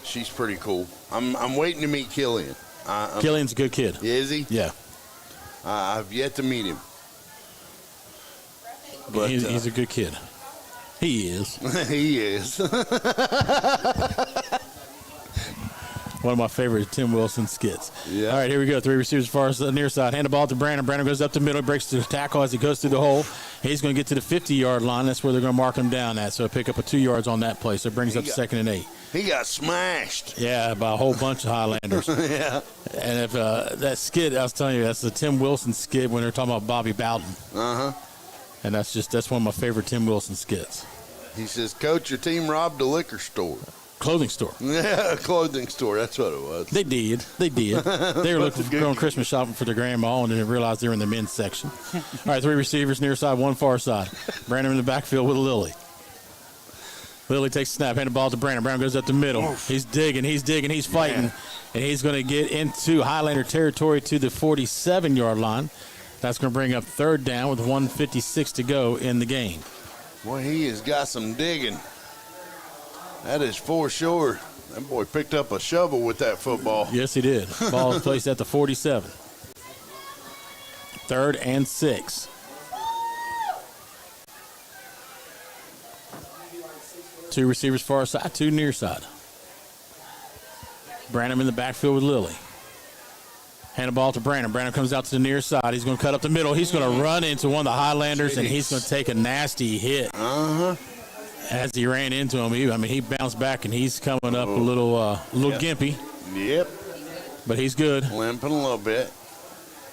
she's pretty cool. I'm waiting to meet Killian. Killian's a good kid. Is he? Yeah. I've yet to meet him. But he's a good kid. He is. He is. One of my favorite Tim Wilson skits. Yeah. All right, here we go. 3 receivers as far as the near side. Hand the ball to Brandon. Brandon goes up the middle, breaks the tackle as he goes through the hole. He's going to get to the 50-yard line. That's where they're going to mark him down at. So pick up a 2 yards on that play. So it brings up 2nd and 8. He got smashed. Yeah, by a whole bunch of Highlanders. Yeah. And if that skit, I was telling you, that's the Tim Wilson skit when they're talking about Bobby Bowden. Uh-huh. And that's one of my favorite Tim Wilson skits. He says, Coach, your team robbed a liquor store. Clothing store. Yeah, a clothing store. That's what it was. They did. They were looking going Christmas shopping for their grandma and then realized they were in the men's section. All right, 3 receivers near side, 1 far side. Brandon in the backfield with Lilly. Lilly takes the snap, hand the ball to Brandon. Brandon goes up the middle. He's digging, he's fighting. Yeah. And he's going to get into Highlander territory to the 47-yard line. That's going to bring up 3rd down with 1:56 to go in the game. Boy, he has got some digging. That is for sure. That boy picked up a shovel with that football. Yes, he did. Ball is placed at the 47. 3rd and 6. Two receivers far side, 2 near side. Brandon in the backfield with Lilly. Hand the ball to Brandon. Brandon comes out to the near side. He's going to cut up the middle. He's going to run into one of the Highlanders, and he's going to take a nasty hit. Uh-huh. As he ran into him, he bounced back, and he's coming up a little gimpy. Yep. But he's good. Limping a little bit.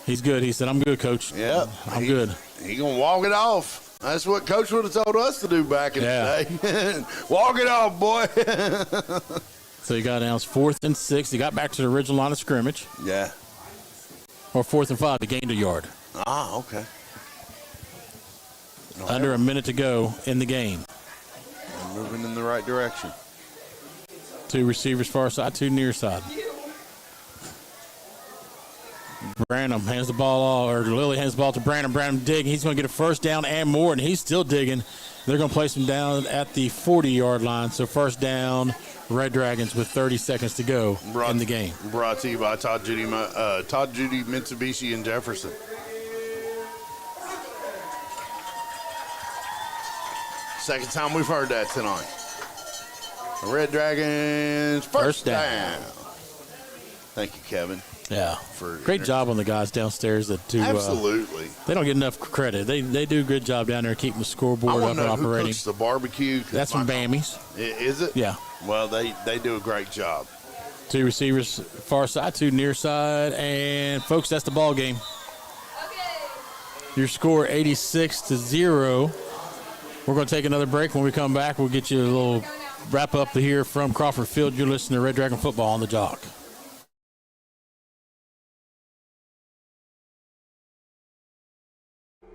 He's good. He said, I'm good, Coach. Yep. I'm good. He's going to walk it off. That's what Coach would have told us to do back in the day. Walk it off, boy. So he got down 4th and 6. He got back to the original line of scrimmage. Yeah. Or 4th and 5. He gained a yard. Ah, okay. Under a minute to go in the game. Moving in the right direction. 2 receivers far side, 2 near side. Brandon hands the ball, or Lilly hands the ball to Brandon. Brandon digging. He's going to get a 1st down and more, and he's still digging. They're going to place him down at the 40-yard line. So 1st down, Red Dragons with 30 seconds to go in the game. Brought to you by Todd Judy Mitsubishi in Jefferson. Second time we've heard that tonight. The Red Dragons first down. Thank you, Kevin. Yeah. Great job on the guys downstairs that do. Absolutely. They don't get enough credit. They do a good job down there keeping the scoreboard up and operating. Who cooks the barbecue? That's from Bammies. Is it? Yeah. Well, they do a great job. 2 receivers far side, 2 near side, and folks, that's the ball game. Your score 86-0. We're going to take another break. When we come back, we'll get you a little wrap up here from Crawford Field. You're listening to Red Dragon Football on the Jock.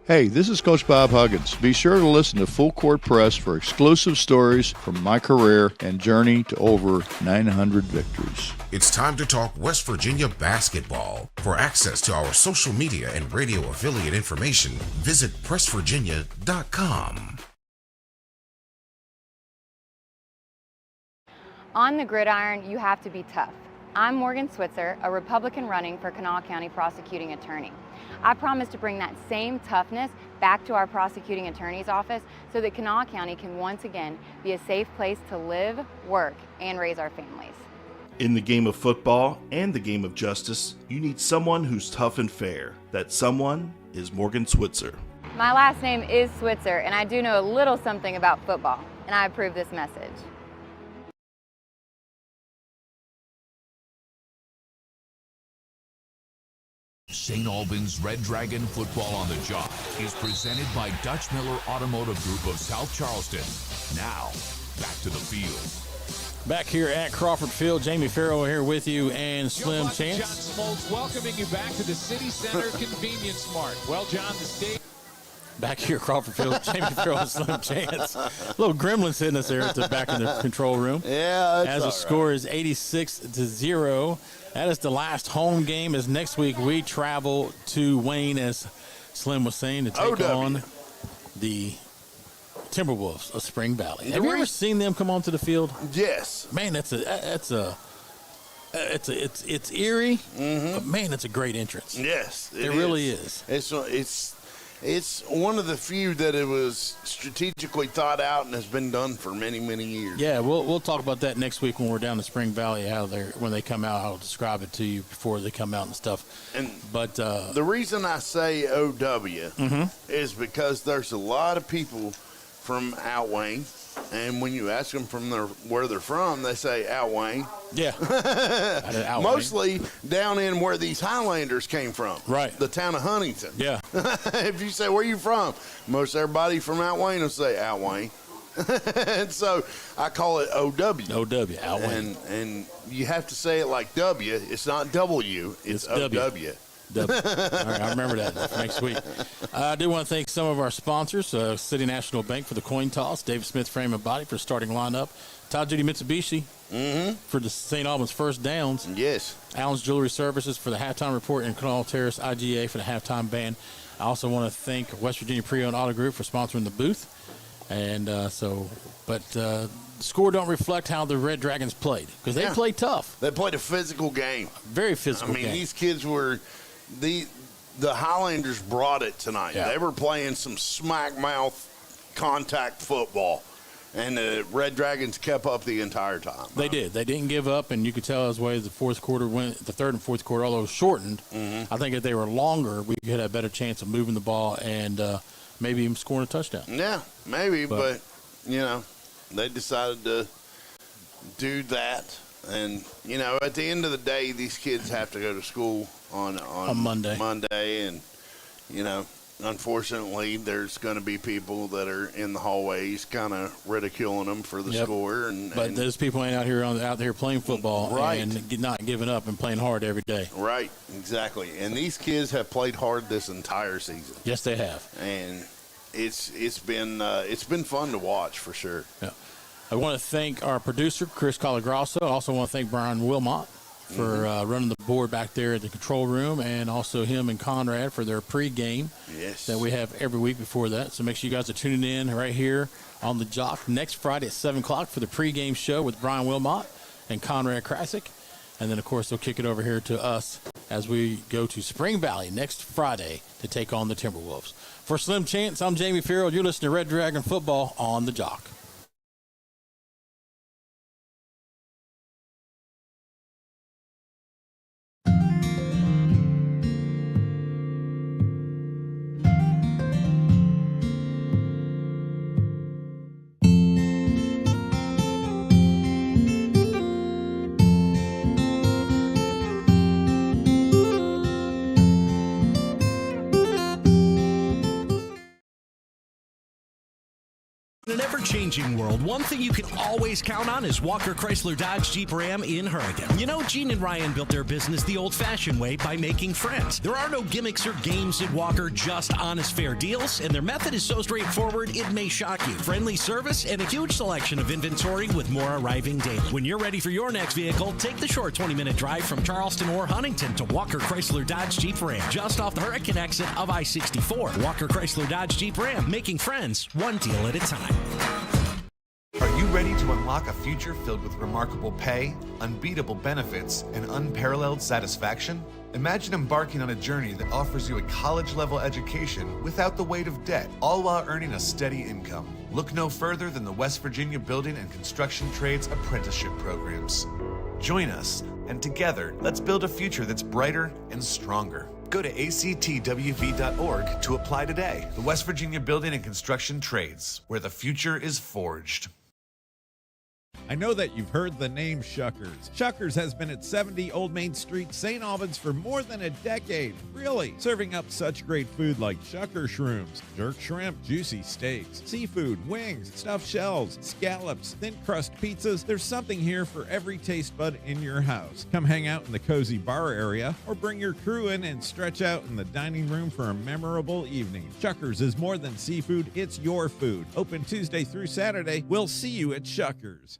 Hey, this is Coach Bob Huggins. Be sure to listen to Full Court Press for exclusive stories from my career and journey to over 900 victories. It's time to talk West Virginia basketball. For access to our social media and radio affiliate information, visit pressvirginia.com. On the gridiron, you have to be tough. I'm Morgan Switzer, a Republican running for Kanawha County prosecuting attorney. I promise to bring that same toughness back to our prosecuting attorney's office so that Kanawha County can once again be a safe place to live, work, and raise our families. In the game of football and the game of justice, you need someone who's tough and fair. That someone is Morgan Switzer. My last name is Switzer, and I do know a little something about football, and I approve this message. St. Albans Red Dragon Football on the Jock is presented by Dutch Miller Automotive Group of South Charleston. Now, back to the field. Back here at Crawford Field, Jamie Farrell here with you and Slim John Chance. Smoltz welcoming you back to the City Center Convenience Mart. Well, John, the state. Back here at Crawford Field, Jamie Farrell and Slim Chance. Little gremlins hitting us there at the back in the control room. Yeah, as the score is 86-0. That is the last home game, as next week we travel to Wayne, as Slim was saying, to take on the Timberwolves of Spring Valley. Have you ever seen them come onto the field? Yes. Man, it's eerie, but man, it's a great entrance. Yes, it really is. It's one of the few that it was strategically thought out and has been done for many, many years. Yeah, we'll talk about that next week when we're down in Spring Valley. When they come out, I'll describe it to you before they come out and stuff. But the reason I say OW is because there's a lot of people from Outwayne, and when you ask them where they're from, they say Outwayne. Yeah. Outwayne. Mostly down in where these Highlanders came from. Right. The town of Huntington. Yeah. If you say, where you from? Most everybody from Outwayne will say Outwayne. And so I call it OW. OW, Outwayne. And you have to say it like W. It's not W. It's OW. W. All right, I remember that for next week. I do want to thank some of our sponsors, City National Bank for the coin toss, David Smith Frame and Body for starting lineup, Todd Judy Mitsubishi for the St. Albans first downs. Yes. Allen's Jewelry Services for the halftime report, and Canal Terrace IGA for the halftime band. I also want to thank West Virginia Pre-Owned Auto Group for sponsoring the booth. And the score don't reflect how the Red Dragons played, because they played tough. They played a physical game. Very physical game. game. These kids were the Highlanders brought it tonight. Yeah. They were playing some smack mouth contact football, and the Red Dragons kept up the entire time. They did. They didn't give up, and you could tell as way as the fourth quarter went, the third and fourth quarter, although shortened. I think if they were longer, we could have a better chance of moving the ball and maybe even scoring a touchdown. Yeah, maybe, but they decided to do that. And, at the end of the day, these kids have to go to school on Monday. And, unfortunately, there's going to be people that are in the hallways kind of ridiculing them for the score. But those people ain't out there playing football and not giving up and playing hard every day. Right, exactly. And these kids have played hard this entire season. Yes, they have. And it's been fun to watch for sure. Yeah. I want to thank our producer, Chris Colagrosso. I also want to thank Brian Wilmot for running the board back there at the control room, and also him and Conrad for their pregame that we have every week before that. So make sure you guys are tuning in right here on the Jock next Friday at 7 o'clock for the pregame show with Brian Wilmot and Conrad Krasick. And then, of course, they'll kick it over here to us as we go to Spring Valley next Friday to take on the Timberwolves. For Slim Chance, I'm Jamie Farrell. You're listening to Red Dragon Football on the Jock. In an ever-changing world, one thing you can always count on is Walker Chrysler Dodge Jeep Ram in Hurricane. You know, Gene and Ryan built their business the old-fashioned way by making friends. There are no gimmicks or games at Walker, just honest, fair deals, and their method is so straightforward it may shock you. Friendly service and a huge selection of inventory with more arriving daily. When you're ready for your next vehicle, take the short 20-minute drive from Charleston or Huntington to Walker Chrysler Dodge Jeep Ram, just off the Hurricane exit of I-64. Walker Chrysler Dodge Jeep Ram, making friends one deal at a time. Are you ready to unlock a future filled with remarkable pay, unbeatable benefits, and unparalleled satisfaction? Imagine embarking on a journey that offers you a college-level education without the weight of debt, all while earning a steady income. Look no further than the West Virginia Building and Construction Trades Apprenticeship Programs. Join us, and together, let's build a future that's brighter and stronger. Go to actwv.org to apply today. The West Virginia Building and Construction Trades, where the future is forged. I know that you've heard the name Shuckers. Shuckers has been at 70 Old Main Street, St. Albans for more than a decade. Really, serving up such great food like Shucker shrooms, jerk shrimp, juicy steaks, seafood, wings, stuffed shells, scallops, thin crust pizzas. There's something here for every taste bud in your house. Come hang out in the cozy bar area or bring your crew in and stretch out in the dining room for a memorable evening. Shuckers is more than seafood, it's your food. Open Tuesday through Saturday. We'll see you at Shuckers.